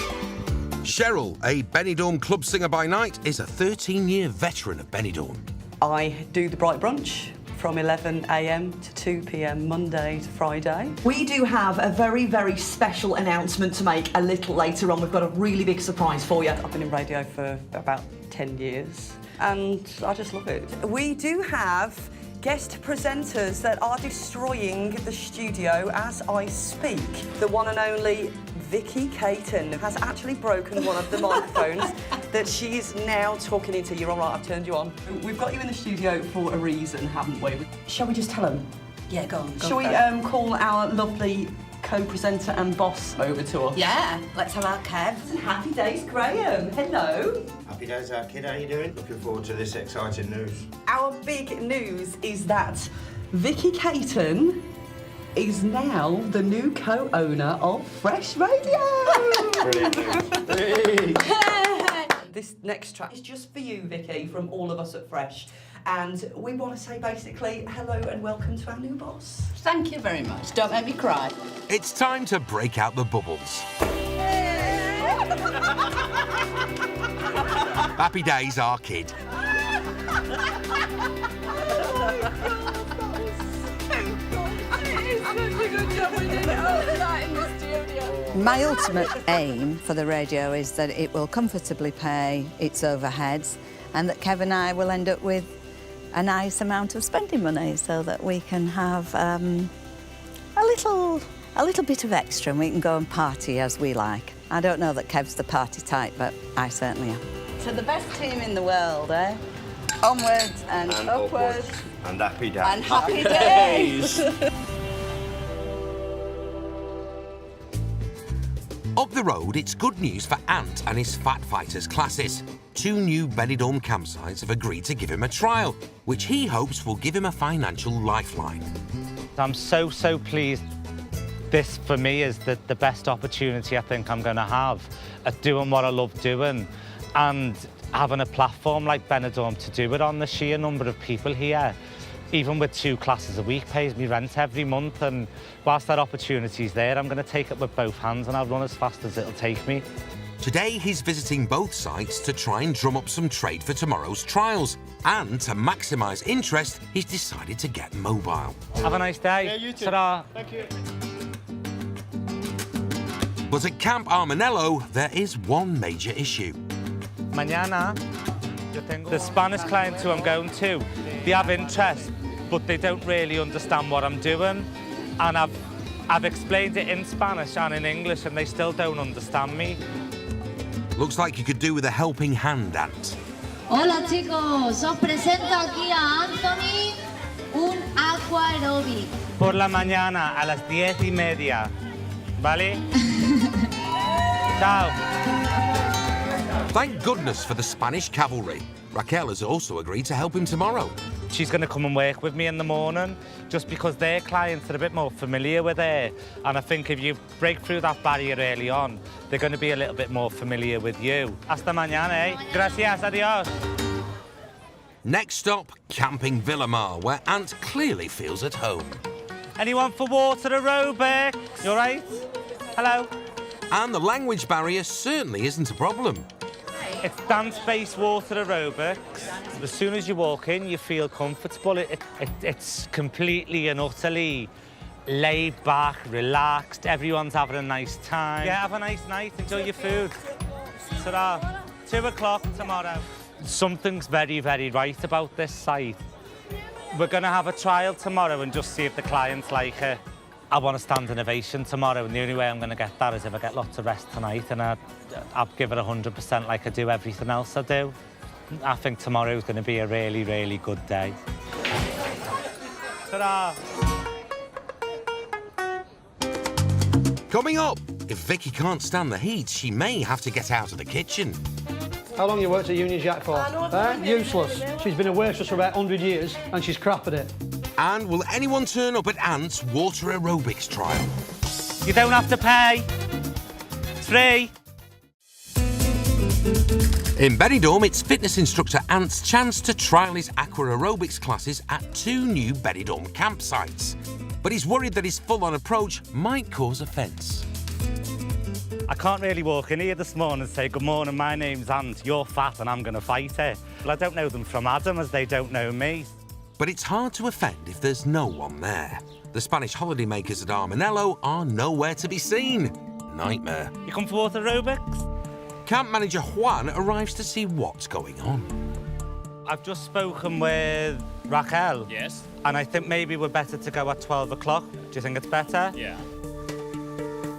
Cheryl, a Benidorm club singer by night, is a 13-year veteran of Benidorm. I do the bright brunch from 11 a.m. to 2 p.m. Monday to Friday. We do have a very, very special announcement to make a little later on. We've got a really big surprise for you. I've been in radio for about 10 years and I just love it. We do have guest presenters that are destroying the studio as I speak. The one and only Vicky Caton has actually broken one of the microphones that she's now talking into. You're all right, I've turned you on. We've got you in the studio for a reason, haven't we? Shall we just tell them? Yeah, go on. Shall we call our lovely co-presenter and boss over to us? Yeah, let's have our Kev. And happy days, Graham. Hello. Happy days, our kid. How you doing? Looking forward to this exciting news. Our big news is that Vicky Caton is now the new co-owner of Fresh Radio. Brilliant news. This next track is just for you, Vicky, from all of us at Fresh. And we want to say basically hello and welcome to our new boss. Thank you very much. Don't make me cry. It's time to break out the bubbles. Happy days, our kid. My ultimate aim for the radio is that it will comfortably pay its overheads and that Kev and I will end up with a nice amount of spending money so that we can have a little bit of extra and we can go and party as we like. I don't know that Kev's the party type, but I certainly am. So the best team in the world, eh? Onwards and upwards. And happy days. And happy days. Up the road, it's good news for Ant and his Fat Fighters classes. 2 new Benidorm campsites have agreed to give him a trial, which he hopes will give him a financial lifeline. I'm so pleased. This, for me, is the best opportunity I think I'm going to have at doing what I love doing and having a platform like Benidorm to do it on. The sheer number of people here, even with 2 classes a week, pays me rent every month, and whilst that opportunity's there, I'm going to take it with both hands and I'll run as fast as it'll take me. Today, he's visiting both sites to try and drum up some trade for tomorrow's trials. And to maximise interest, he's decided to get mobile. Have a nice day. Yeah, you too. Ta-da. Thank you. But at Camp Armanello, there is one major issue. Mañana, the Spanish clients who I'm going to, they have interest, but they don't really understand what I'm doing. And I've explained it in Spanish and in English, and they still don't understand me. Looks like you could do with a helping hand, Ant. Hola chicos, os presento aquí a Anthony, un aqua aerobic. Por la mañana a las 10:30, ¿vale? Ciao. Thank goodness for the Spanish cavalry. Raquel has also agreed to help him tomorrow. She's going to come and work with me in the morning, just because their clients are a bit more familiar with her. And I think if you break through that barrier early on, they're going to be a little bit more familiar with you. Hasta mañana, eh? Gracias, adios. Next stop, Camping Villamar, where Ant clearly feels at home. Anyone for water aerobics? You all right? Hello? And the language barrier certainly isn't a problem. It's dance-based water aerobics. As soon as you walk in, you feel comfortable. It's completely and utterly laid back, relaxed. Everyone's having a nice time. Yeah, have a nice night. Enjoy your food. Ta-ra. 2 o'clock tomorrow. Something's very, very right about this site. We're going to have a trial tomorrow and just see if the clients like it. I want to stand innovation tomorrow, and the only way I'm going to get that is if I get lots of rest tonight, and I'll give it 100% like I do everything else I do. I think tomorrow's going to be a really, really good day. Ta-da! Coming up, if Vicky can't stand the heat, she may have to get out of the kitchen. How long you worked at Union Jack for? Useless. She's been a waitress for about 100 years and she's crap at it. And will anyone turn up at Ant's water aerobics trial? You don't have to pay. It's free. In Benidorm, it's fitness instructor Ant's chance to trial his aqua aerobics classes at 2 new Benidorm campsites. But he's worried that his full-on approach might cause offence. I can't really walk in here this morning and say, good morning, my name's Ant, you're fat and I'm going to fight it. Well, I don't know them from Adam as they don't know me. But it's hard to offend if there's no one there. The Spanish holidaymakers at Armanello are nowhere to be seen. Nightmare. You come for water aerobics? Camp manager Juan arrives to see what's going on. I've just spoken with Raquel. Yes. And I think maybe we're better to go at 12 o'clock. Do you think it's better? Yeah.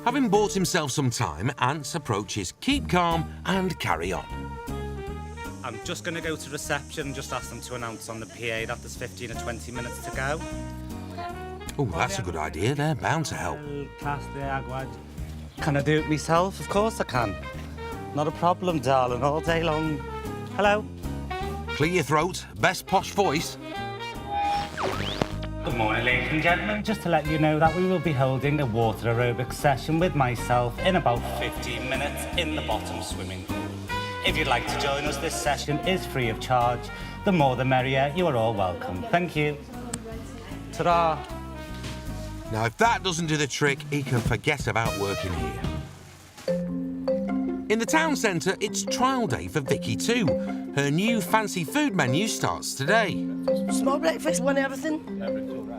Having bought himself some time, Ant's approach is keep calm and carry on. I'm just going to go to reception and just ask them to announce on the PA that there's 15 or 20 minutes to go. Oh, that's a good idea. They're bound to help. Can I do it myself? Of course I can. Not a problem, darling, all day long. Hello. Clear your throat, best posh voice. Good morning, ladies and gentlemen. Just to let you know that we will be holding a water aerobics session with myself in about 15 minutes in the bottom swimming pool. If you'd like to join us, this session is free of charge. The more the merrier. You are all welcome. Thank you. Ta-da. Now, if that doesn't do the trick, he can forget about working here. In the town centre, it's trial day for Vicky too. Her new fancy food menu starts today. Small breakfast, one everything.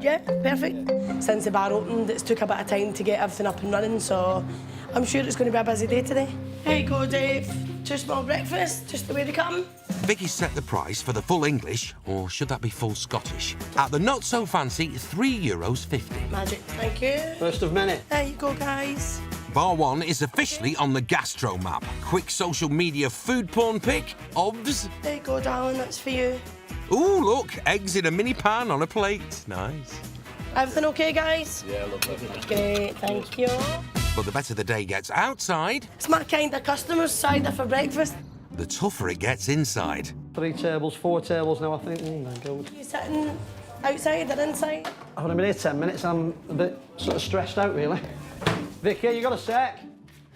Yeah, perfect. Since the bar opened, it's took a bit of time to get everything up and running, so I'm sure it's going to be a busy day today. Here you go, Dave. 2 small breakfasts, just the way they come. Vicky set the price for the full English, or should that be full Scottish? At the not-so-fancy €3.50. Magic, thank you. First of many. There you go, guys. Bar 1 is officially on the gastro map. Quick social media food porn pic, obvs. There you go, darling, that's for you. Ooh, look, eggs in a mini pan on a plate. Nice. Everything okay, guys? Yeah, lovely. Great, thank you. But the better the day gets outside, It's my kind of customers, cider for breakfast. the tougher it gets inside. 3 tables, 4 tables now, I think. My God. You sitting outside or inside? I've only been here 10 minutes. I'm a bit sort of stressed out, really. Vicky, you got a sec?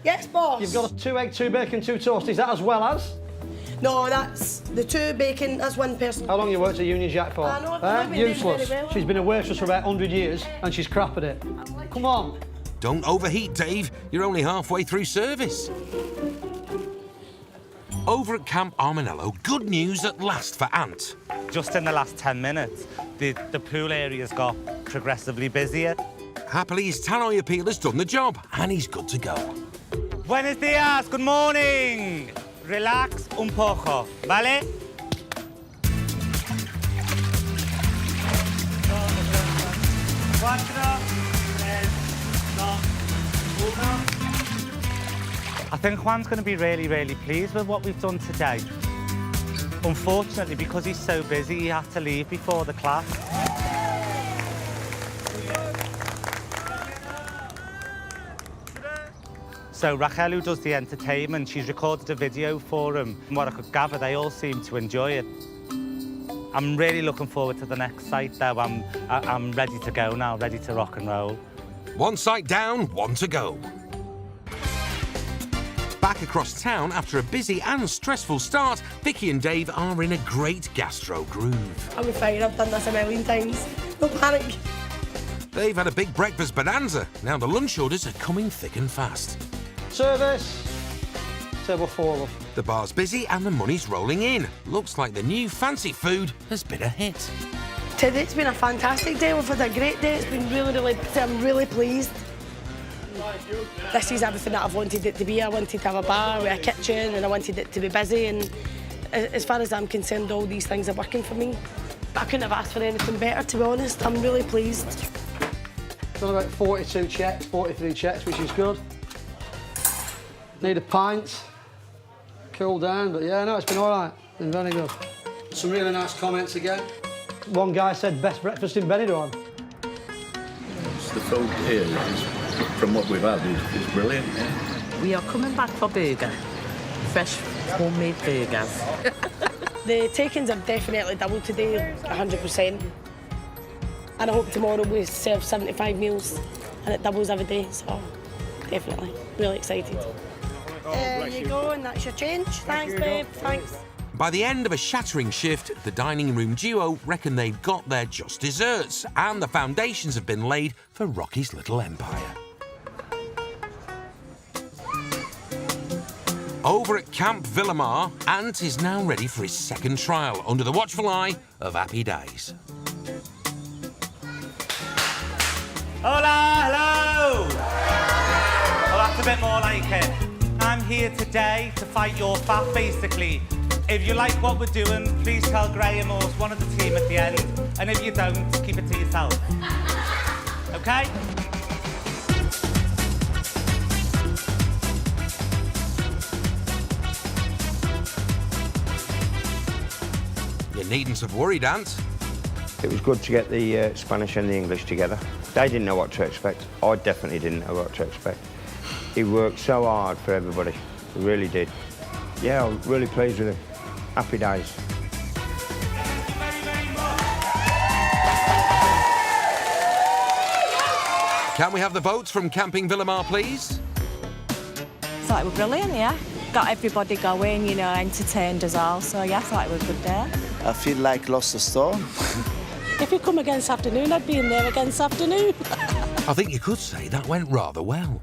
Yes, boss. You've got a 2 egg, 2 bacon, 2 toast. Is that as well as? No, that's the 2 bacon, that's 1 person. How long you worked at Union Jack for? I know, I've been doing Useless. very well. She's been a waitress for about 100 years and she's crap at it. Come on. Don't overheat, Dave. You're only halfway through service. Over at Camp Armanello, good news at last for Ant. Just in the last 10 minutes, the pool area's got progressively busier. Happily, his tannoy appeal has done the job, and he's good to go. Buenos dias, good morning. Relax un poco, ¿vale? I think Juan's going to be really, really pleased with what we've done today. Unfortunately, because he's so busy, he had to leave before the class. So Raquel, who does the entertainment, she's recorded a video for him. From what I could gather, they all seem to enjoy it. I'm really looking forward to the next site, though. I'm ready to go now, ready to rock and roll. 1 site down, 1 to go. Back across town, after a busy and stressful start, Vicky and Dave are in a great gastro groove. I'm fine, I've done this a million times. No panic. They've had a big breakfast bonanza. Now the lunch orders are coming thick and fast. Service. Table 4, love. The bar's busy and the money's rolling in. Looks like the new fancy food has been a hit. Today's been a fantastic day. We've had a great day. It's been really, I'm really pleased. This is everything that I've wanted it to be. I wanted to have a bar with a kitchen and I wanted it to be busy, and as far as I'm concerned, all these things are working for me. I couldn't have asked for anything better, to be honest. I'm really pleased. Done about 42 checks, 43 checks, which is good. Need a pint. Cool down, but yeah, no, it's been all right. Been very good. Some really nice comments again. One guy said, best breakfast in Benidorm. The food here, from what we've had, is brilliant. Yeah. We are coming back for burger. Fresh, homemade burgers. The takings have definitely doubled today, 100%. And I hope tomorrow we serve 75 meals and it doubles every day, so definitely. Really excited. There you go, and that's your change. Thanks, babe. Thanks. By the end of a shattering shift, the dining room duo reckon they've got their just desserts, and the foundations have been laid for Rocky's little empire. Over at Camp Villamar, Ant is now ready for his second trial under the watchful eye of Happy Days. Hola, hello! Well, that's a bit more like it. I'm here today to fight your fat, basically. If you like what we're doing, please tell Graham or one of the team at the end. And if you don't, keep it to yourself. OK? You needn't have worried, Ant. It was good to get the Spanish and the English together. They didn't know what to expect. I definitely didn't know what to expect. He worked so hard for everybody. He really did. Yeah, I'm really pleased with him. Happy days. Can we have the votes from Camping Villamar, please? Thought it was brilliant, yeah. Got everybody going, you know, entertained as well. So, yeah, I thought it was a good day. I feel like lost the storm. If you come again this afternoon, I'd be in there again this afternoon. I think you could say that went rather well.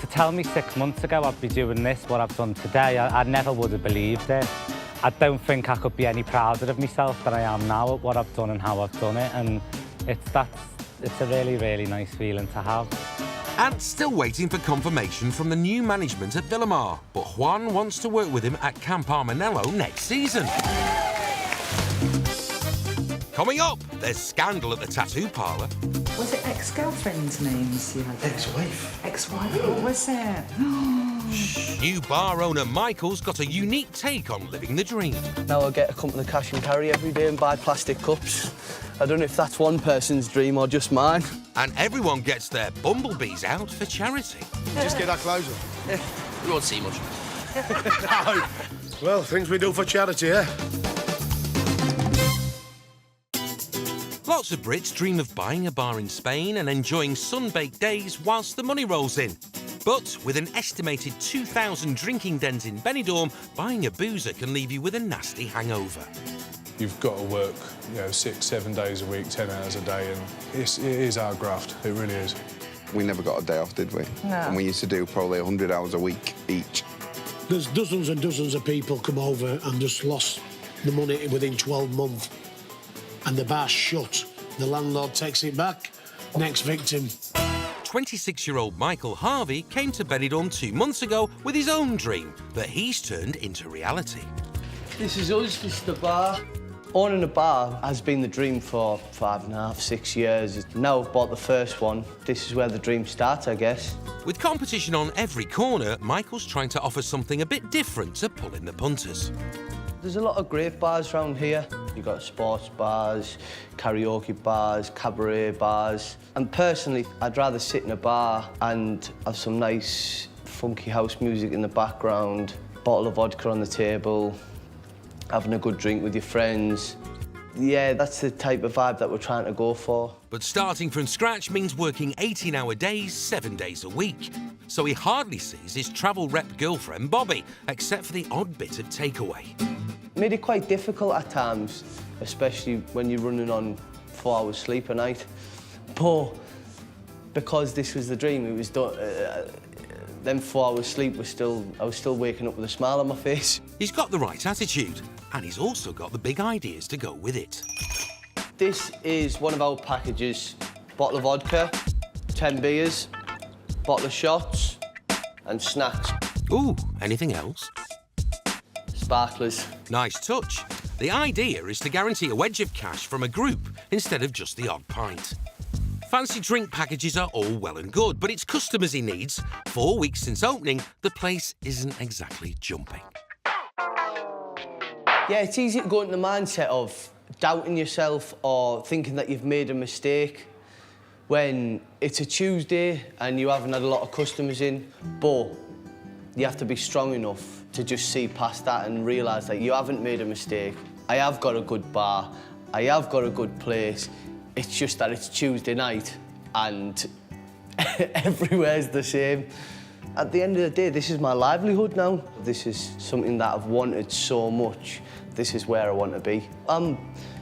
To tell me 6 months ago I'd be doing this, what I've done today, I never would have believed it. I don't think I could be any prouder of myself than I am now at what I've done and how I've done it. And it's a really, really nice feeling to have. Ant's still waiting for confirmation from the new management at Villamar, but Juan wants to work with him at Camp Armanello next season. Coming up, there's scandal at the tattoo parlour. Was it ex-girlfriend's names you had? Ex-wife. Ex-wife? What was it? New bar owner Michael's got a unique take on living the dream. Now I get to come to the cash and carry every day and buy plastic cups. I don't know if that's one person's dream or just mine. And everyone gets their bumblebees out for charity. Just get that closer. We won't see much. No. Well, things we do for charity, eh? Lots of Brits dream of buying a bar in Spain and enjoying sun-baked days whilst the money rolls in. But with an estimated 2,000 drinking dens in Benidorm, buying a boozer can leave you with a nasty hangover. You've got to work, 6, 7 days a week, 10 hours a day, and it is our graft. It really is. We never got a day off, did we? No. And we used to do probably 100 hours a week each. There's dozens and dozens of people come over and just lost the money within 12 months. And the bar's shut. The landlord takes it back. Next victim. 26-year-old Michael Harvey came to Benidorm 2 months ago with his own dream that he's turned into reality. This is us, this is the bar. Owning a bar has been the dream for 5.5, 6 years. Now I've bought the first one. This is where the dream starts, I guess. With competition on every corner, Michael's trying to offer something a bit different to pull in the punters. There's a lot of great bars around here. You've got sports bars, karaoke bars, cabaret bars. And personally, I'd rather sit in a bar and have some nice, funky house music in the background, bottle of vodka on the table, having a good drink with your friends. Yeah, that's the type of vibe that we're trying to go for. But starting from scratch means working 18-hour days, 7 days a week. So he hardly sees his travel rep girlfriend, Bobby, except for the odd bit of takeaway. Made it quite difficult at times, especially when you're running on 4 hours sleep a night. But because this was the dream, it was done. Them 4 hours sleep I was still waking up with a smile on my face. He's got the right attitude, and he's also got the big ideas to go with it. This is one of our packages. Bottle of vodka, 10 beers, bottle of shots, and snacks. Ooh, anything else? Sparklers. Nice touch. The idea is to guarantee a wedge of cash from a group instead of just the odd pint. Fancy drink packages are all well and good, but it's customers he needs. 4 weeks since opening, the place isn't exactly jumping. Yeah, it's easy to go into the mindset of doubting yourself or thinking that you've made a mistake when it's a Tuesday and you haven't had a lot of customers in, but you have to be strong enough to just see past that and realise that you haven't made a mistake. I have got a good bar, I have got a good place. It's just that it's Tuesday night and Everywhere's the same. At the end of the day, this is my livelihood now. This is something that I've wanted so much. This is where I want to be. I'm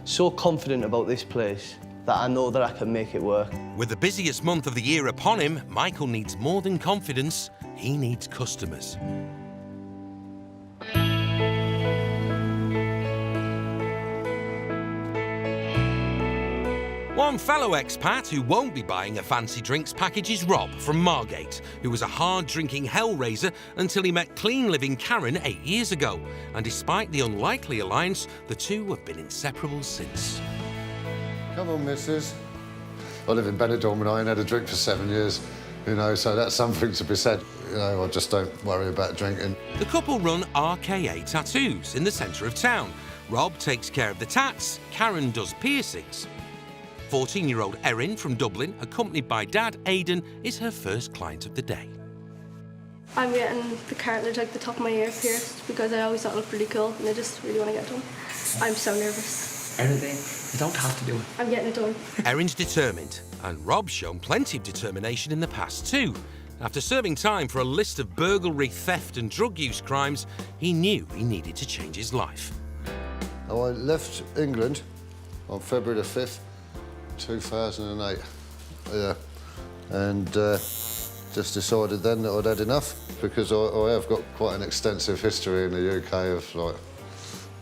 so confident about this place that I know that I can make it work. With the busiest month of the year upon him, Michael needs more than confidence, he needs customers. One fellow expat who won't be buying a fancy drinks package is Rob from Margate, who was a hard-drinking hellraiser until he met clean-living Karen 8 years ago. And despite the unlikely alliance, the two have been inseparable since. Come on, missus. I live in Benidorm and I ain't had a drink for 7 years, you know, so that's something to be said. You know, I just don't worry about drinking. The couple run RKA Tattoos in the centre of town. Rob takes care of the tats, Karen does piercings. 14-year-old Erin from Dublin, accompanied by dad Aidan, is her first client of the day. I'm getting the cartilage, like the top of my ear, pierced because I always thought it looked really cool and I just really want to get it done. I'm so nervous. Anything, you don't have to do it. I'm getting it done. Erin's determined, and Rob's shown plenty of determination in the past too. After serving time for a list of burglary, theft and drug use crimes, he knew he needed to change his life. I left England on February the 5th, 2008, yeah, and just decided then that I'd had enough because I have got quite an extensive history in the UK of like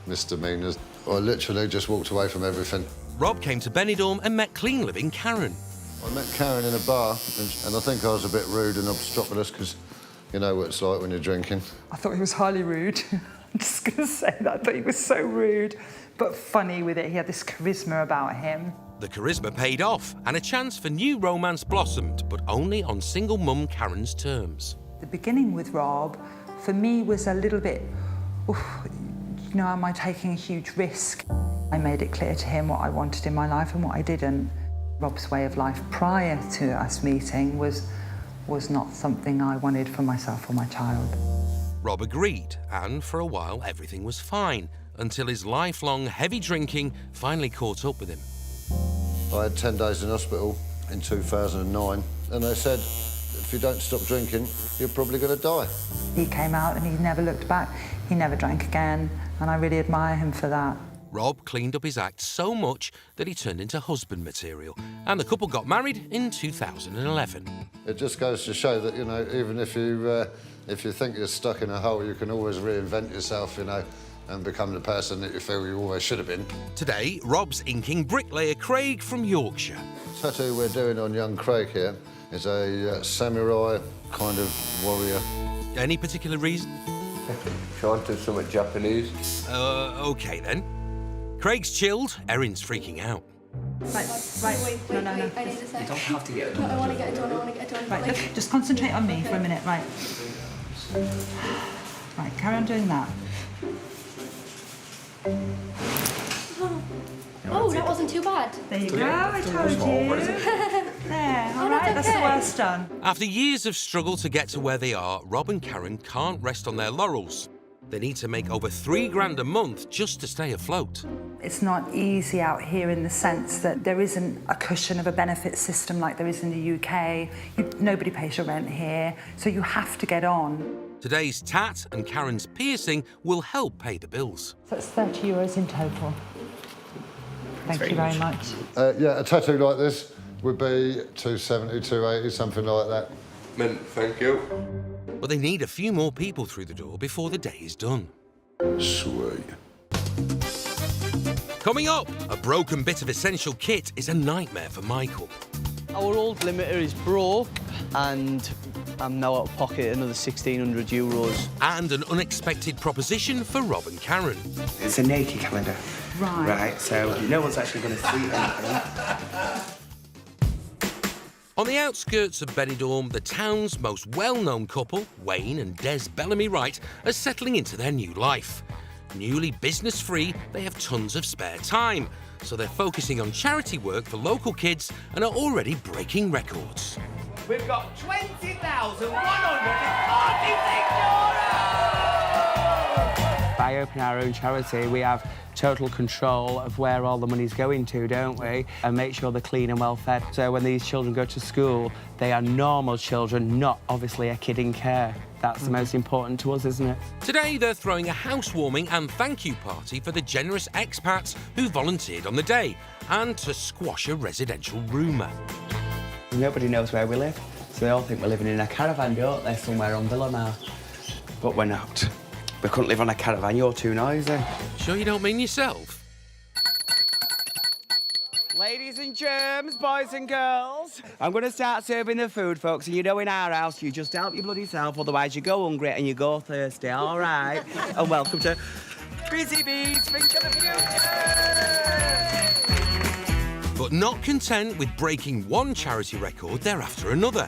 misdemeanours. I literally just walked away from everything. Rob came to Benidorm and met clean-living Karen. I met Karen in a bar and I think I was a bit rude and obstropolous because you know what it's like when you're drinking. I thought he was highly rude. I'm just going to say that. I thought he was so rude, but funny with it. He had this charisma about him. The charisma paid off and a chance for new romance blossomed, but only on single mum Karen's terms. The beginning with Rob, for me, was a little bit, you know, am I taking a huge risk? I made it clear to him what I wanted in my life and what I didn't. Rob's way of life prior to us meeting was not something I wanted for myself or my child. Rob agreed, and for a while everything was fine, until his lifelong heavy drinking finally caught up with him. I had 10 days in hospital in 2009, and they said, if you don't stop drinking, you're probably going to die. He came out and he never looked back. He never drank again, and I really admire him for that. Rob cleaned up his act so much that he turned into husband material, and the couple got married in 2011. It just goes to show that, you know, even if you think you're stuck in a hole, you can always reinvent yourself, you know, and become the person that you feel you always should have been. Today, Rob's inking bricklayer Craig from Yorkshire. The tattoo we're doing on young Craig here is a samurai kind of warrior. Any particular reason? Trying to do something Japanese. OK then. Craig's chilled, Erin's freaking out. Right. Wait, no. I need a sec. You don't have to get it No, done. I want to get it done, Right, look, just concentrate on me for a minute, right? Right, carry on doing that. Oh, that wasn't too bad. There you go, I told you. There, all right, that's the worst done. After years of struggle to get to where they are, Rob and Karen can't rest on their laurels. They need to make over $3,000 a month just to stay afloat. It's not easy out here in the sense that there isn't a cushion of a benefit system like there is in the UK. Nobody pays your rent here, so you have to get on. Today's tat and Karen's piercing will help pay the bills. So it's €30 in total. Thank you very much. Yeah, a tattoo like this would be $270, $280, something like that. Mint, thank you. But they need a few more people through the door before the day is done. Sweet. Coming up, a broken bit of essential kit is a nightmare for Michael. Our old limiter is broke and I'm now out of pocket another €1,600. And an unexpected proposition for Rob and Karen. It's a naked calendar. Right. Right, so no one's actually going to see anything. On the outskirts of Benidorm, the town's most well-known couple, Wayne and Des Bellamy Wright, are settling into their new life. Newly business-free, they have tons of spare time, so they're focusing on charity work for local kids and are already breaking records. We've got 20,146 Buy by opening our own charity, we have total control of where all the money's going to, don't we? And make sure they're clean and well fed. So when these children go to school, they are normal children, not obviously a kid in care. That's the most important to us, isn't it? Today, they're throwing a housewarming and thank you party for the generous expats who volunteered on the day and to squash a residential rumour. Nobody knows where we live, so they all think we're living in a caravan, don't they, somewhere on Villamar. But we're not. We couldn't live on a caravan, you're too noisy. Sure you don't mean yourself? Ladies and germs, boys and girls, I'm going to start serving the food, folks, and you know in our house you just help your bloody self, otherwise you go hungry and you go thirsty, all right? And welcome to Busy Bees, Think of the Future! But not content with breaking one charity record, they're after another.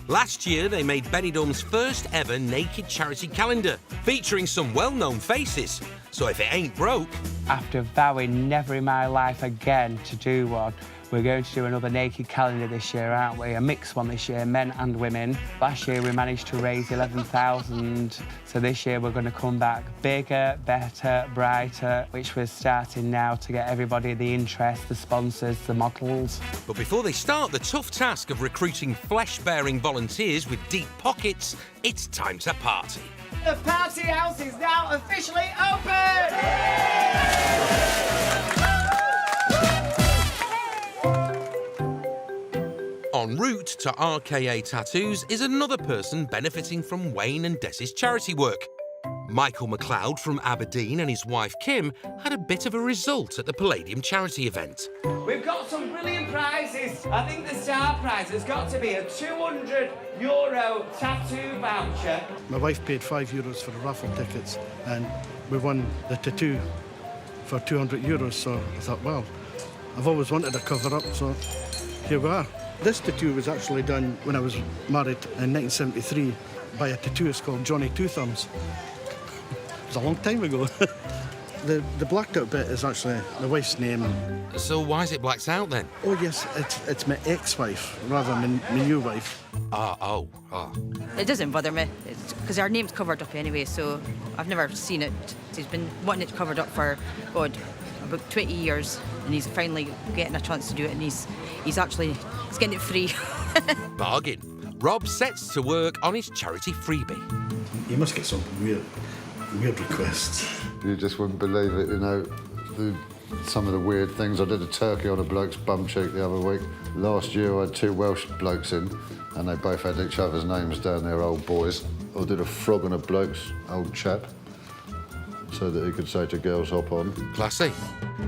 Last year, they made Benidorm's first ever naked charity calendar, featuring some well-known faces. So if it ain't broke... After vowing never in my life again to do one, we're going to do another naked calendar this year, aren't we? A mixed one this year, men and women. Last year we managed to raise 11,000, so this year we're going to come back bigger, better, brighter, which we're starting now to get everybody the interest, the sponsors, the models. But before they start the tough task of recruiting flesh-bearing volunteers with deep pockets, it's time to party. The party house is now officially open! En route to RKA Tattoos is another person benefiting from Wayne and Des's charity work. Michael McLeod from Aberdeen and his wife Kim had a bit of a result at the Palladium charity event. We've got some brilliant prizes. I think the star prize has got to be a €200 tattoo voucher. My wife paid €5 for the raffle tickets and we won the tattoo for €200, so I thought, well, I've always wanted a cover-up, so here we are. This tattoo was actually done when I was married in 1973 by a tattooist called Johnny Two Thumbs. It was a long time ago. The blacked out bit is actually the wife's name. So why is it blacked out then? Oh yes, it's my ex-wife rather than my new wife. It doesn't bother me, because our name's covered up anyway, so I've never seen it. He's been wanting it covered up for, God, about 20 years, and he's finally getting a chance to do it, and he's getting it free. Bargain. Rob sets to work on his charity freebie. You must get some weird requests. You just wouldn't believe it, you know, some of the weird things. I did a turkey on a bloke's bum cheek the other week. Last year I had 2 Welsh blokes in and they both had each other's names down there, old boys. I did a frog on a bloke's old chap so that he could say to girls, hop on. Classy.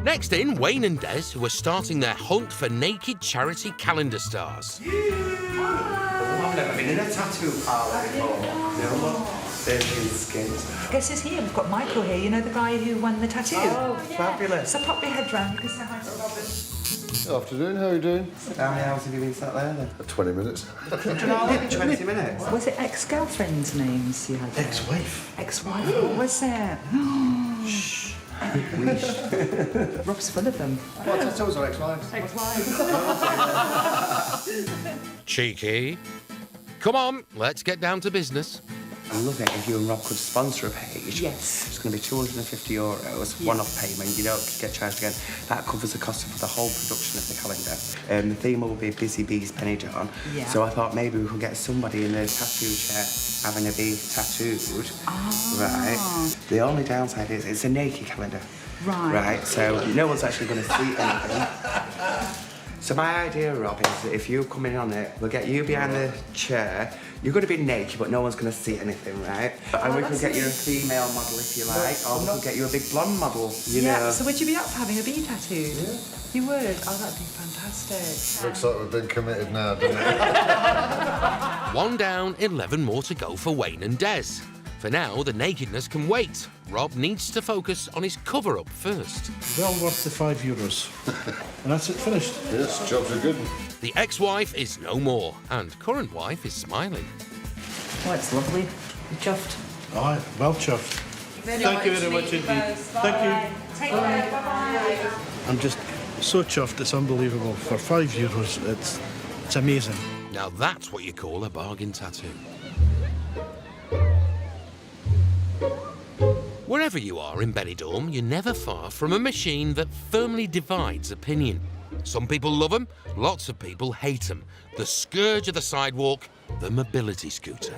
Next in, Wayne and Des, who are starting their hunt for naked charity calendar stars. I've never been in a tattoo parlour before. No. Guess who's here? We've got Michael here, you know, the guy who won the tattoo. Oh, fabulous. So pop your head round, you can say hi to Robin. Afternoon, how are you doing? How many hours have you been sat there then? 20 minutes. 20 minutes? Was it ex-girlfriends' names you had there? Ex-wife. Ex-wife? What was it? Shh. Rob's full of them. What tattoos are ex-wives? Cheeky. Come on, let's get down to business. I'd love it if you and Rob could sponsor a page. Yes. It's going to be €250, one-off payment, you don't get charged again. That covers the cost for the whole production of the calendar. The theme will be Busy Bees Benidorm. Yeah. So I thought maybe we could get somebody in the tattoo chair having a bee tattooed. Oh. Right. The only downside is it's a naked calendar. Right. So no one's actually going to see anything. So my idea, Rob, is that if you come in on it, we'll get you behind the chair. You're going to be naked, but no one's going to see anything, right? And we could get you a female model if you like, or we could get you a big blonde model, you know. So would you be up for having a bee tattooed? Yeah. You would? Oh, that'd be fantastic. Looks like we've been committed now, doesn't it? 1 down, 11 more to go for Wayne and Des. For now, the nakedness can wait. Rob needs to focus on his cover-up first. Well worth the €5. And that's it, finished. Yes, jobs are good. The ex-wife is no more, and current wife is smiling. Oh, it's lovely. You're chuffed. Aye, well chuffed. Thank you very much indeed. Thank you. Take care. Bye-bye. I'm just so chuffed, it's unbelievable. For €5, it's amazing. Now that's what you call a bargain tattoo. We're Wherever you are in Benidorm, you're never far from a machine that firmly divides opinion. Some people love them, lots of people hate them. The scourge of the sidewalk, the mobility scooter.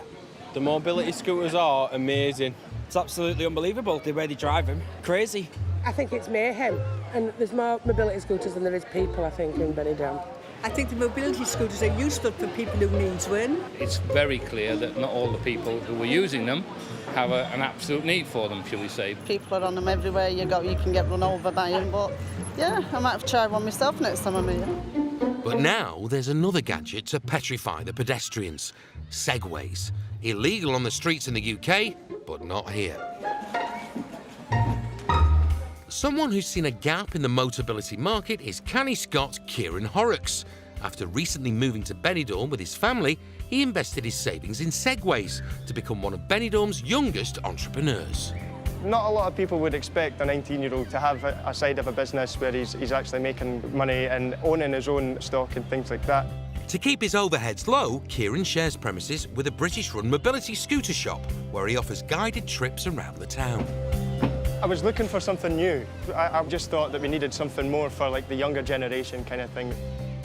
The mobility scooters are amazing. It's absolutely unbelievable the way they drive them. Crazy. I think it's mayhem, and there's more mobility scooters than there is people, I think, in Benidorm. I think the mobility scooters are useful for people who need one. It's very clear that not all the people who are using them have an absolute need for them, shall we say. People are on them everywhere you go, you can get run over by them, but yeah, I might have to try one myself next time I'm here. But now there's another gadget to petrify the pedestrians. Segways. Illegal on the streets in the UK, but not here. Someone who's seen a gap in the motability market is canny Scot Kieran Horrocks. After recently moving to Benidorm with his family, he invested his savings in Segways to become one of Benidorm's youngest entrepreneurs. Not a lot of people would expect a 19-year-old to have a side of a business where he's actually making money and owning his own stock and things like that. To keep his overheads low, Kieran shares premises with a British-run mobility scooter shop where he offers guided trips around the town. I was looking for something new. I just thought that we needed something more for like the younger generation kind of thing.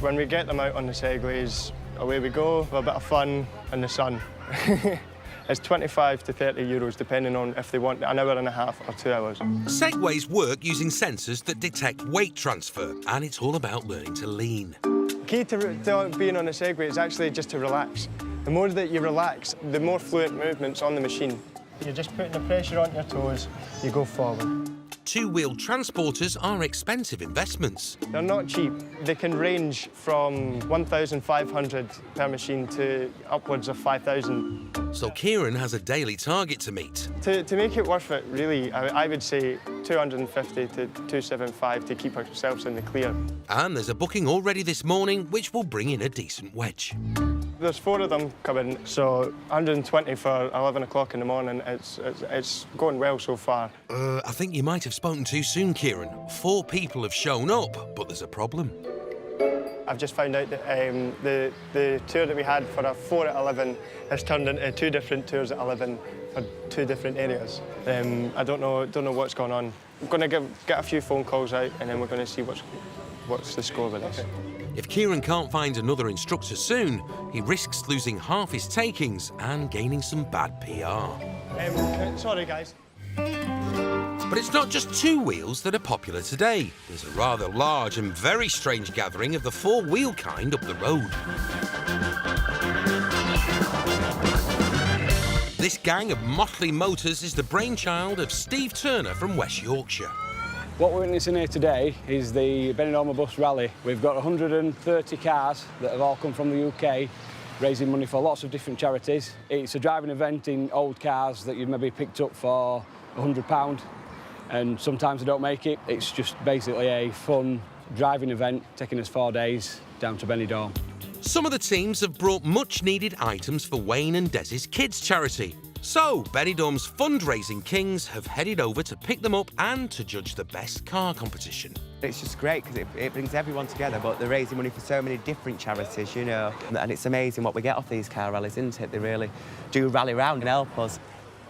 When we get them out on the Segways, away we go, with a bit of fun in the sun. It's 25 to 30 euros, depending on if they want an hour and a half or 2 hours. Segways work using sensors that detect weight transfer, and it's all about learning to lean. Key to being on a Segway is actually just to relax. The more that you relax, the more fluent movements on the machine. You're just putting the pressure on your toes, you go forward. Two-wheeled transporters are expensive investments. They're not cheap. They can range from 1,500 per machine to upwards of 5,000. So Kieran has a daily target to meet. To make it worth it, really, I would say 250 to 275 to keep ourselves in the clear. And there's a booking already this morning, which will bring in a decent wedge. There's 4 of them coming, so 120 for 11 o'clock in the morning. It's going well so far. I think you might have spoken too soon, Kieran. 4 people have shown up, but there's a problem. I've just found out that the tour that we had for a 4 at 11 has turned into 2 different tours at 11 for 2 different areas. I don't know what's going on. I'm going to get a few phone calls out, and then we're going to see what's the score with this. If Kieran can't find another instructor soon, he risks losing half his takings and gaining some bad PR. Sorry, guys. But it's not just 2 wheels that are popular today. There's a rather large and very strange gathering of the 4-wheel kind up the road. This gang of motley motors is the brainchild of Steve Turner from West Yorkshire. What we're witnessing here today is the Benidorm Bus Rally. We've got 130 cars that have all come from the UK, raising money for lots of different charities. It's a driving event in old cars that you've maybe picked up for £100, and sometimes they don't make it. It's just basically a fun driving event taking us 4 days down to Benidorm. Some of the teams have brought much-needed items for Wayne and Desi's kids' charity. So, Benidorm's fundraising kings have headed over to pick them up and to judge the best car competition. It's just great because it brings everyone together, but they're raising money for so many different charities, you know. And it's amazing what we get off these car rallies, isn't it? They really do rally round and help us.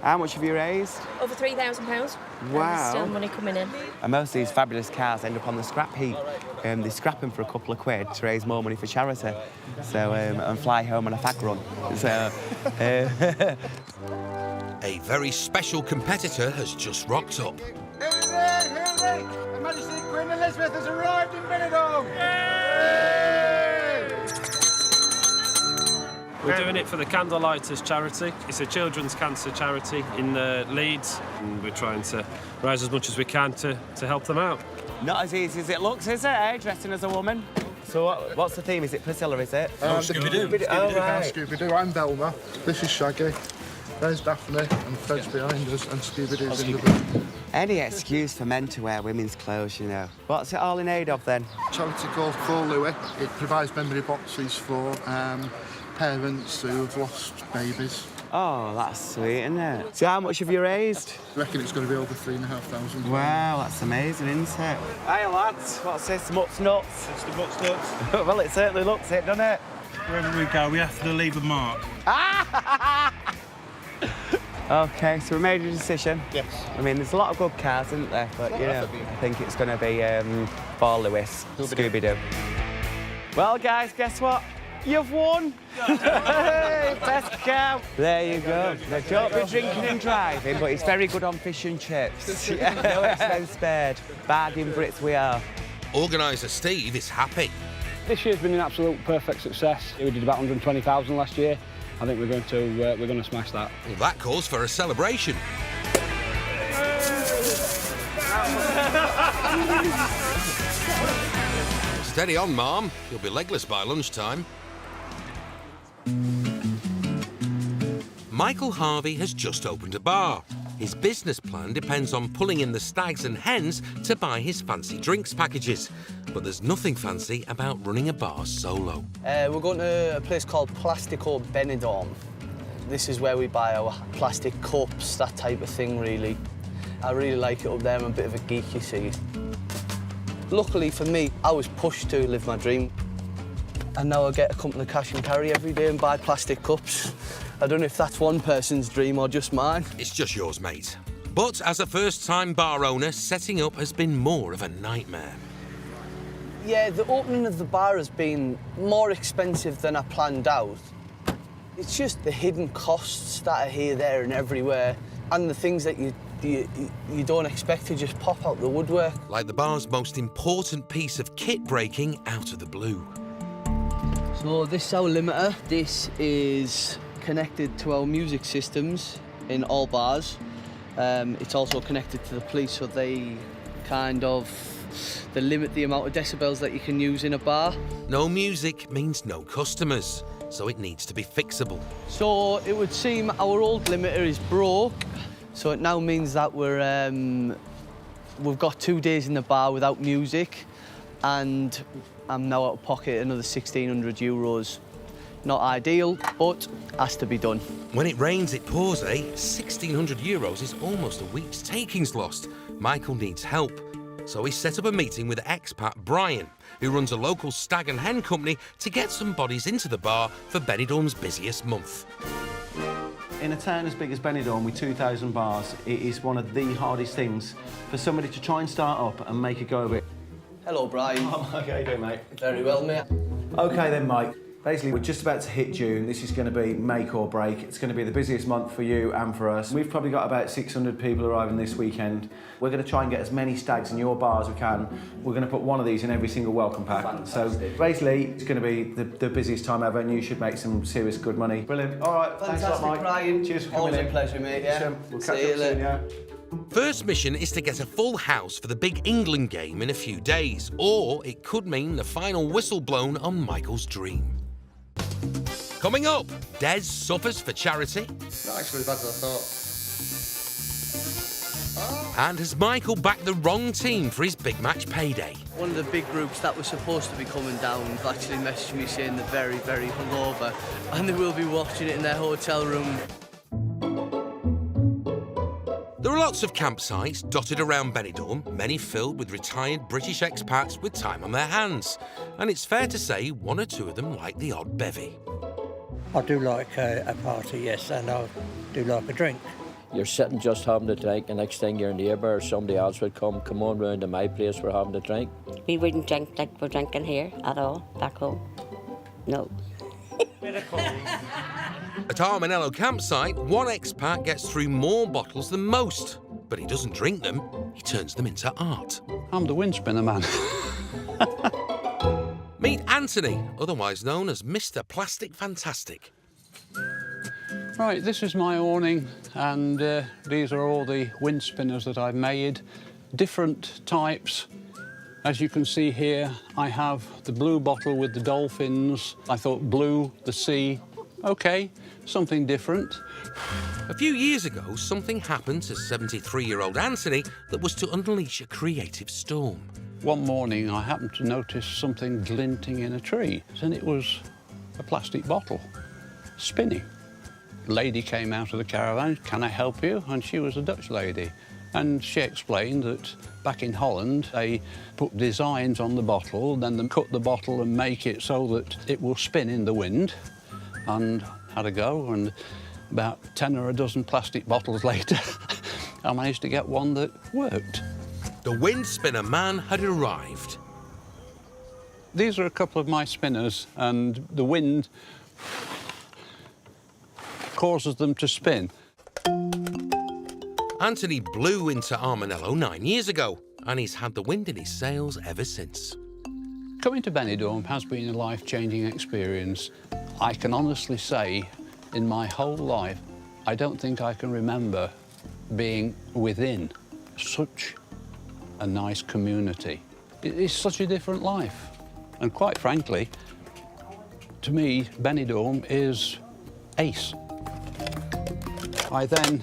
How much have you raised? Over £3,000. Wow. There's still money coming in. And most of these fabulous cars end up on the scrap heap. They scrap them for a couple of quid to raise more money for charity. So, and fly home on a fag run. So, A very special competitor has just rocked up. Her Majesty Queen Elizabeth has arrived in Benidorm! We're doing it for the Candlelighters charity. It's a children's cancer charity in Leeds, and we're trying to raise as much as we can to help them out. Not as easy as it looks, is it, eh, dressing as a woman? So what's the theme? Is it Priscilla, is it? Scooby-Doo. Oh, right. Scooby-Doo. I'm Velma. This is Shaggy. There's Daphne, and Fred's behind us, and Scooby-Doo's in the room. Any excuse for men to wear women's clothes, you know. What's it all in aid of, then? A charity called For Louis. It provides memory boxes for parents who have lost babies. Oh, that's sweet, isn't it? So how much have you raised? I reckon it's going to be over 3,500. Wow, that's amazing, isn't it? Hey, lads, what's this, Mutt's Nuts? It's the Mutt's Nuts. Well, it certainly looks it, doesn't it? Wherever we go, we have to leave a mark. OK, so we made a decision. Yes. I mean, there's a lot of good cars, isn't there? But, you know, I think it's going to be for Lewis, Scooby-Doo. Well, guys, guess what? You've won! Hey, best car! There you go. Now, don't be drinking and driving, but it's very good on fish and chips. No expense spared. Bargain Brits we are. Organiser Steve is happy. This year's been an absolute perfect success. We did about 120,000 last year. I think we're going to smash that. Well, that calls for a celebration. Steady on, Mom. You'll be legless by lunchtime. Michael Harvey has just opened a bar. His business plan depends on pulling in the stags and hens to buy his fancy drinks packages. But there's nothing fancy about running a bar solo. We're going to a place called Plastico Benidorm. This is where we buy our plastic cups, that type of thing, really. I really like it up there. I'm a bit of a geek, you see. Luckily for me, I was pushed to live my dream. And now I get to come to the cash and carry every day and buy plastic cups. I don't know if that's one person's dream or just mine. It's just yours, mate. But as a first-time bar owner, setting up has been more of a nightmare. Yeah, the opening of the bar has been more expensive than I planned out. It's just the hidden costs that are here, there and everywhere, and the things that you don't expect to just pop out the woodwork. Like the bar's most important piece of kit breaking out of the blue. So this is our limiter. This is connected to our music systems in all bars. It's also connected to the police, so they limit the amount of decibels that you can use in a bar. No music means no customers, so it needs to be fixable. So it would seem our old limiter is broke, so it now means that we've got 2 days in the bar without music, and I'm now out of pocket another €1,600. Not ideal, but has to be done. When it rains, it pours, eh? €1,600 is almost a week's takings lost. Michael needs help. So he set up a meeting with expat Brian, who runs a local stag and hen company, to get some bodies into the bar for Benidorm's busiest month. In a town as big as Benidorm with 2,000 bars, it is one of the hardest things for somebody to try and start up and make a go of it. Hello, Brian. Oh, Mike, how you doing, mate? Very well, mate. OK then, Mike. Basically, we're just about to hit June. This is going to be make or break. It's going to be the busiest month for you and for us. We've probably got about 600 people arriving this weekend. We're going to try and get as many stags in your bar as we can. We're going to put one of these in every single welcome pack. Fantastic. So basically, it's going to be the busiest time ever, and you should make some serious good money. Brilliant. All right, Fantastic, thanks a lot, Mike. Brian. Cheers for coming Always in. a pleasure, mate, yeah. We'll catch See you up soon, yeah. First mission is to get a full house for the big England game in a few days, or it could mean the final whistle blown on Michael's dream. Coming up, Des suffers for charity. Not actually as bad as I thought. And has Michael backed the wrong team for his big match payday? One of the big groups that was supposed to be coming down have actually messaged me saying they're very, very hungover, and they will be watching it in their hotel room. There are lots of campsites dotted around Benidorm, many filled with retired British expats with time on their hands. And it's fair to say one or two of them like the odd bevy. I do like a party, yes, and I do like a drink. You're sitting just having a drink, and next thing your neighbour or somebody else would come on round to my place, we're having a drink. We wouldn't drink like we're drinking here at all, back home. No. At Armanello campsite, one expat gets through more bottles than most. But he doesn't drink them, he turns them into art. I'm the windspinner man. Meet Anthony, otherwise known as Mr. Plastic Fantastic. Right, this is my awning, and these are all the wind spinners that I've made. Different types. As you can see here, I have the blue bottle with the dolphins. I thought blue, the sea. OK, something different. A few years ago, something happened to 73-year-old Anthony that was to unleash a creative storm. One morning, I happened to notice something glinting in a tree, and it was a plastic bottle, spinning. A lady came out of the caravan, "Can I help you?" And she was a Dutch lady. And she explained that back in Holland, they put designs on the bottle, then they cut the bottle and make it so that it will spin in the wind. And had a go, and About 10 or a dozen plastic bottles later, I managed to get one that worked. The wind spinner man had arrived. These are a couple of my spinners, and the wind causes them to spin. Anthony blew into Armanello 9 years ago, and he's had the wind in his sails ever since. Coming to Benidorm has been a life-changing experience. I can honestly say, in my whole life, I don't think I can remember being within such a nice community. It is such a different life. And quite frankly, to me, Benidorm is ace. I then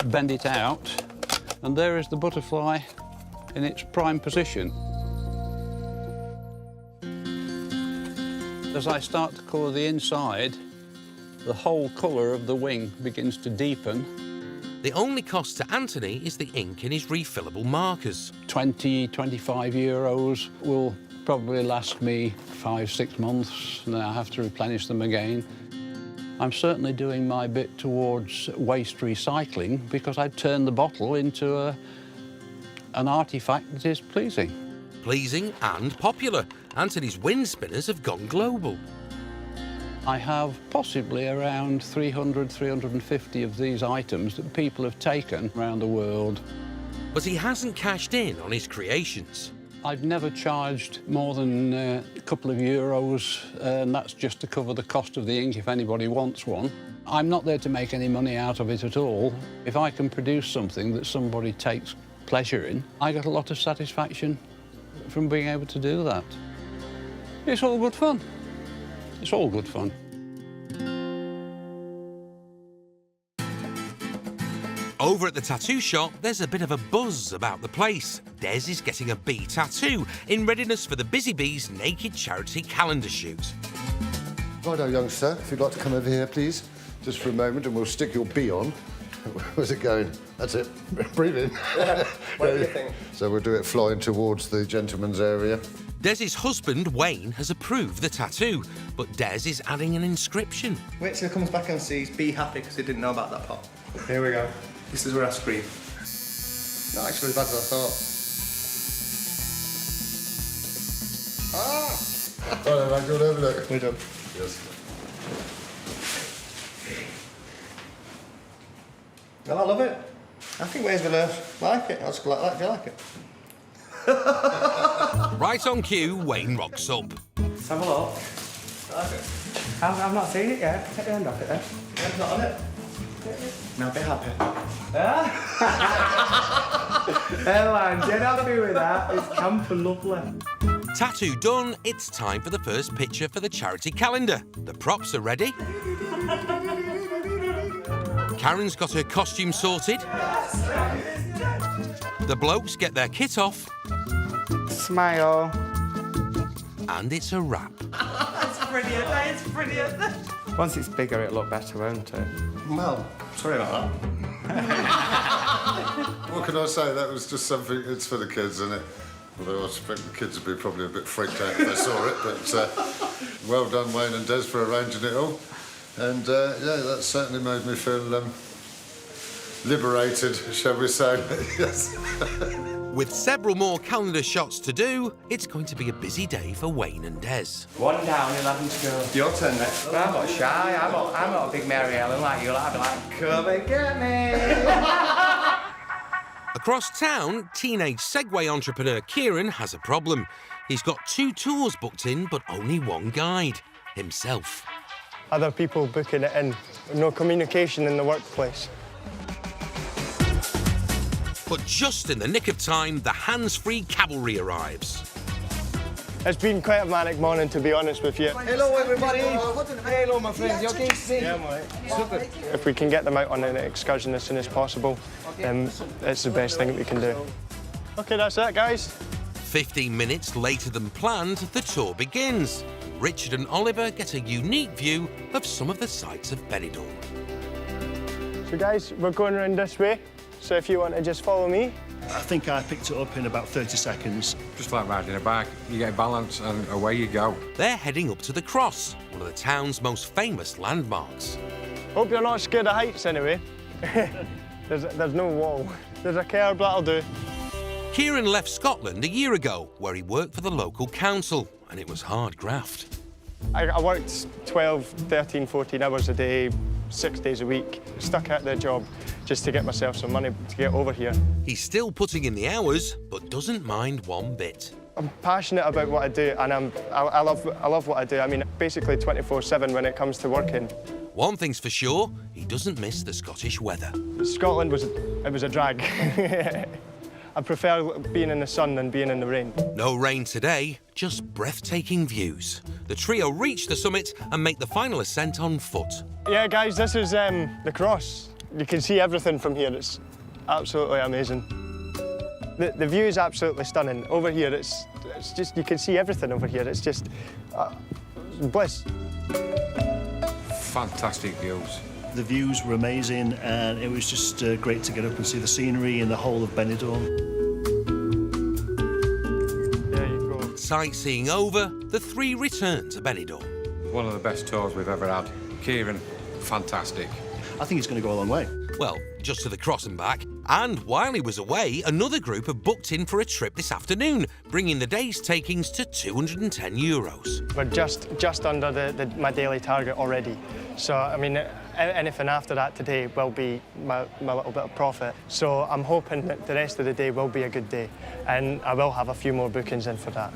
bend it out, and there is the butterfly in its prime position. As I start to colour the inside, the whole colour of the wing begins to deepen. The only cost to Anthony is the ink in his refillable markers. 20, 25 euros will probably last me 5-6 months, and then I have to replenish them again. I'm certainly doing my bit towards waste recycling because I turn the bottle into an artefact that is pleasing. Pleasing and popular. Anthony's wind spinners have gone global. I have possibly around 300, 350 of these items that people have taken around the world. But he hasn't cashed in on his creations. I've never charged more than a couple of euros, and that's just to cover the cost of the ink if anybody wants one. I'm not there to make any money out of it at all. If I can produce something that somebody takes pleasure in, I get a lot of satisfaction from being able to do that. It's all good fun. It's all good fun. Over at the tattoo shop, there's a bit of a buzz about the place. Des is getting a bee tattoo in readiness for the Busy Bees Naked Charity calendar shoot. Righto, young sir, if you'd like to come over here, please, just for a moment, and we'll stick your bee on. Where's it going? That's it. Breathe in. What do you think? So we'll do it flying towards the gentleman's area. Des's husband, Wayne, has approved the tattoo, but Des is adding an inscription. Wait till he comes back and sees "Be happy" because he didn't know about that part. Here we go. This is where I scream. Not actually as bad as I thought. Ah! All right, mate, go and have a look. We're done. Yes. Well, I love it. I think Wayne's gonna like it. I'll just like that if you like it. Right on cue, Wayne rocks up. Let's have a look. I've not seen it yet. Take your hand off it then. Hand's not on it. Now be happy. Hell, I'm dead happy with that. It's camp and lovely. Tattoo done, it's time for the first picture for the charity calendar. The props are ready. Karen's got her costume sorted. The blokes get their kit off. Smile. And it's a wrap. It's brilliant, it's brilliant. Once it's bigger, it'll look better, won't it? Well, sorry about that. What can I say? That was just something, it's for the kids, isn't it? Although I expect the kids would be probably a bit freaked out if they saw it, but well done, Wayne and Des, for arranging it all. And yeah, that certainly made me feel liberated, shall we say. Yes. With several more calendar shots to do, it's going to be a busy day for Wayne and Des. 1 down, 11 to go. Your turn next. I'm not shy. I'm not a big Mary Ellen like you. I'd be like, come and get me. Across town, teenage Segway entrepreneur Kieran has a problem. He's got 2 tours booked in, but only 1 guide, himself. Other people booking it in. No communication in the workplace. But just in the nick of time, the hands-free cavalry arrives. It's been quite a manic morning, to be honest with you. Hello, everybody. Hello, my friends. You okay? Yeah, mate. Super. If we can get them out on an excursion as soon as possible, then it's the best thing that we can do. OK, that's it, guys. 15 minutes later than planned, the tour begins. Richard and Oliver get a unique view of some of the sights of Benidorm. So, guys, we're going around this way. So if you want to just follow me. I think I picked it up in about 30 seconds. Just like riding a bike, you get balance and away you go. They're heading up to the Cross, one of the town's most famous landmarks. Hope you're not scared of heights anyway. there's no wall. There's a curb, that'll do. Kieran left Scotland a year ago, where he worked for the local council, and it was hard graft. I worked 12, 13, 14 hours a day, 6 days a week, stuck at the job just to get myself some money to get over here. He's still putting in the hours, but doesn't mind one bit. I'm passionate about what I do, and I love what I do. I mean, basically 24/7 when it comes to working. One thing's for sure, he doesn't miss the Scottish weather. Scotland was a drag. I prefer being in the sun than being in the rain. No rain today, just breathtaking views. The trio reach the summit and make the final ascent on foot. Yeah, guys, this is the cross. You can see everything from here. It's absolutely amazing. The view is absolutely stunning. Over here, it's just, you can see everything over here. It's just bliss. Fantastic views. The views were amazing, and it was just great to get up and see the scenery in the whole of Benidorm. There you go. Sightseeing over, the three return to Benidorm. One of the best tours we've ever had. Kieran, fantastic. I think it's going to go a long way. Well, just to the cross and back. And while he was away, another group have booked in for a trip this afternoon, bringing the day's takings to €210. We're just under my daily target already. So, I mean, anything after that today will be my little bit of profit. So I'm hoping that the rest of the day will be a good day, and I will have a few more bookings in for that.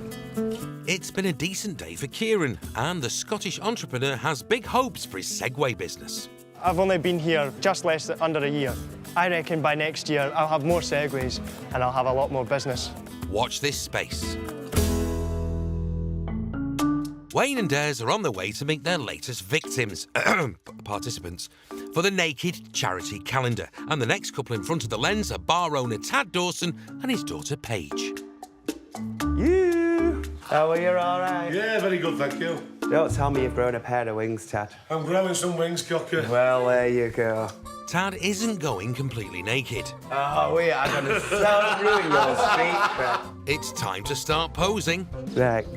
It's been a decent day for Kieran, and the Scottish entrepreneur has big hopes for his Segway business. I've only been here just under a year. I reckon by next year I'll have more Segways and I'll have a lot more business. Watch this space. Wayne and Des are on their way to meet their latest victims, participants, for the Naked charity calendar. And the next couple in front of the lens are bar owner Tad Dawson and his daughter Paige. You! How are you, all right? Yeah, very good, thank you. Don't tell me you've grown a pair of wings, Tad. I'm growing some wings, Cocker. Well, there you go. Tad isn't going completely naked. Oh, we are going to so ruin your secret. It's time to start posing. Right,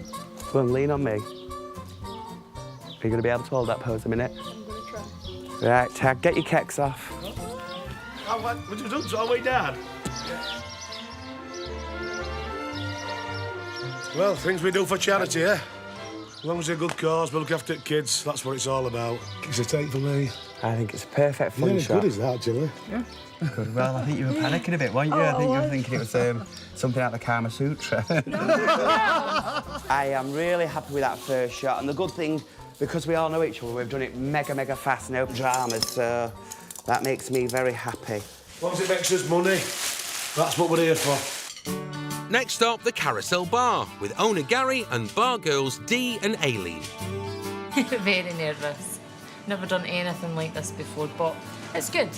go and lean on me. Are you going to be able to hold that pose a minute? I'm going to try. Right, Tad, get your kecks off. What have you done? Oh, wait, Dad? Well, things we do for charity, eh? As long as it's a good cause, we look after kids, that's what it's all about. It's a take for me. I think it's a perfect fun shot. Good is that, actually. Yeah. Good. Well, I think you were panicking a bit, weren't you? I think you were thinking it was something out of the Kama Sutra. I am really happy with that first shot, and the good thing, because we all know each other, we've done it mega, mega fast, no dramas, so that makes me very happy. As long as it makes us money, that's what we're here for. Next stop, the Carousel Bar, with owner Gary and bar girls Dee and Aileen. Very nervous. Never done anything like this before, but it's good.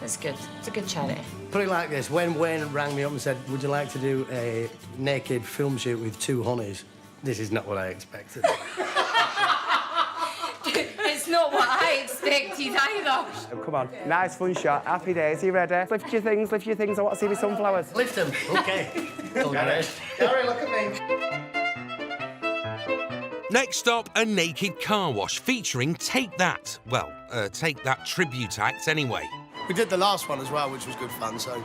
It's good. It's a good charity. Put it like this, when Wayne rang me up and said, would you like to do a naked film shoot with 2 honeys? This is not what I expected. It's not what I expected either. Oh, come on, nice fun shot, happy days, are you ready? Lift your things, I want to see my sunflowers. Lift them, OK. Gary, look at me. Next stop, a naked car wash featuring Take That. Well, Take That tribute act anyway. We did the last one as well, which was good fun, so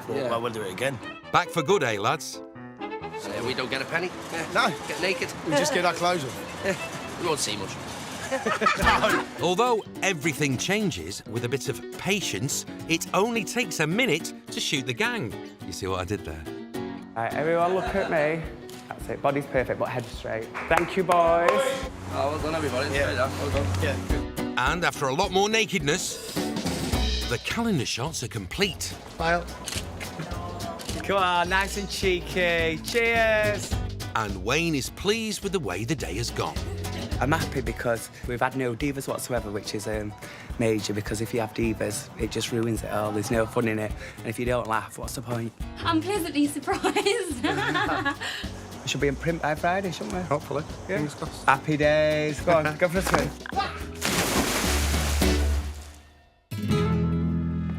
Yeah. well, we'll do it again. Back for good, eh, lads? So we don't get a penny? No. Get naked? We just get our clothes on. We won't see much. Although everything changes with a bit of patience, it only takes a minute to shoot the gang. You see what I did there? All right, everyone look at me. That's it, body's perfect, but head straight. Thank you, boys. Oh, well done, everybody. Yeah. Well done. Yeah. And after a lot more nakedness, the calendar shots are complete. Smile. Come on, nice and cheeky. Cheers. And Wayne is pleased with the way the day has gone. I'm happy because we've had no divas whatsoever, which is major, because if you have divas, it just ruins it all. There's no fun in it. And if you don't laugh, what's the point? I'm pleasantly surprised. We should be in print by Friday, shouldn't we? Hopefully. Yeah. Fingers crossed. Happy days. Go on, go for a swim.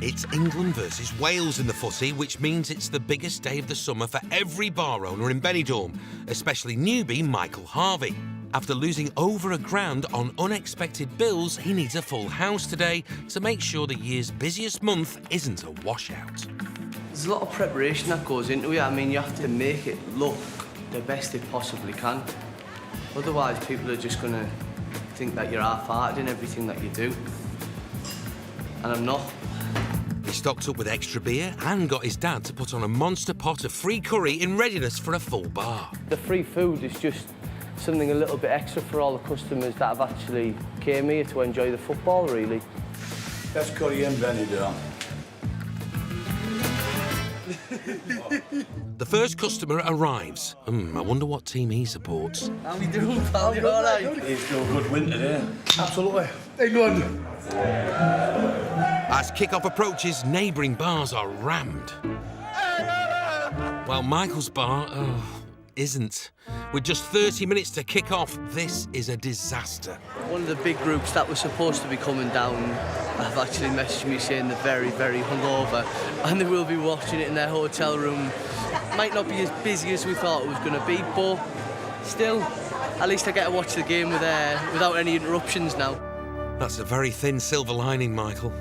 It's England versus Wales in the footy, which means it's the biggest day of the summer for every bar owner in Benidorm, especially newbie Michael Harvey. After losing over £1,000 on unexpected bills, he needs a full house today to make sure the year's busiest month isn't a washout. There's a lot of preparation that goes into it. I mean, you have to make it look the best it possibly can. Otherwise, people are just going to think that you're half-hearted in everything that you do. And I'm not. He stocked up with extra beer and got his dad to put on a monster pot of free curry in readiness for a full bar. The free food is just something a little bit extra for all the customers that have actually came here to enjoy the football, really. Best curry in Benidorm. The first customer arrives. I wonder what team he supports. How we doing, pal? You all right? It's still good winter there. Absolutely. England. As kick-off approaches, neighbouring bars are rammed. While Michael's bar, isn't. With just 30 minutes to kick off, this is a disaster. One of the big groups that was supposed to be coming down have actually messaged me saying they're very, very hungover and they will be watching it in their hotel room. Might not be as busy as we thought it was going to be, but still, at least I get to watch the game without any interruptions now. That's a very thin silver lining, Michael.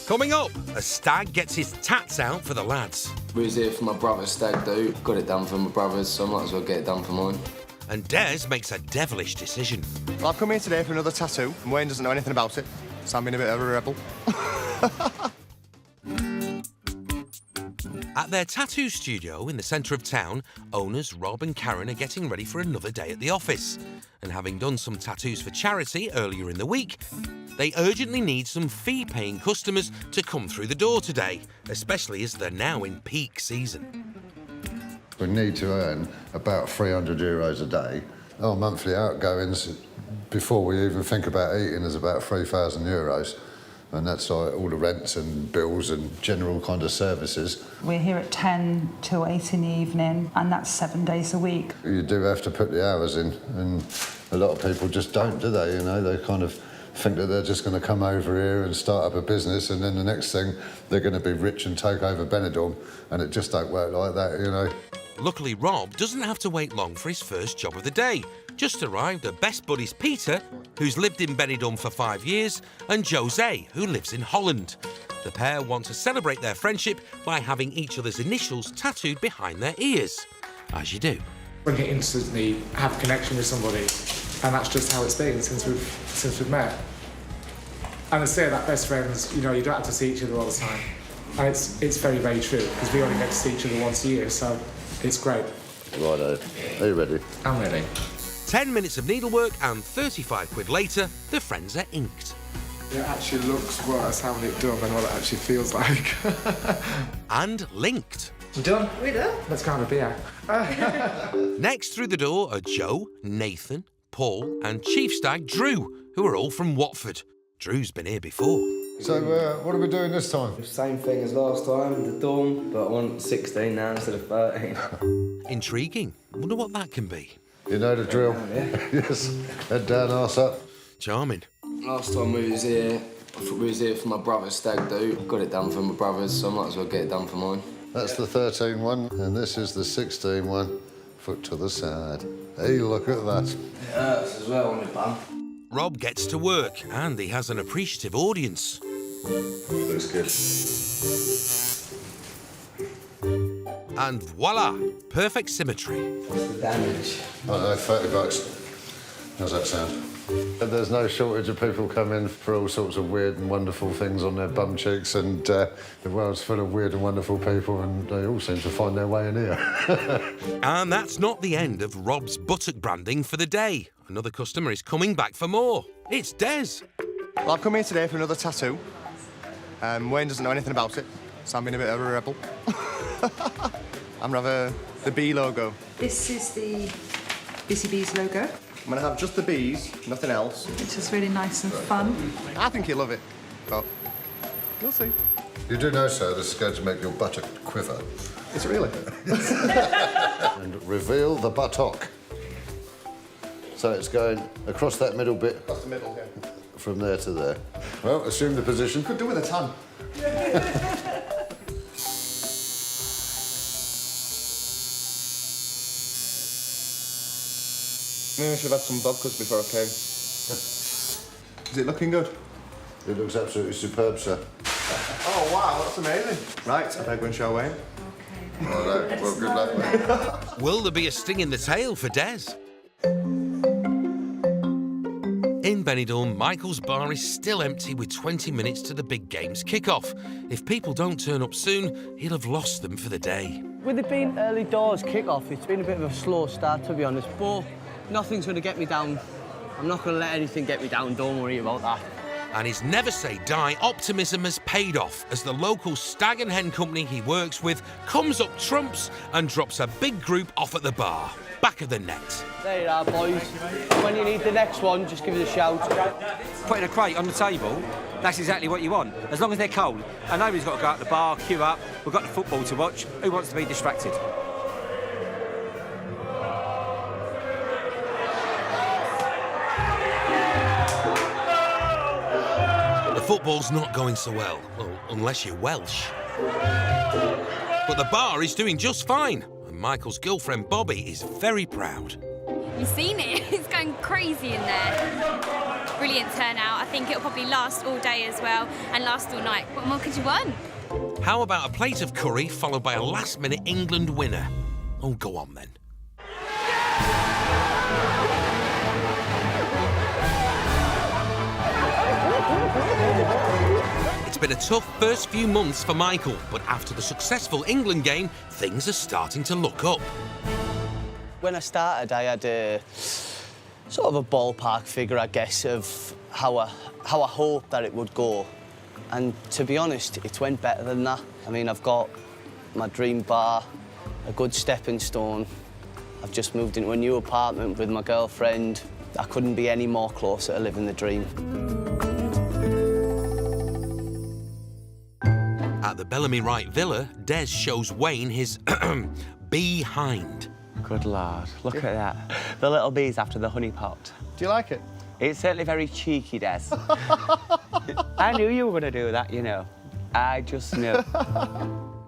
Coming up, a stag gets his tats out for the lads. We was here for my brother's stag do. Got it done for my brother's, so I might as well get it done for mine. And Des makes a devilish decision. Well, I've come here today for another tattoo, and Wayne doesn't know anything about it, so I'm being a bit of a rebel. At their tattoo studio in the centre of town, owners Rob and Karen are getting ready for another day at the office. And having done some tattoos for charity earlier in the week, they urgently need some fee-paying customers to come through the door today, especially as they're now in peak season. We need to earn about €300 a day. Our monthly outgoings, before we even think about eating, is about €3,000. And that's like all the rents and bills and general kind of services. We're here at 10 till 8 in the evening, and that's 7 days a week. You do have to put the hours in, and a lot of people just don't, do they? You know, they kind of think that they're just going to come over here and start up a business, and then the next thing, they're going to be rich and take over Benidorm, and it just don't work like that, you know. Luckily, Rob doesn't have to wait long for his first job of the day. Just arrived are best buddies Peter, who's lived in Benidorm for 5 years, and Jose, who lives in Holland. The pair want to celebrate their friendship by having each other's initials tattooed behind their ears, as you do. When you instantly have a connection with somebody, and that's just how it's been since we've met. And to say that best friends, you know, you don't have to see each other all the time. And it's very, very true, because we only get to see each other once a year, so it's great. Righto. Are you ready? I'm ready. 10 minutes of needlework and 35 quid later, the friends are inked. It actually looks worse having it done than what it actually feels like. And linked. We're done? We're done. Let's go have a beer. Next through the door are Joe, Nathan, Paul and Chief Stag Drew, who are all from Watford. Drew's been here before. So, what are we doing this time? Same thing as last time, the dorm, but I want 16 now instead of 13. Intriguing. Wonder what that can be. You know the drill. Yes. Head down, arse up. Charming. Last time we was here for my brother's stag do. Got it done for my brother's, so I might as well get it done for mine. That's the 13 one, and this is the 16 one. Foot to the side. Hey, look at that. It hurts as well on your bum. Rob gets to work, and he has an appreciative audience. Looks good. And voila, perfect symmetry. What's the damage? I don't know, $30. How's that sound? There's no shortage of people coming for all sorts of weird and wonderful things on their bum cheeks, and the world's full of weird and wonderful people, and they all seem to find their way in here. And that's not the end of Rob's buttock branding for the day. Another customer is coming back for more. It's Des. Well, I've come here today for another tattoo. Wayne doesn't know anything about it, so I'm being a bit of a rebel. I'm going to have the bee logo. This is the Busy Bees logo. I'm going to have just the bees, nothing else. It's just really nice and fun. I think you'll love it, but you'll see. You do know, sir, this is going to make your buttock quiver. It's really. And reveal the buttock. So it's going across that middle bit. Across the middle, yeah. From there to there. Well, assume the position. Could do with a tan. Maybe I should have had some vodkas before I came. Is it looking good? It looks absolutely superb, sir. Oh, wow, that's amazing. Right, I better go and show Wayne. All right, well, good luck, mate. Will there be a sting in the tail for Des? In Benidorm, Michael's bar is still empty with 20 minutes to the big game's kick-off. If people don't turn up soon, he'll have lost them for the day. With it being early doors kick-off, it's been a bit of a slow start, to be honest, but nothing's going to get me down. I'm not going to let anything get me down, don't worry about that. And his never-say-die optimism has paid off as the local stag and hen company he works with comes up trumps and drops a big group off at the bar, back of the net. There you are, boys. When you need the next one, just give us a shout. Putting a crate on the table, that's exactly what you want, as long as they're cold. And nobody's got to go out the bar, queue up, we've got the football to watch. Who wants to be distracted? The football's not going so well, unless you're Welsh. But the bar is doing just fine, and Michael's girlfriend Bobby is very proud. You've seen it, it's going crazy in there. Brilliant turnout, I think it'll probably last all day as well, and last all night. What more could you want? How about a plate of curry followed by a last-minute England winner? Oh, go on then. It's been a tough first few months for Michael, but after the successful England game, things are starting to look up. When I started, I had a sort of a ballpark figure, I guess, of how I hoped that it would go. And to be honest, it went better than that. I mean, I've got my dream bar, a good stepping stone. I've just moved into a new apartment with my girlfriend. I couldn't be any more closer to living the dream. At the Bellamy Wright Villa, Des shows Wayne his behind. Good lord, look at that. The little bees after the honey pot. Do you like it? It's certainly very cheeky, Des. I knew you were going to do that, you know. I just knew.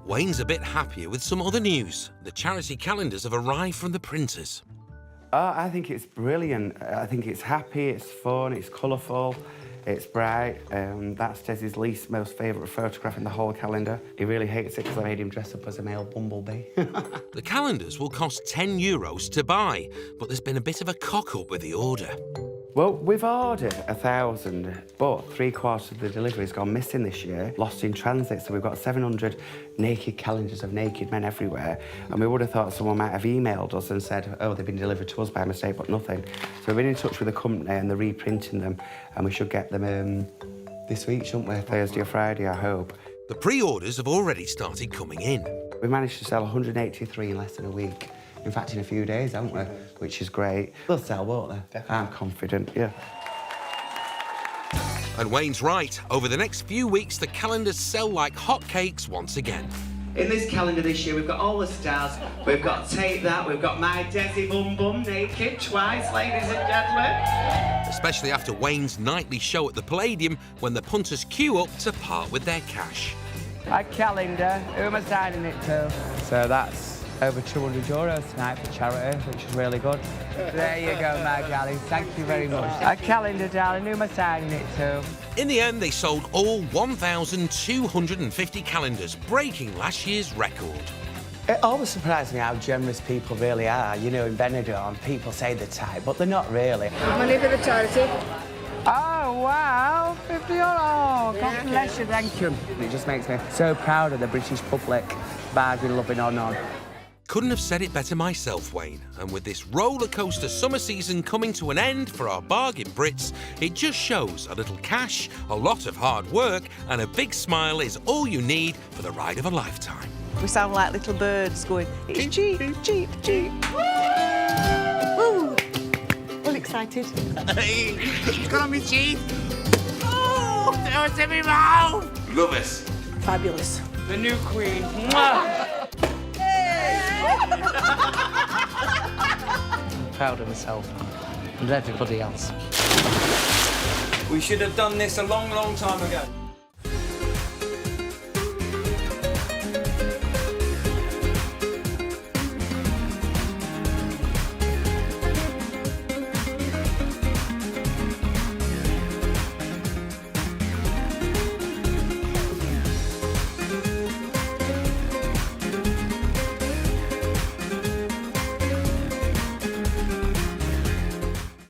Wayne's a bit happier with some other news. The charity calendars have arrived from the printers. Oh, I think it's brilliant. I think it's happy, it's fun, it's colourful, it's bright. That's Des's least most favourite photograph in the whole calendar. He really hates it because I made him dress up as a male bumblebee. The calendars will cost €10 to buy, but there's been a bit of a cock-up with the order. Well, we've ordered 1,000, but 3/4 of the delivery's gone missing this year, lost in transit, so we've got 700 naked calendars of naked men everywhere, and we would have thought someone might have emailed us and said, oh, they've been delivered to us by mistake, but nothing. So we've been in touch with the company and they're reprinting them, and we should get them this week, shouldn't we? Thursday or Friday, I hope. The pre-orders have already started coming in. We managed to sell 183 in less than a week. In fact, in a few days, haven't we? Which is great. They'll sell, won't they? Definitely. I'm confident, yeah. And Wayne's right. Over the next few weeks, the calendars sell like hotcakes once again. In this calendar this year, we've got all the stars. We've got Take That, we've got My Desi Bum Bum naked twice, ladies and gentlemen. Especially after Wayne's nightly show at the Palladium, when the punters queue up to part with their cash. A calendar, who am I signing it to? So that's over €200 tonight for charity, which is really good. There you go, my darling. Thank you very much. A calendar, darling. Who am I signing it to? In the end, they sold all 1,250 calendars, breaking last year's record. It always surprises me how generous people really are. You know, in Benidorm, people say they're tight, but they're not really. Money for the charity. Oh, wow. €50. Oh, God bless you. Thank you. It just makes me so proud of the British public, bargain loving or not. Couldn't have said it better myself, Wayne. And with this roller coaster summer season coming to an end for our bargain Brits, it just shows a little cash, a lot of hard work, and a big smile is all you need for the ride of a lifetime. We sound like little birds going, it's cheap, cheap, cheap. Woo! All excited. Hey, it's gonna be cheap. Oh, it's in my mouth. Love us. Fabulous. The new queen. Mwah! Proud of myself and everybody else. We should have done this a long, long time ago.